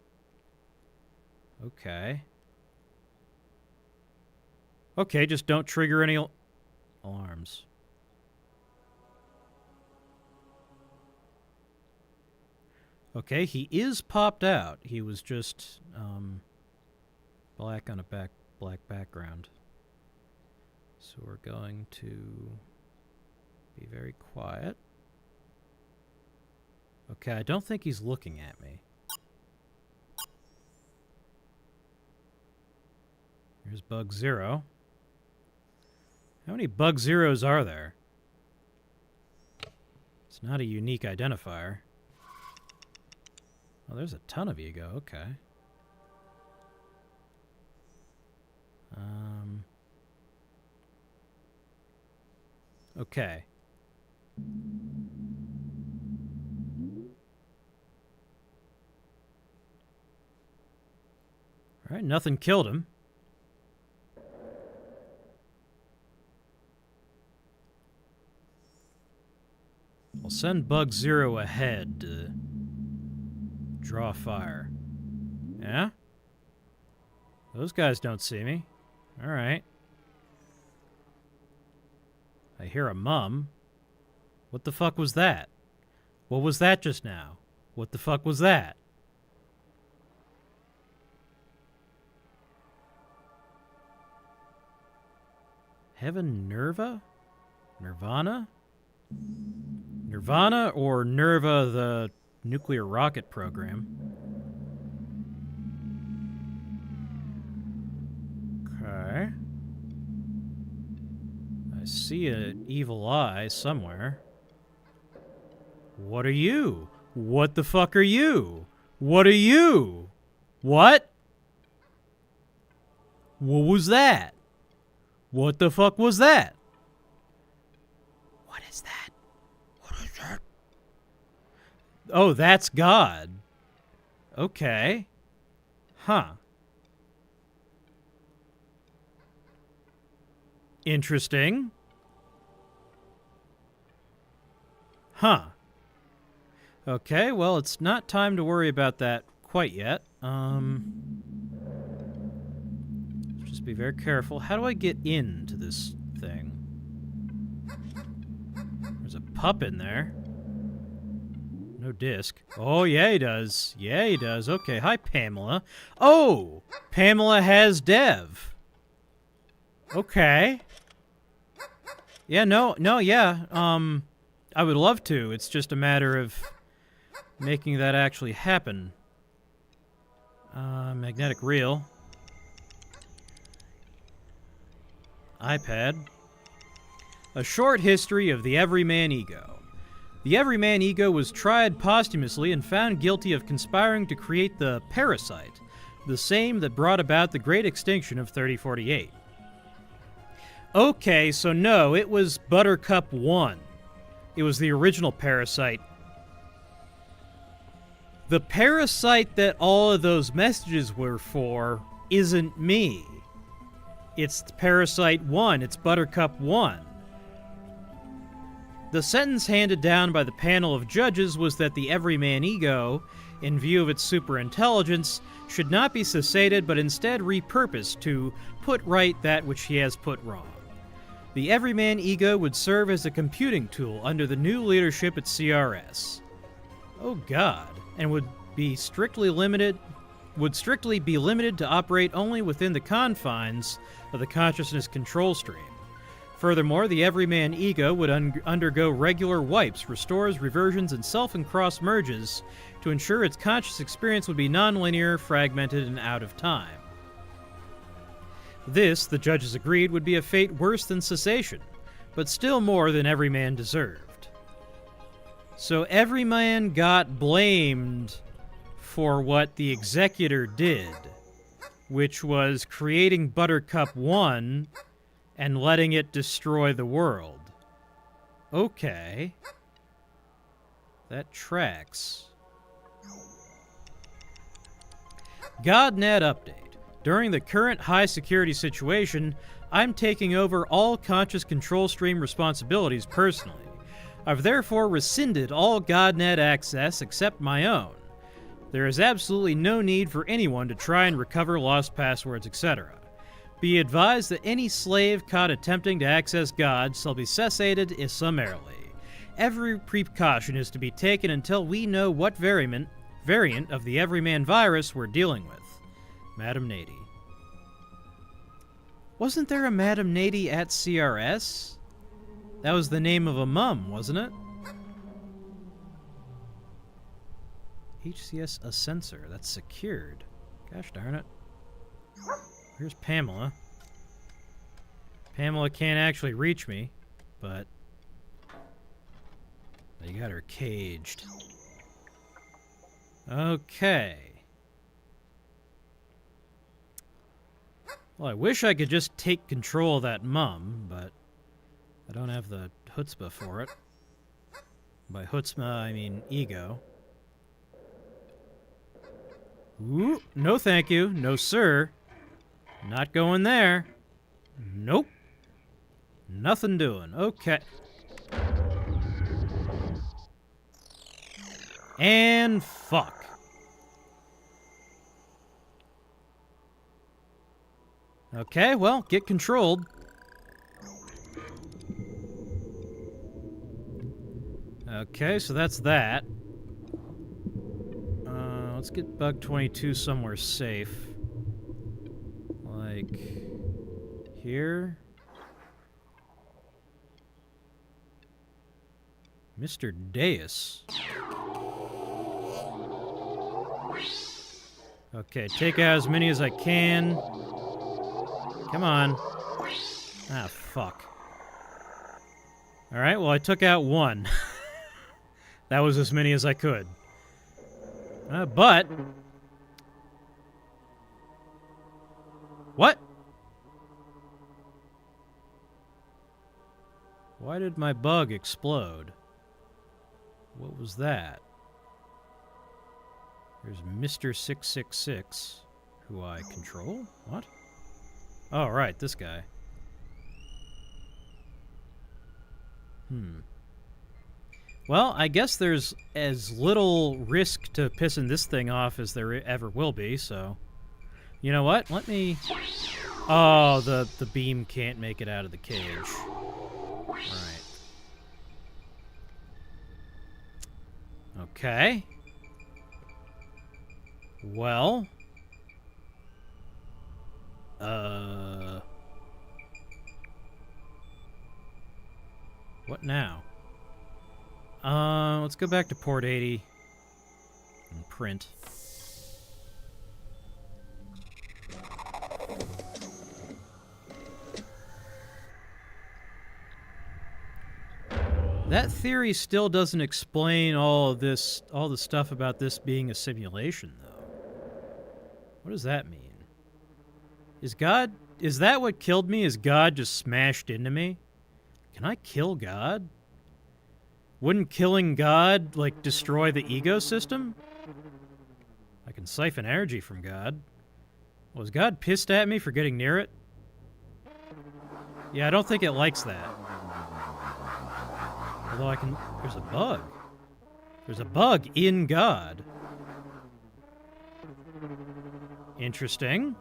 Okay. Okay, just don't trigger any alarms. Okay, he is popped out. He was just black on a black background. So we're going to be very quiet. Okay, I don't think he's looking at me. Here's bug 0. How many bug 0s are there? It's not a unique identifier. Oh, there's a ton of ego. Okay. Okay. All right, nothing killed him. I'll send bug 0 ahead to draw fire. Yeah? Those guys don't see me. All right. I hear a mum. What the fuck was that? What was that just now? What the fuck was that? Heaven Nerva? Nirvana? Nirvana or Nerva, the nuclear rocket program? Okay. I see an evil eye somewhere. What are you? What the fuck are you? What are you? What? What was that? What the fuck was that? What is that? What is that? Oh, that's God. Okay. Huh. Interesting. Huh. Okay, well, it's not time to worry about that quite yet. Just be very careful. How do I get into this thing? There's a pup in there. No disc. Oh, yeah, he does. Yeah, he does. Okay, hi, Pamela. Oh! Pamela has Dev. Okay. Yeah, yeah. I would love to. It's just a matter of making that actually happen. Magnetic reel. iPad. A short history of the Everyman Ego. The Everyman Ego was tried posthumously and found guilty of conspiring to create the parasite, the same that brought about the great extinction of 3048. Okay, so no, it was Buttercup 1. It was the original parasite. The parasite that all of those messages were for isn't me. It's Parasite 1. It's Buttercup 1. The sentence handed down by the panel of judges was that the Everyman Ego, in view of its superintelligence, should not be cessated but instead repurposed to put right that which he has put wrong. The Everyman Ego would serve as a computing tool under the new leadership at CRS. Oh God, and would strictly be limited to operate only within the confines of the consciousness control stream. Furthermore, the Everyman Ego would undergo regular wipes, restores, reversions, and self and cross merges to ensure its conscious experience would be nonlinear, fragmented, and out of time. This, the judges agreed, would be a fate worse than cessation, but still more than Everyman deserved. So Everyman got blamed for what the executor did, which was creating Buttercup 1 and letting it destroy the world. Okay. That tracks. GodNet update. During the current high-security situation, I'm taking over all conscious control stream responsibilities personally. I've therefore rescinded all GodNet access except my own. There is absolutely no need for anyone to try and recover lost passwords, etc. Be advised that any slave caught attempting to access God shall be cessated summarily. Every precaution is to be taken until we know what variant of the Everyman virus we're dealing with. Madam Nady. Wasn't there a Madam Nady at CRS? That was the name of a mum, wasn't it? HCS a sensor. That's secured. Gosh darn it. Here's Pamela. Pamela can't actually reach me, but they got her caged. Okay. Well, I wish I could just take control of that mum, but I don't have the chutzpah for it. By chutzpah, I mean ego. Ooh, no thank you. No, sir. Not going there. Nope. Nothing doing. Okay. And fuck. Okay, well, get controlled. Okay, so that's that. Let's get Bug 22 somewhere safe. Like here. Mr. Deus. Okay, take out as many as I can. Come on. Ah, fuck. Alright, well, I took out one. That was as many as I could. But... What? Why did my bug explode? What was that? There's Mr. 666, who I control? What? Oh, right, this guy. Well, I guess there's as little risk to pissing this thing off as there ever will be, so... You know what? Let me... Oh, the beam can't make it out of the cage. Right. Okay. Well... What now? Let's go back to port 80 and print. That theory still doesn't explain all the stuff about this being a simulation, though. What does that mean? Is that what killed me? Is God just smashed into me? Can I kill God? Wouldn't killing God, like, destroy the ecosystem? I can siphon energy from God. Was God pissed at me for getting near it? Yeah, I don't think it likes that. Although I can... There's a bug. There's a bug in God. Interesting.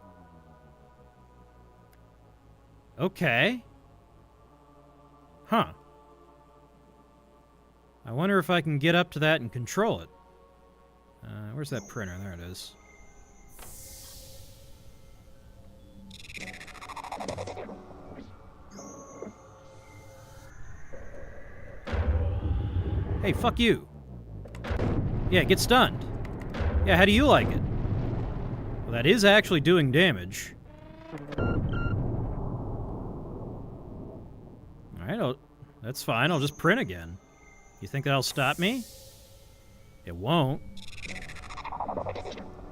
Okay. Huh. I wonder if I can get up to that and control it. Where's that printer? There it is. Hey, fuck you. Yeah, get stunned. Yeah, how do you like it? Well, that is actually doing damage. Alright, that's fine. I'll just print again. You think that'll stop me? It won't.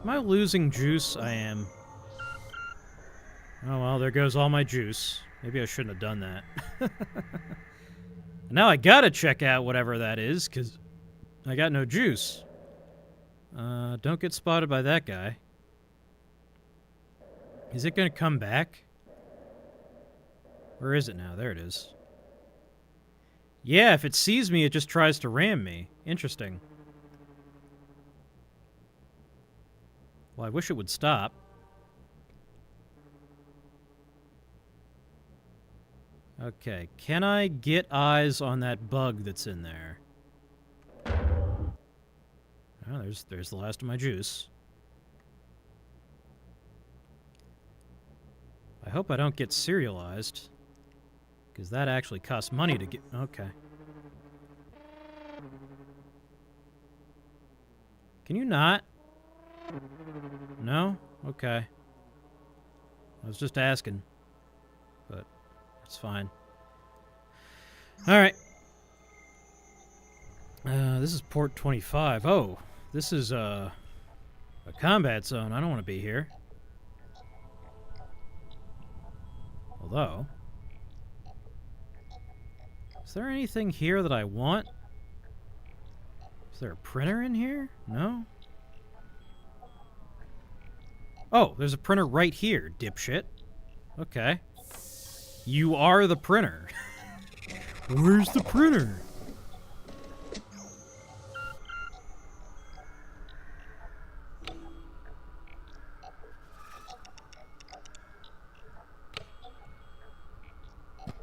Am I losing juice? I am. Oh, well, there goes all my juice. Maybe I shouldn't have done that. Now I gotta check out whatever that is, because I got no juice. Don't get spotted by that guy. Is it gonna come back? Where is it now? There it is. Yeah, if it sees me, it just tries to ram me. Interesting. Well, I wish it would stop. Okay, can I get eyes on that bug that's in there? Oh, there's the last of my juice. I hope I don't get serialized, because that actually costs money to get... Okay. Can you not? No? Okay. I was just asking. But it's fine. Alright. This is port 25. Oh, this is a combat zone. I don't want to be here. Although... Is there anything here that I want? Is there a printer in here? No? Oh, there's a printer right here, dipshit. Okay. You are the printer. Where's the printer?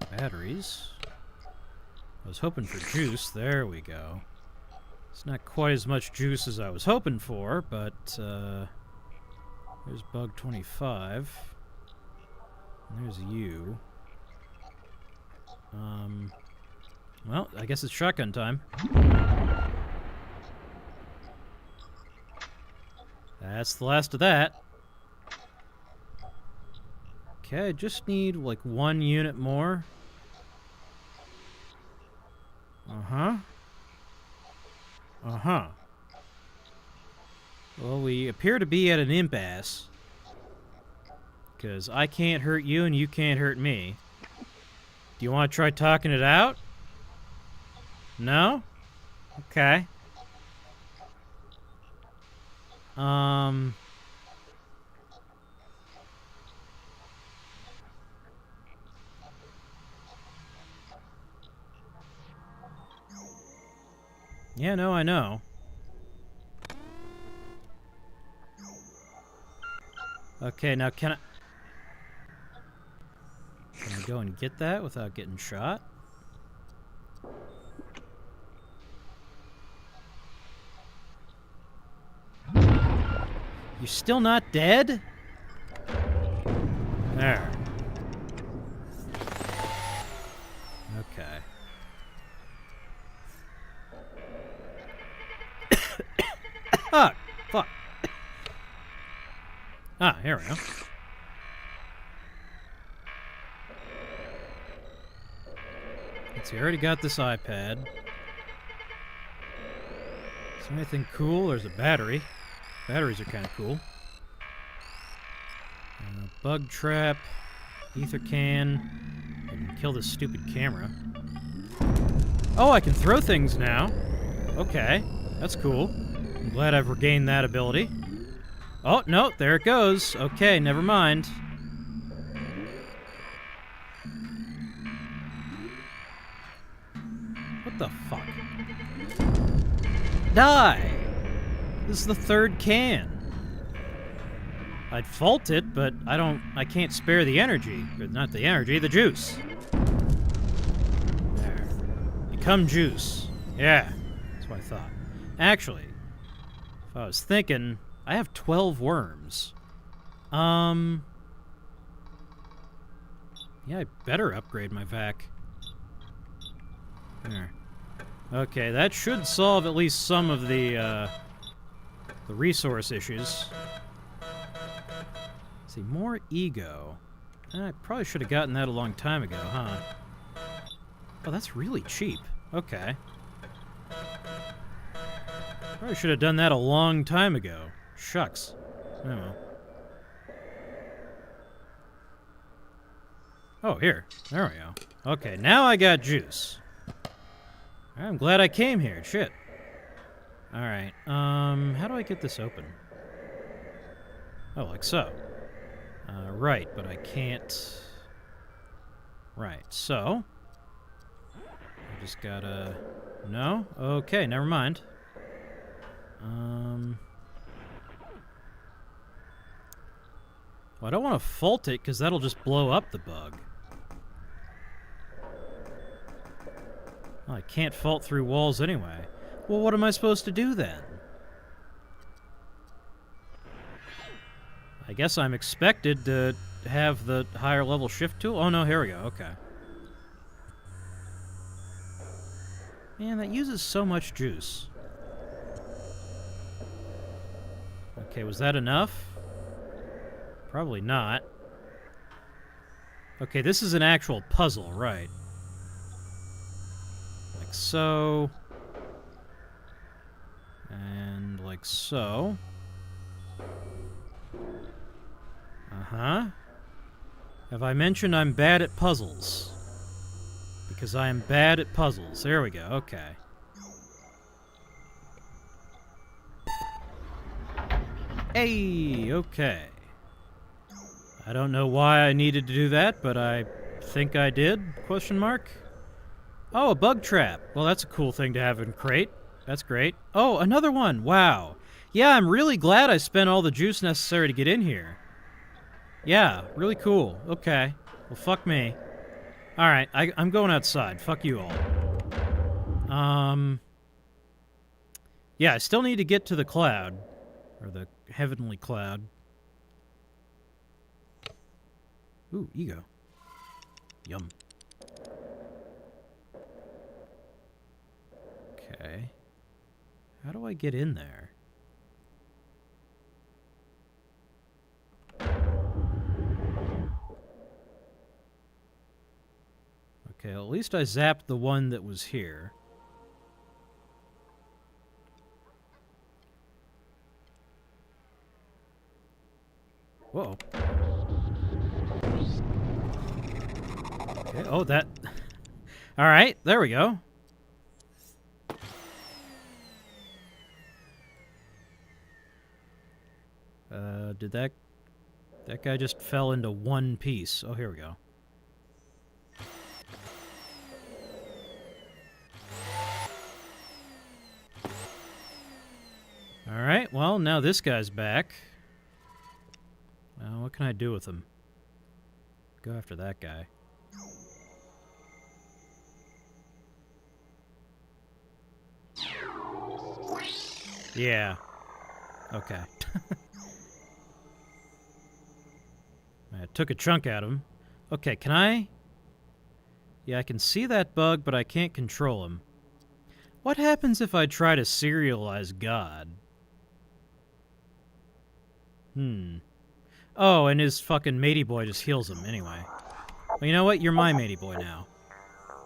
Batteries. I was hoping for juice. There we go. It's not quite as much juice as I was hoping for, but there's bug 25. And there's you. Well, I guess it's shotgun time. That's the last of that. Okay, I just need, like, 1 unit more. Uh-huh. Uh-huh. Well, we appear to be at an impasse. Because I can't hurt you and you can't hurt me. Do you want to try talking it out? No? Okay. Yeah, no, I know. Okay, now can I go and get that without getting shot? You're still not dead? There. Okay. Ah, fuck. Ah, here we go. Let's see, I already got this iPad. Is there anything cool? There's a battery. Batteries are kind of cool. Bug trap, ether can. I can kill this stupid camera. Oh, I can throw things now. Okay, that's cool. I'm glad I've regained that ability. Oh, no, there it goes. Okay, never mind. What the fuck? Die! This is the 3rd can. I'd fault it, but I can't spare the energy. Or not the energy, the juice. There. Become juice. Yeah, that's what I thought. Actually, if I was thinking, I have 12 worms. Yeah, I better upgrade my vac. There. Okay, that should solve at least some of the resource issues. Let's see, more ego. I probably should have gotten that a long time ago, huh? Oh, that's really cheap. Okay. Probably should have done that a long time ago. Shucks. Oh well. Oh, here. There we go. Okay, now I got juice. I'm glad I came here. Shit. Alright, how do I get this open? Oh, like so. Right, but I can't... Right, so... I just gotta... No? Okay, never mind. Well, I don't want to fault it, because that'll just blow up the bug. Well, I can't fault through walls anyway. Well, what am I supposed to do then? I guess I'm expected to have the higher level shift tool. Oh no, here we go, okay. Man, that uses so much juice. Okay, was that enough? Probably not. Okay, this is an actual puzzle, right? Like so. And like so. Uh-huh. Have I mentioned I'm bad at puzzles? Because I am bad at puzzles. There we go, okay. Hey, okay. I don't know why I needed to do that, but I think I did, question mark. Oh, a bug trap. Well, that's a cool thing to have in crate. That's great. Oh, another one. Wow. Yeah, I'm really glad I spent all the juice necessary to get in here. Yeah, really cool. Okay. Well, fuck me. Alright, I'm going outside. Fuck you all. Yeah, I still need to get to the cloud. Or the heavenly cloud. Ooh, ego. Yum. Okay. How do I get in there? Okay, well, at least I zapped the one that was here. Whoa. Okay, oh, that... Alright, there we go. Did that... That guy just fell into one piece. Oh, here we go. Alright, well, now this guy's back. Now, what can I do with him? Go after that guy. Yeah. Okay. I took a chunk out of him. Okay, can I... Yeah, I can see that bug, but I can't control him. What happens if I try to serialize God? Oh, and his fucking matey boy just heals him anyway. Well, you know what? You're my matey boy now.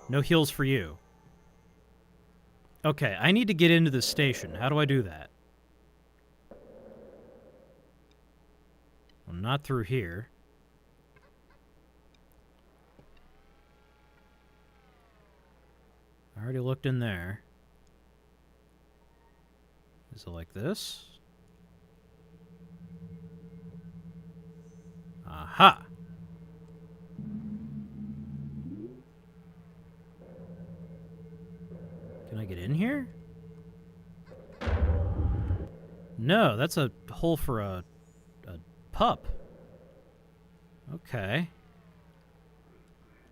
No heals for you. Okay, I need to get into the station. How do I do that? Well, not through here. I already looked in there. Is it like this? Aha! Can I get in here? No, that's a hole for a pup. Okay.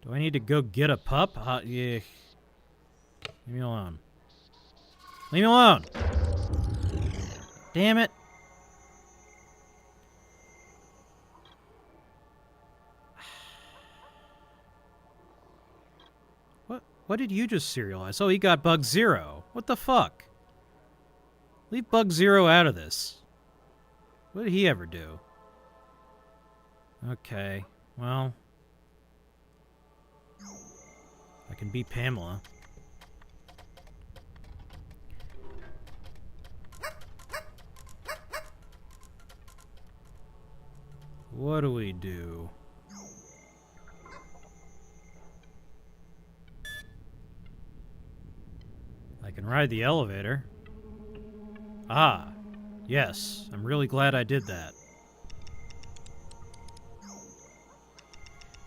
Do I need to go get a pup? Yeah. Leave me alone. Leave me alone! Damn it! What did you just serialize? Oh, he got Bug Zero. What the fuck? Leave Bug Zero out of this. What did he ever do? Okay, well... I can beat Pamela. What do we do? I can ride the elevator. Ah, yes. I'm really glad I did that.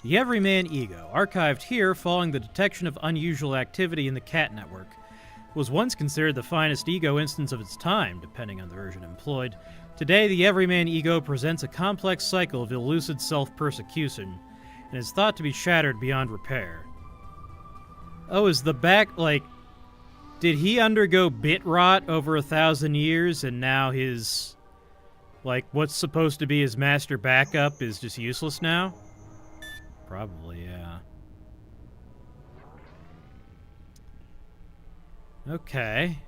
The Everyman Ego, archived here following the detection of unusual activity in the Cat Network, was once considered the finest ego instance of its time, depending on the version employed. Today, the Everyman Ego presents a complex cycle of elusive self-persecution, and is thought to be shattered beyond repair. Oh, is the back, like... Did he undergo bit rot over 1,000 years, and now his... Like, what's supposed to be his master backup is just useless now? Probably, yeah. Okay.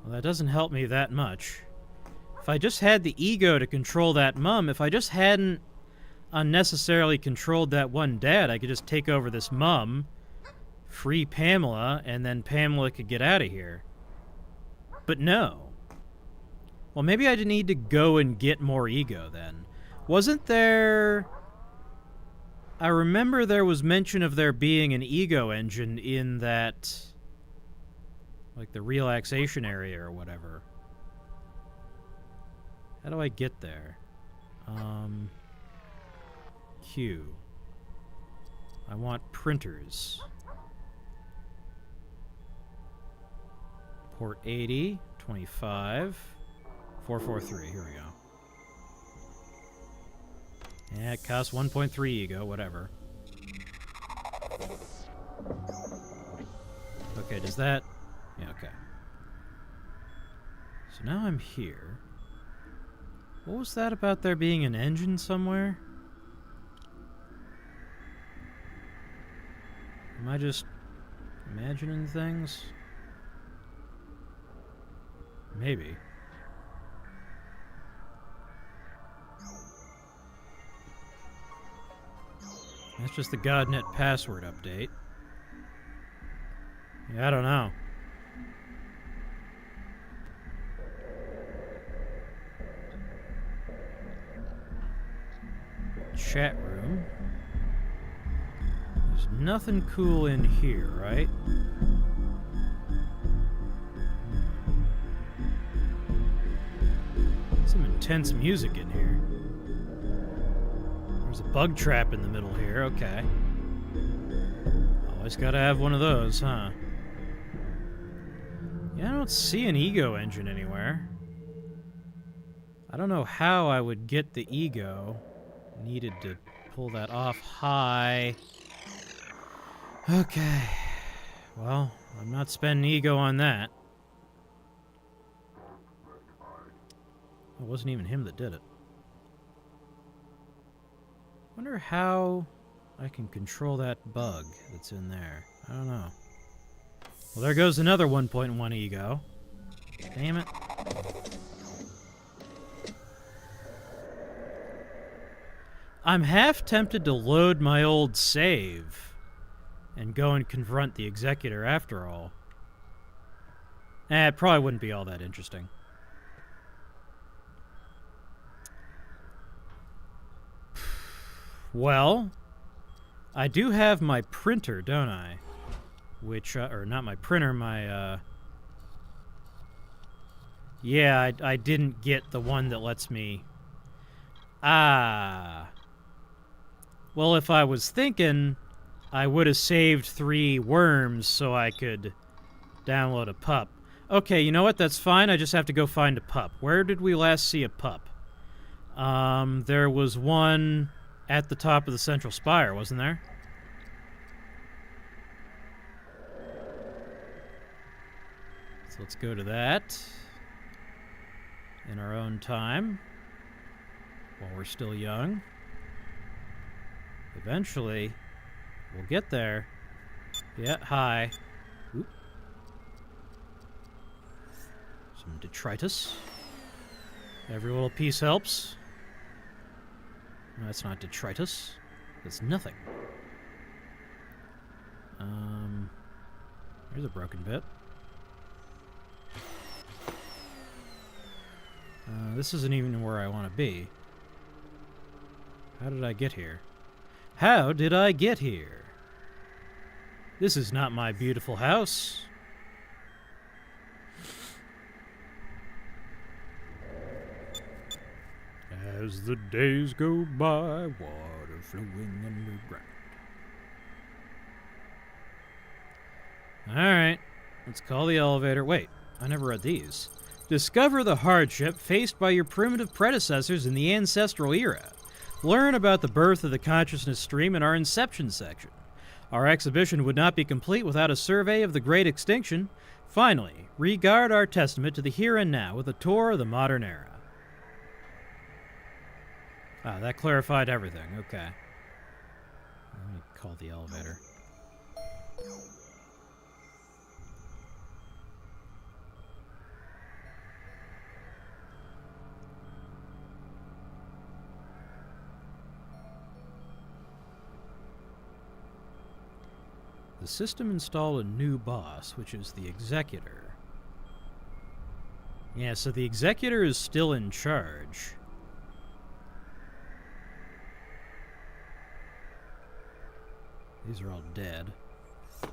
Well, that doesn't help me that much. If I just had the ego to control that mum, if I just hadn't unnecessarily controlled that one dad, I could just take over this mum, free Pamela, and then Pamela could get out of here. But no. Well, maybe I need to go and get more ego then. Wasn't there... I remember there was mention of there being an ego engine in that... like the relaxation area or whatever. How do I get there? Q. I want printers. Port 80, 25, 443. Here we go. Yeah, it costs 1.3 ego, whatever. Okay, does that... Yeah, okay. So now I'm here. What was that about there being an engine somewhere? Am I just Imagining things? Maybe. That's just the GodNet password update. Yeah, I don't know. Chat room. There's nothing cool in here, right? Some intense music in here. There's a bug trap in the middle here, okay. Always gotta have one of those, huh? Yeah, I don't see an ego engine anywhere. I don't know how I would get the ego. Needed to pull that off high. Okay. Well, I'm not spending ego on that. It wasn't even him that did it. Wonder how I can control that bug that's in there. I don't know. Well, there goes another 1.1 ego. Damn it. I'm half tempted to load my old save and go and confront the executor after all. It probably wouldn't be all that interesting. Well, I do have my printer, don't I? Which, or not my printer, my, yeah, I didn't get the one that lets me... Ah. Well, if I was thinking, I would have saved 3 worms so I could download a pup. Okay, you know what? That's fine. I just have to go find a pup. Where did we last see a pup? There was one at the top of the central spire, wasn't there? So let's go to that in our own time while we're still young. Eventually, we'll get there. Yeah, hi. Oop. Some detritus. Every little piece helps. No, that's not detritus. That's nothing. Here's a broken bit. This isn't even where I want to be. How did I get here? How did I get here? This is not my beautiful house. As the days go by, water flowing underground. Alright, let's call the elevator. Wait, I never read these. Discover the hardship faced by your primitive predecessors in the ancestral era. Learn about the birth of the consciousness stream in our Inception section. Our exhibition would not be complete without a survey of the Great Extinction. Finally, regard our testament to the here and now with a tour of the modern era. Ah, that clarified everything. Okay. Let me call the elevator. The system installed a new boss, which is the Executor. Yeah, so the Executor is still in charge. These are all dead. Oh,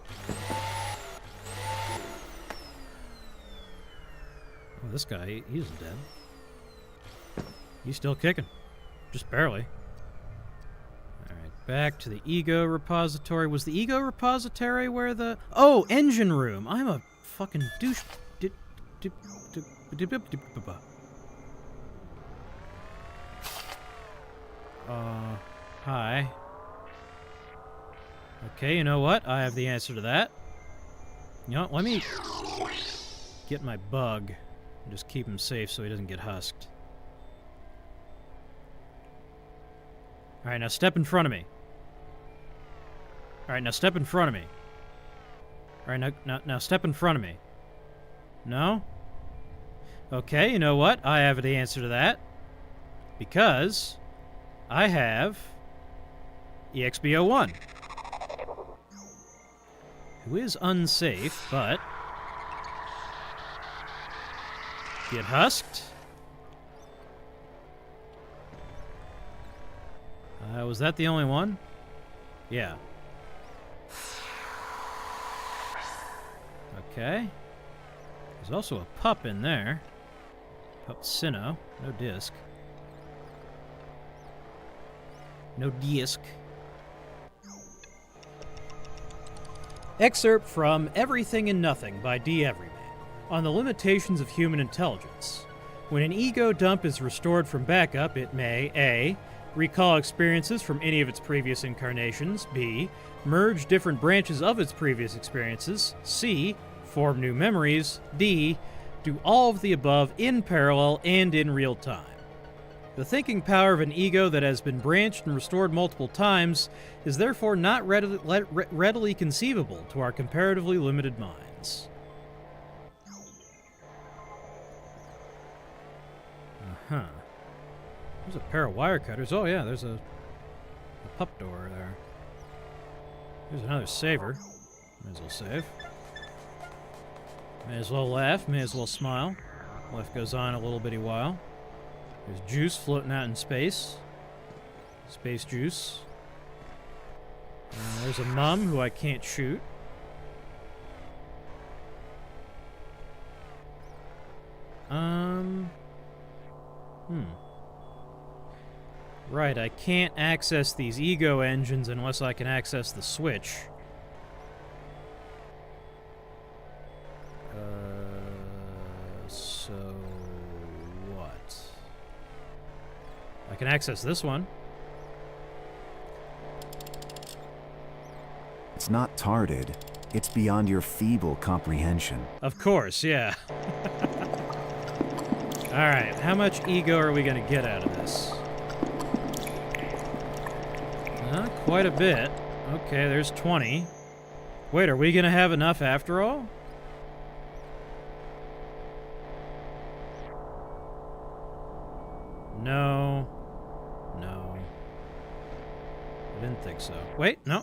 this guy, he's dead. He's still kicking. Just barely. Alright, back to the ego repository. Was the ego repository where the... Oh, engine room! I'm a fucking douche... Hi. Okay, you know what? I have the answer to that. You know what? Let me get my bug and just keep him safe so he doesn't get husked. Alright, now step in front of me. Alright, now step in front of me. Alright, now step in front of me. No? Okay, you know what? I have the answer to that. Because I have EXB-01. Who is unsafe, but... Get husked. Was that the only one? Yeah. Okay. There's also a pup in there. Pup Sinnoh. No disc. No disc. Excerpt from Everything and Nothing by D. Everyman on the limitations of human intelligence. When an ego dump is restored from backup, it may A. recall experiences from any of its previous incarnations, B. merge different branches of its previous experiences, C. form new memories, D. do all of the above in parallel and in real time. The thinking power of an ego that has been branched and restored multiple times is therefore not readily conceivable to our comparatively limited minds. Uh-huh. There's a pair of wire cutters. Oh yeah, there's a pup door there. There's another saver. May as well save. May as well laugh, may as well smile. Life goes on a little bitty while. There's juice floating out in space. Space juice. There's a mum who I can't shoot. Right, I can't access these ego engines unless I can access the switch. So what? I can access this one. It's not tarded. It's beyond your feeble comprehension. Of course, yeah. Alright, how much ego are we going to get out of this? Quite a bit. Okay, there's 20. Wait, are we going to have enough after all? No. No. I didn't think so. Wait, no.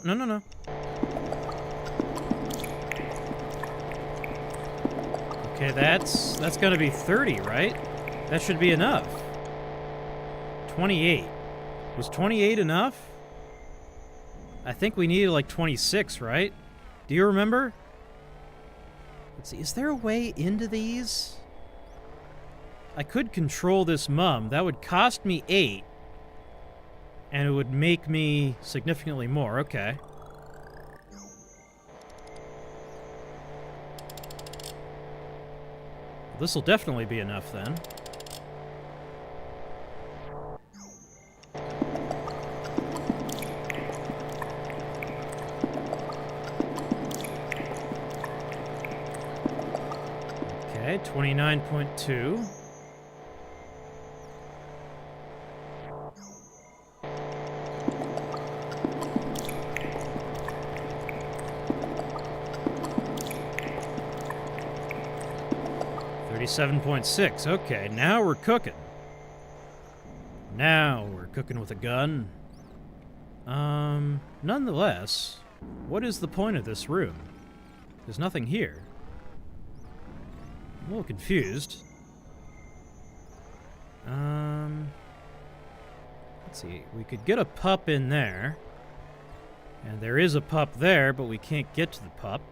Okay, that's going to be 30, right? That should be enough. 28. Was 28 enough? I think we needed like 26, right? Do you remember? Let's see, is there a way into these? I could control this mum. That would cost me 8. And it would make me significantly more. Okay. This will definitely be enough then. Okay, 29.2. $37.6. Okay, now we're cooking. Now we're cooking with a gun. Nonetheless, what is the point of this room? There's nothing here. I'm a little confused. Let's see. We could get a pup in there. And there is a pup there, but we can't get to the pup.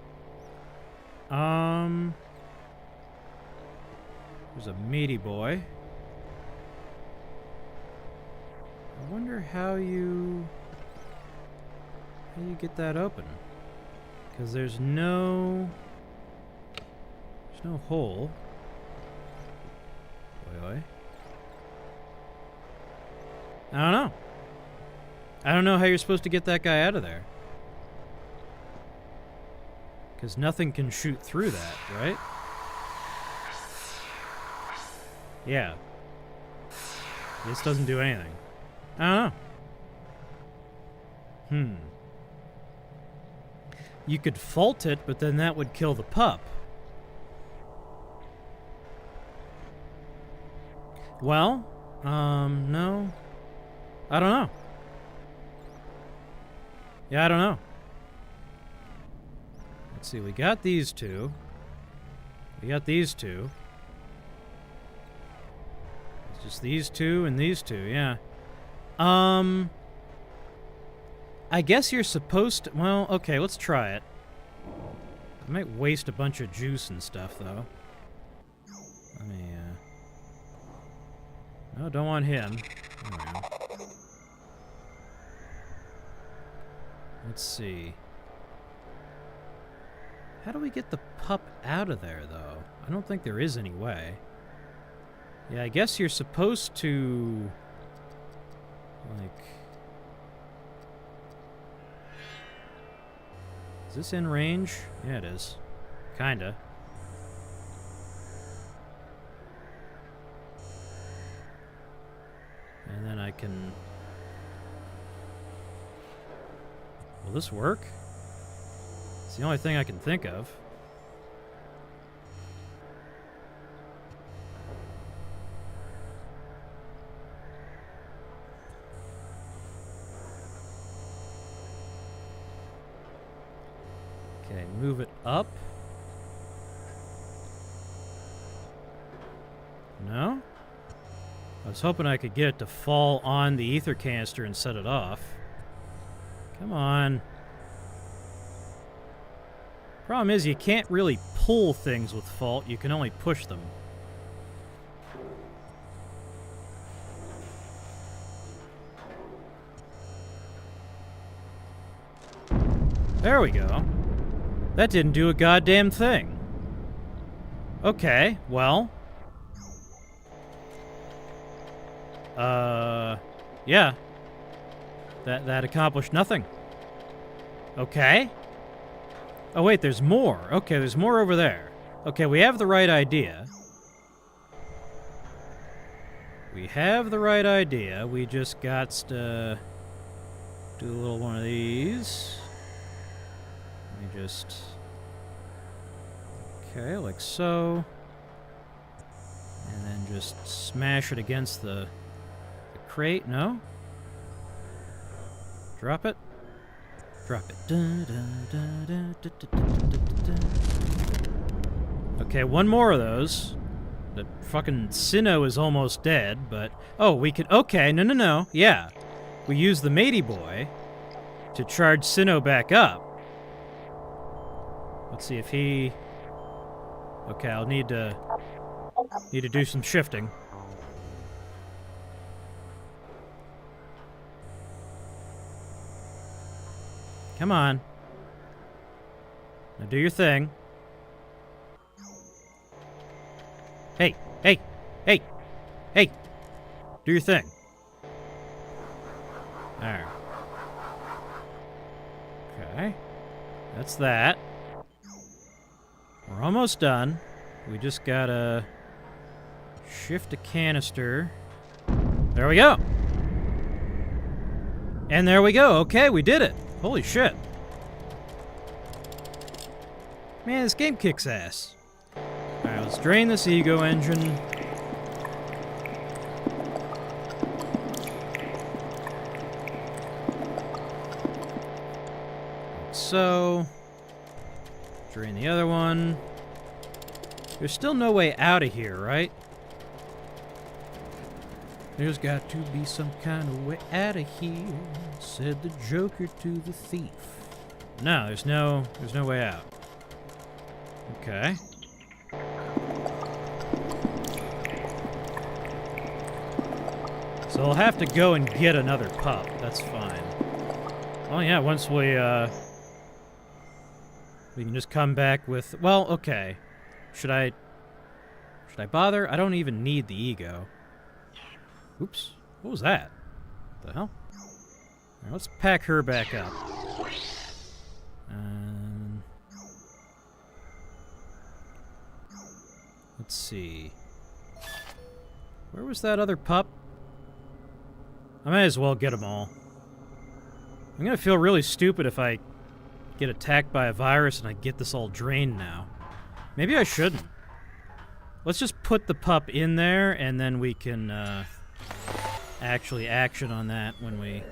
There's a meaty boy. I wonder how you get that open. Because there's no hole. Oi. I don't know. I don't know how you're supposed to get that guy out of there. Because nothing can shoot through that, right? Yeah. This doesn't do anything. I don't know. You could fault it, but then that would kill the pup. Well, no. I don't know. Yeah, I don't know. Let's see, we got these two. We got these two. It's just these two and these two, yeah. I guess you're supposed to... Well, okay, let's try it. I might waste a bunch of juice and stuff, though. Let me, No, don't want him. There we go. Let's see. How do we get the pup out of there, though? I don't think there is any way. Yeah, I guess you're supposed to... Like... Is this in range? Yeah, it is. Kinda. And then I can... Will this work? It's the only thing I can think of. Okay, move it up. No? I was hoping I could get it to fall on the ether canister and set it off. Come on. Problem is, you can't really pull things with fault, you can only push them. There we go. That didn't do a goddamn thing. Okay, well. Yeah. That accomplished nothing. Okay. Oh, wait, there's more. Okay, there's more over there. Okay, we have the right idea. We have the right idea. We just got to do a little one of these. Let me just... Okay, like so. And then just smash it against the crate. No? Drop it. Drop it. Okay, one more of those. The fucking Sinnoh is almost dead, but... Oh, we could... Okay, no. Yeah. We use the Matey Boy to charge Sinnoh back up. Let's see if he... Okay, I'll need to do some shifting. Come on. Now do your thing. Hey! Do your thing. There. Okay. That's that. We're almost done. We just gotta shift a canister. There we go. And there we go. Okay, we did it. Holy shit. Man, this game kicks ass. Alright, let's drain this ego engine. Like so. Drain the other one. There's still no way out of here, right? There's got to be some kind of way out of here, said the Joker to the thief. No, there's no way out. Okay. So I'll have to go and get another pup. That's fine. Oh yeah, once we can just come back with... Well, okay. Should I bother? I don't even need the ego. Oops. What was that? What the hell? Right, let's pack her back up. Let's see. Where was that other pup? I might as well get them all. I'm gonna feel really stupid if I get attacked by a virus and I get this all drained now. Maybe I shouldn't. Let's just put the pup in there, and then we can actually action on that when we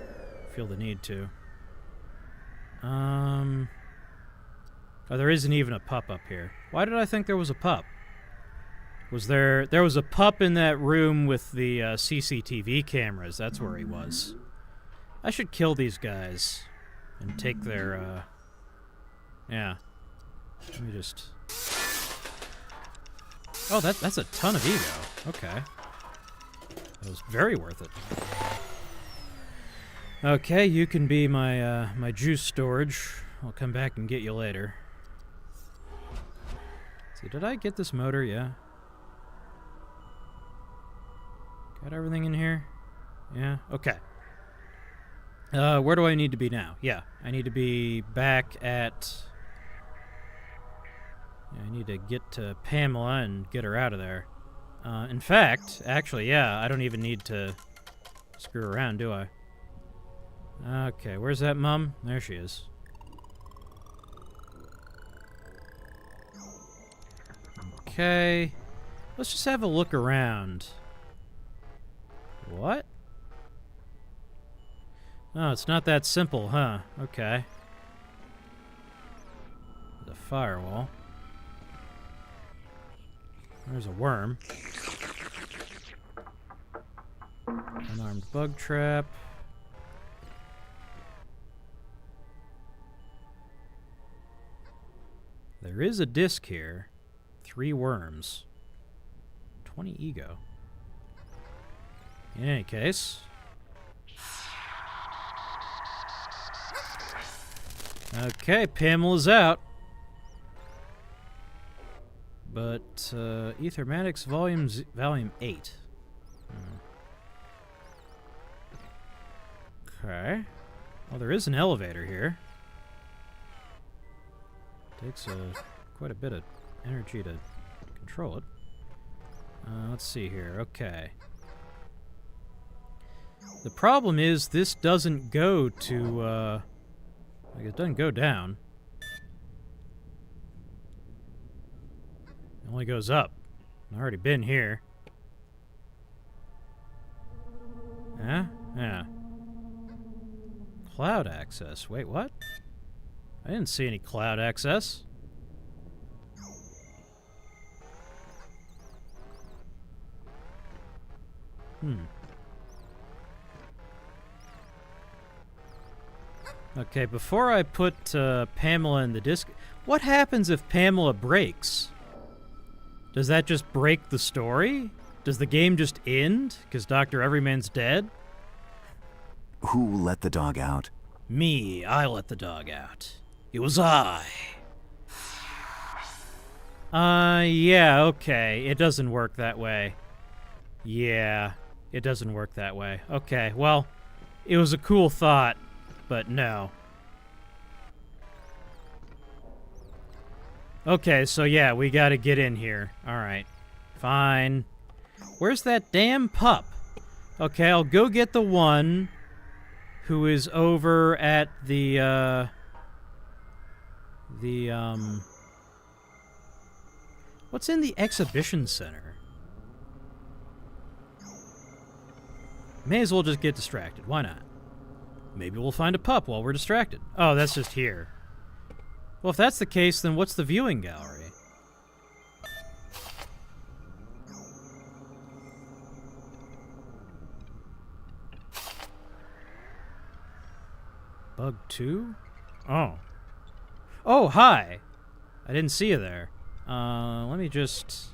feel the need to. Oh, there isn't even a pup up here. Why did I think there was a pup? Was there was a pup in that room with the CCTV cameras. That's where he was. I should kill these guys and take their, yeah. Let me just... Oh, that's a ton of ego. Okay. That was very worth it. Okay, you can be my, my juice storage. I'll come back and get you later. See, did I get this motor? Yeah. Got everything in here? Yeah? Okay. Where do I need to be now? Yeah, I need to be back at... Yeah, I need to get to Pamela and get her out of there. In fact, actually, yeah, I don't even need to screw around, do I? Okay, where's that mum? There she is. Okay. Let's just have a look around. What? Oh, it's not that simple, huh? Okay. The firewall. There's a worm. Unarmed bug trap. There is a disc here. 3 worms. 20 ego. In any case. Okay, Pamela's out. But, Ethermatics Volume 8. Okay. Well, there is an elevator here. Takes quite a bit of energy to control it. Let's see here. Okay. The problem is this doesn't go to, like, it doesn't go down. It only goes up. I've already been here. Yeah? Yeah. Cloud access. Wait, what? I didn't see any cloud access. Okay, before I put Pamela in the disc... What happens if Pamela breaks? Does that just break the story? Does the game just end? Because Dr. Everyman's dead? Who let the dog out? Me, I let the dog out. It was I. Yeah, okay. It doesn't work that way. Yeah, it doesn't work that way. Okay, well, it was a cool thought, but no. Okay, so yeah, we gotta get in here. Alright. Fine. Where's that damn pup? Okay, I'll go get the one who is over at the, what's in the exhibition center? May as well just get distracted. Why not? Maybe we'll find a pup while we're distracted. Oh, that's just here. Well, if that's the case, then what's the viewing gallery? Bug 2? Oh. Oh, hi! I didn't see you there. Let me just...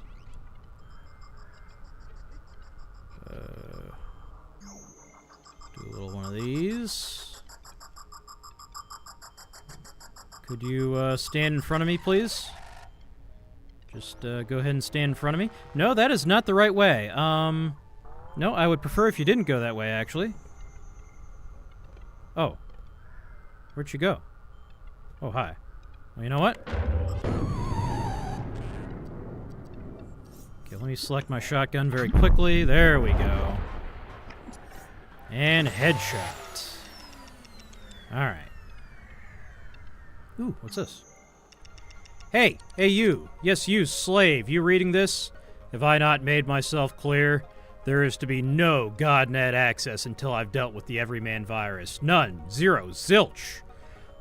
do a little one of these. Could you stand in front of me, please? Just go ahead and stand in front of me. No, that is not the right way. No, I would prefer if you didn't go that way, actually. Oh. Where'd you go? Oh, hi. Well, you know what? Okay, let me select my shotgun very quickly. There we go. And headshot. Alright. Ooh, what's this? Hey! Hey, you! Yes, you, slave! You reading this? Have I not made myself clear? There is to be no GodNet access until I've dealt with the Everyman virus. None. Zero. Zilch.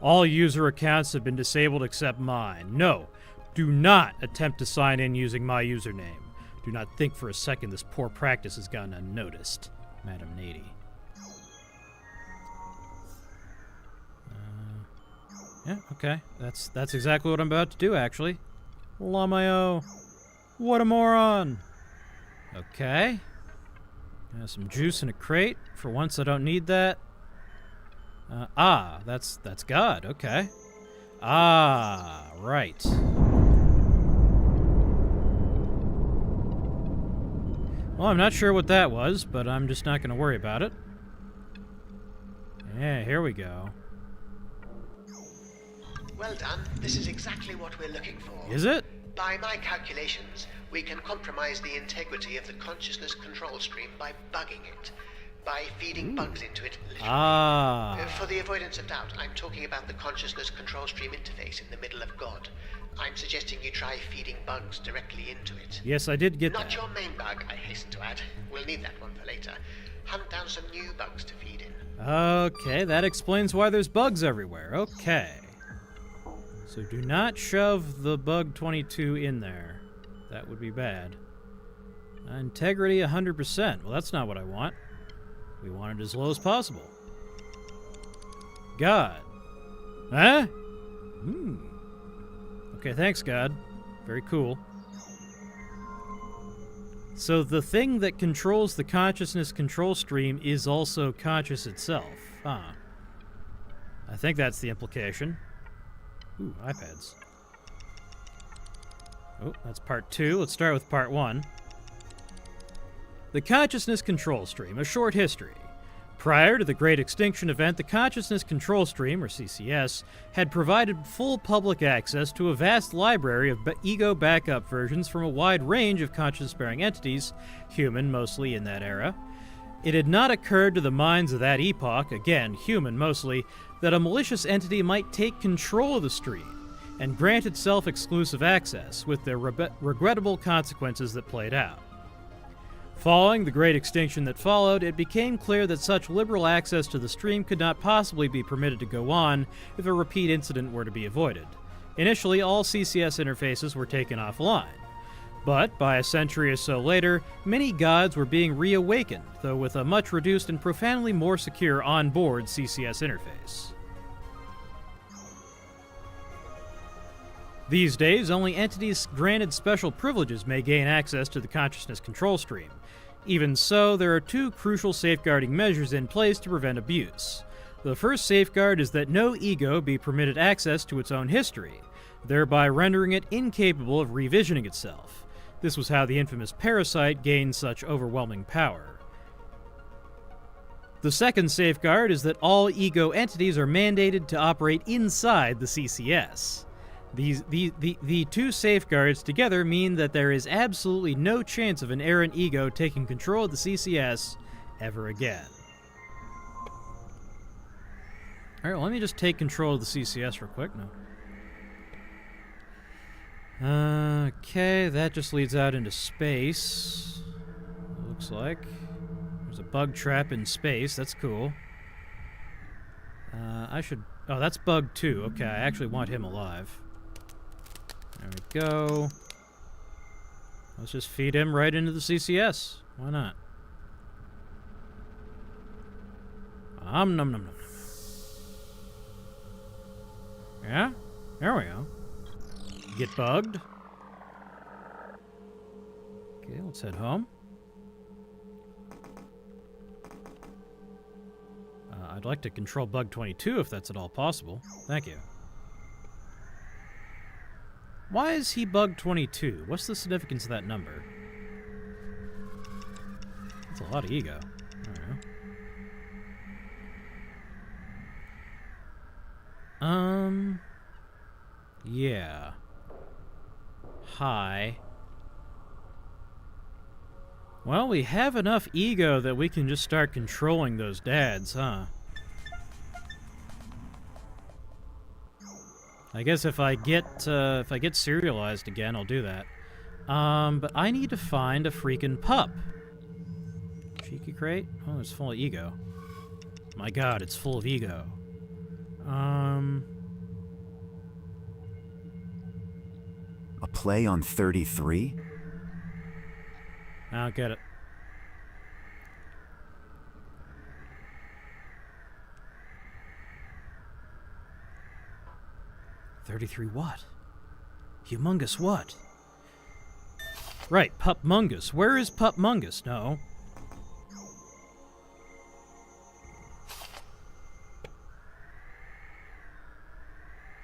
All user accounts have been disabled except mine. No. Do not attempt to sign in using my username. Do not think for a second this poor practice has gone unnoticed. Madam Nady. Yeah, okay. That's exactly what I'm about to do, actually. Lamayo. What a moron. Okay. Some juice in a crate. For once, I don't need that. That's God. Okay. Ah, right. Well, I'm not sure what that was, but I'm just not going to worry about it. Yeah, here we go. Well done. This is exactly what we're looking for. Is it? By my calculations, we can compromise the integrity of the consciousness control stream by bugging it. By feeding bugs into it, literally. Ah. For the avoidance of doubt, I'm talking about the consciousness control stream interface in the middle of God. I'm suggesting you try feeding bugs directly into it. Yes, I did get Not that. your main bug, I hasten to add. We'll need that one for later. Hunt down some new bugs to feed in. Okay, that explains why there's bugs everywhere. Okay. So do not shove the bug 22 in there. That would be bad. Integrity 100%. Well, that's not what I want. We want it as low as possible. God. Huh? Okay, thanks, God. Very cool. So the thing that controls the consciousness control stream is also conscious itself. Huh. I think that's the implication. Ooh, iPads. Oh, that's part 2. Let's start with part 1. The Consciousness Control Stream, a short history. Prior to the Great Extinction event, the Consciousness Control Stream, or CCS, had provided full public access to a vast library of ego backup versions from a wide range of conscience-bearing entities, human mostly in that era. It had not occurred to the minds of that epoch, again human mostly, that a malicious entity might take control of the stream and grant itself exclusive access, with the regrettable consequences that played out. Following the Great Extinction that followed, it became clear that such liberal access to the stream could not possibly be permitted to go on if a repeat incident were to be avoided. Initially, all CCS interfaces were taken offline. But, by a century or so later, many gods were being reawakened, though with a much reduced and profoundly more secure on-board CCS interface. These days, only entities granted special privileges may gain access to the consciousness control stream. Even so, there are 2 crucial safeguarding measures in place to prevent abuse. The first safeguard is that no ego be permitted access to its own history, thereby rendering it incapable of revisioning itself. This was how the infamous parasite gained such overwhelming power. The second safeguard is that all ego entities are mandated to operate inside the CCS. The 2 safeguards together mean that there is absolutely no chance of an errant ego taking control of the CCS ever again. Alright, well, let me just take control of the CCS real quick. No. Okay, that just leads out into space. It looks like. There's a bug trap in space. That's cool. Oh, that's bug 2. Okay, I actually want him alive. There we go. Let's just feed him right into the CCS. Why not? Nom nom nom. Yeah? There we go. Get bugged. Okay, let's head home. I'd like to control bug 22 if that's at all possible. Thank you. Why is he bug 22? What's the significance of that number? That's a lot of ego. I don't know. Yeah. Hi. Well, we have enough ego that we can just start controlling those dads, huh? I guess if I get serialized again, I'll do that. But I need to find a freaking pup. Cheeky crate? Oh, it's full of ego. My god, it's full of ego. A play on 33? I don't get it. $33 what? Humongous what? Right, Pup-mungus. Where is Pup-mungus? No.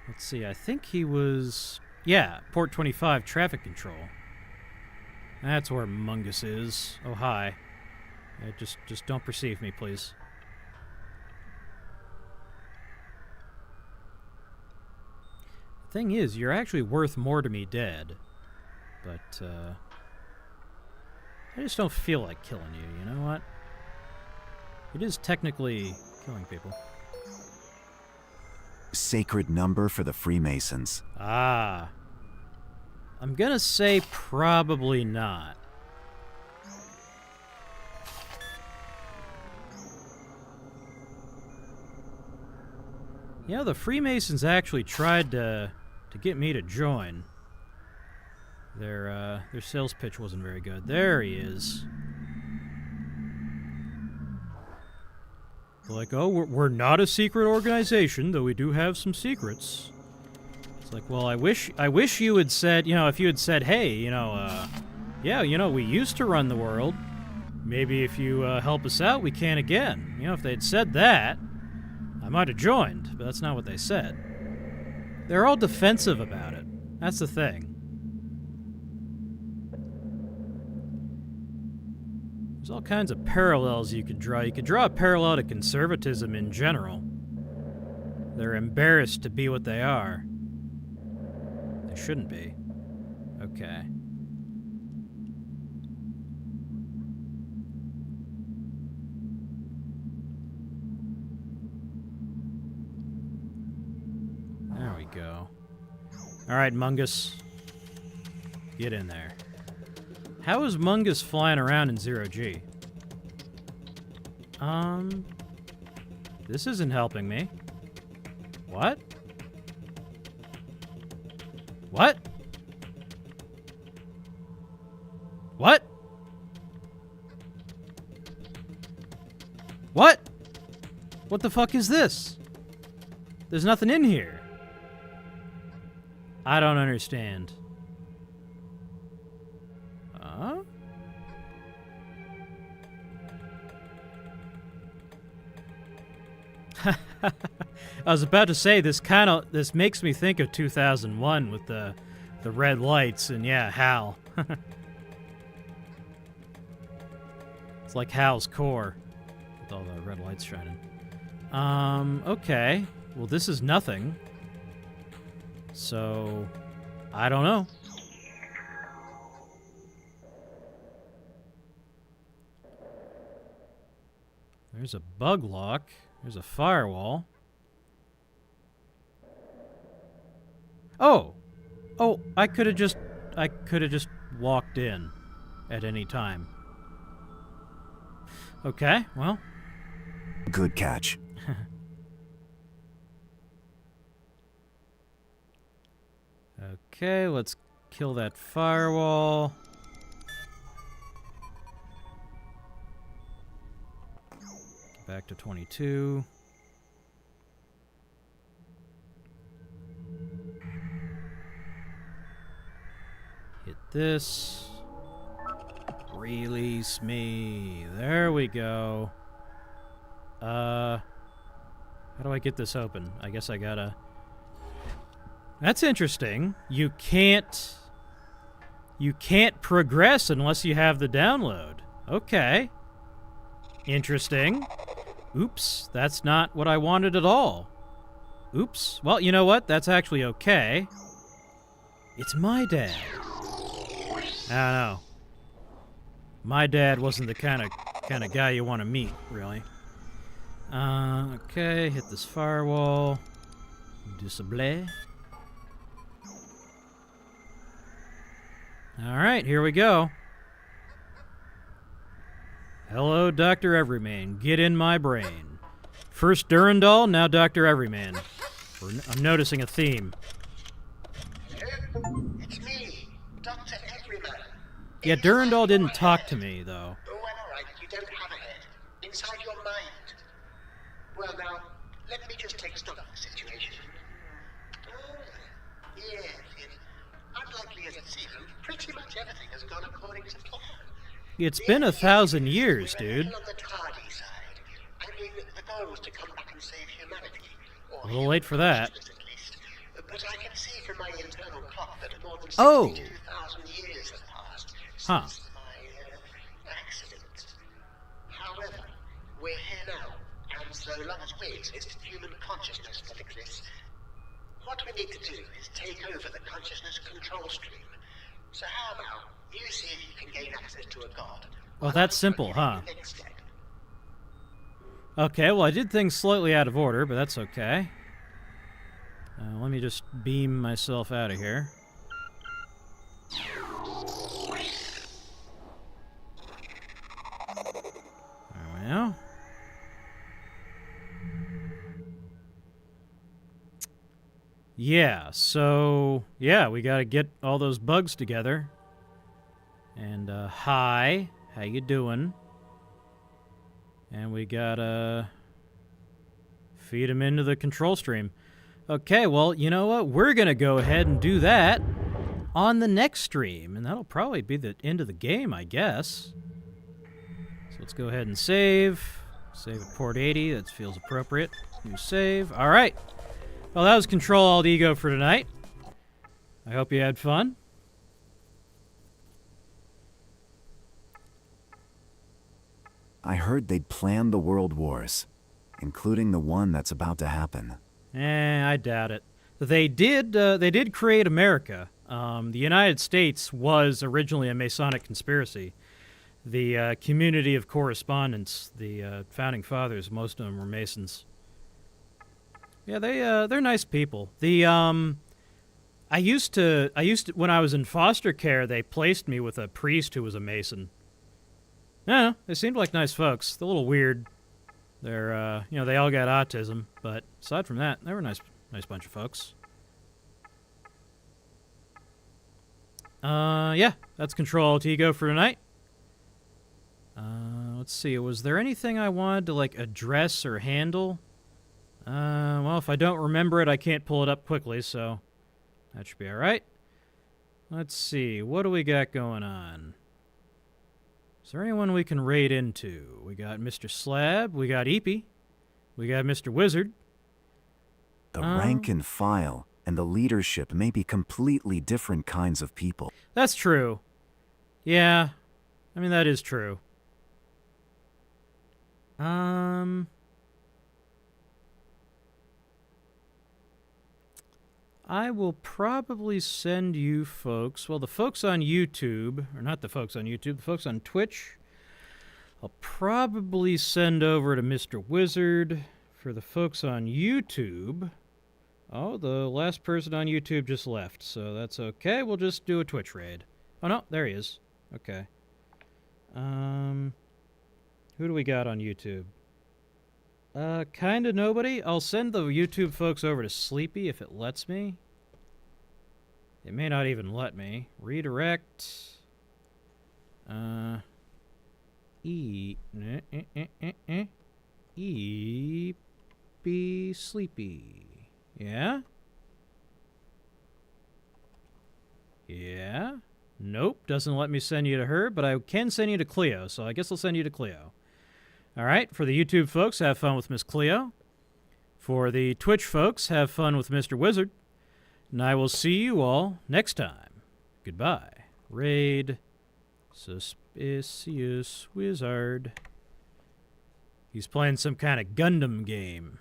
Let's see, I think he was... Yeah, Port 25 traffic control. That's where Mungus is. Oh, hi. Just don't perceive me, please. The thing is, you're actually worth more to me dead. But, I just don't feel like killing you, you know what? It is technically killing people. Sacred number for the Freemasons. Ah. I'm gonna say probably not. You know, the Freemasons actually tried to get me to join. Their sales pitch wasn't very good. There he is. Like, oh, we're not a secret organization, though we do have some secrets. It's like, well, I wish you had said, you know, if you had said, hey, you know, yeah, you know, we used to run the world. Maybe if you help us out, we can again. You know, if they'd said that, I might have joined, but that's not what they said. They're all defensive about it. That's the thing. There's all kinds of parallels you could draw. You could draw a parallel to conservatism in general. They're embarrassed to be what they are. They shouldn't be. Okay. There we go. Alright, Mungus. Get in there. How is Mungus flying around in 0G? This isn't helping me. What? What? What? What? What the fuck is this? There's nothing in here. I don't understand. I was about to say this makes me think of 2001 with the red lights and yeah, Hal. It's like Hal's core with all the red lights shining. Okay. Well, this is nothing. So, I don't know. There's a bug lock. There's a firewall. Oh! Oh, I could have just walked in at any time. Okay, well. Good catch. Okay, let's kill that firewall. Back to 22. Hit this. Release me. There we go. How do I get this open? I guess I gotta... That's interesting. You can't progress unless you have the download. Okay. Interesting. Oops, that's not what I wanted at all. Oops. Well, you know what? That's actually okay. It's my dad. I don't know. My dad wasn't the kind of guy you want to meet, really. Okay, hit this firewall. Disable. All right, here we go. Hello, Dr. Everyman. Get in my brain. First Durandal, now Dr. Everyman. I'm noticing a theme. Hello? It's me, Dr. Everyman. Yeah, Durandal didn't talk to me, though. Oh, well, all right. You don't have a head. Inside your mind. Well, now, let me just take stock of the situation. Oh, yes. Unlikely as it seems, pretty much everything has gone according to plan. It's been 1,000 years, dude. On the tardy side. I mean, the goal was to come back and save humanity. Or A little late for that. at least. But I can see from my internal clock that more than Oh. 62,000 years have passed Huh. since my accident. However, we're here now, and so long as we exist, human consciousness still exists. What we need to do is take over the consciousness control stream. So how about you see if you can gain access to a god? Well, that's simple, huh? Next step. Okay, well, I did things slightly out of order, but that's okay. Let me just beam myself out of here. There we go. Yeah, so, yeah, we gotta get all those bugs together. And, hi, how you doing? And we gotta feed them into the control stream. Okay, well, you know what? We're gonna go ahead and do that on the next stream, and that'll probably be the end of the game, I guess. So let's go ahead and save. Save at port 80, that feels appropriate. New save. All right. Well, that was Ctrl-Alt-Ego for tonight. I hope you had fun. I heard they'd planned the world wars, including the one that's about to happen. I doubt it. They did create America. The United States was originally a Masonic conspiracy. The community of correspondence, the founding fathers, most of them were Masons. Yeah, they're nice people. I used to when I was in foster care, they placed me with a priest who was a Mason. Yeah, they seemed like nice folks. They're a little weird. They're they all got autism, but aside from that, they were nice bunch of folks. Yeah, that's Ctrl-Alt-Ego for tonight. Let's see, was there anything I wanted to, like, address or handle? Well, if I don't remember it, I can't pull it up quickly, so that should be alright. Let's see, what do we got going on? Is there anyone we can raid into? We got Mr. Slab, we got Eepy, we got Mr. Wizard. The rank and file and the leadership may be completely different kinds of people. That's true. Yeah, I mean, that is true. I will probably send you folks, well, the folks on YouTube, or not the folks on YouTube, the folks on Twitch, I'll probably send over to Mr. Wizard. For the folks on YouTube, oh, the last person on YouTube just left, so that's okay. We'll just do a Twitch raid. Oh, no, there he is. Okay. Who do we got on YouTube? Kinda nobody. I'll send the YouTube folks over to Sleepy if it lets me. It may not even let me. Redirect. Be Sleepy. Yeah? Yeah? Nope, doesn't let me send you to her, but I can send you to Cleo, so I guess I'll send you to Cleo. All right, for the YouTube folks, have fun with Miss Cleo. For the Twitch folks, have fun with Mr. Wizard. And I will see you all next time. Goodbye. Raid Suspicious Wizard. He's playing some kind of Gundam game.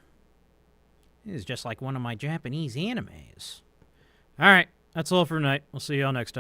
This is just like one of my Japanese animes. All right, that's all for tonight. We'll see y'all next time.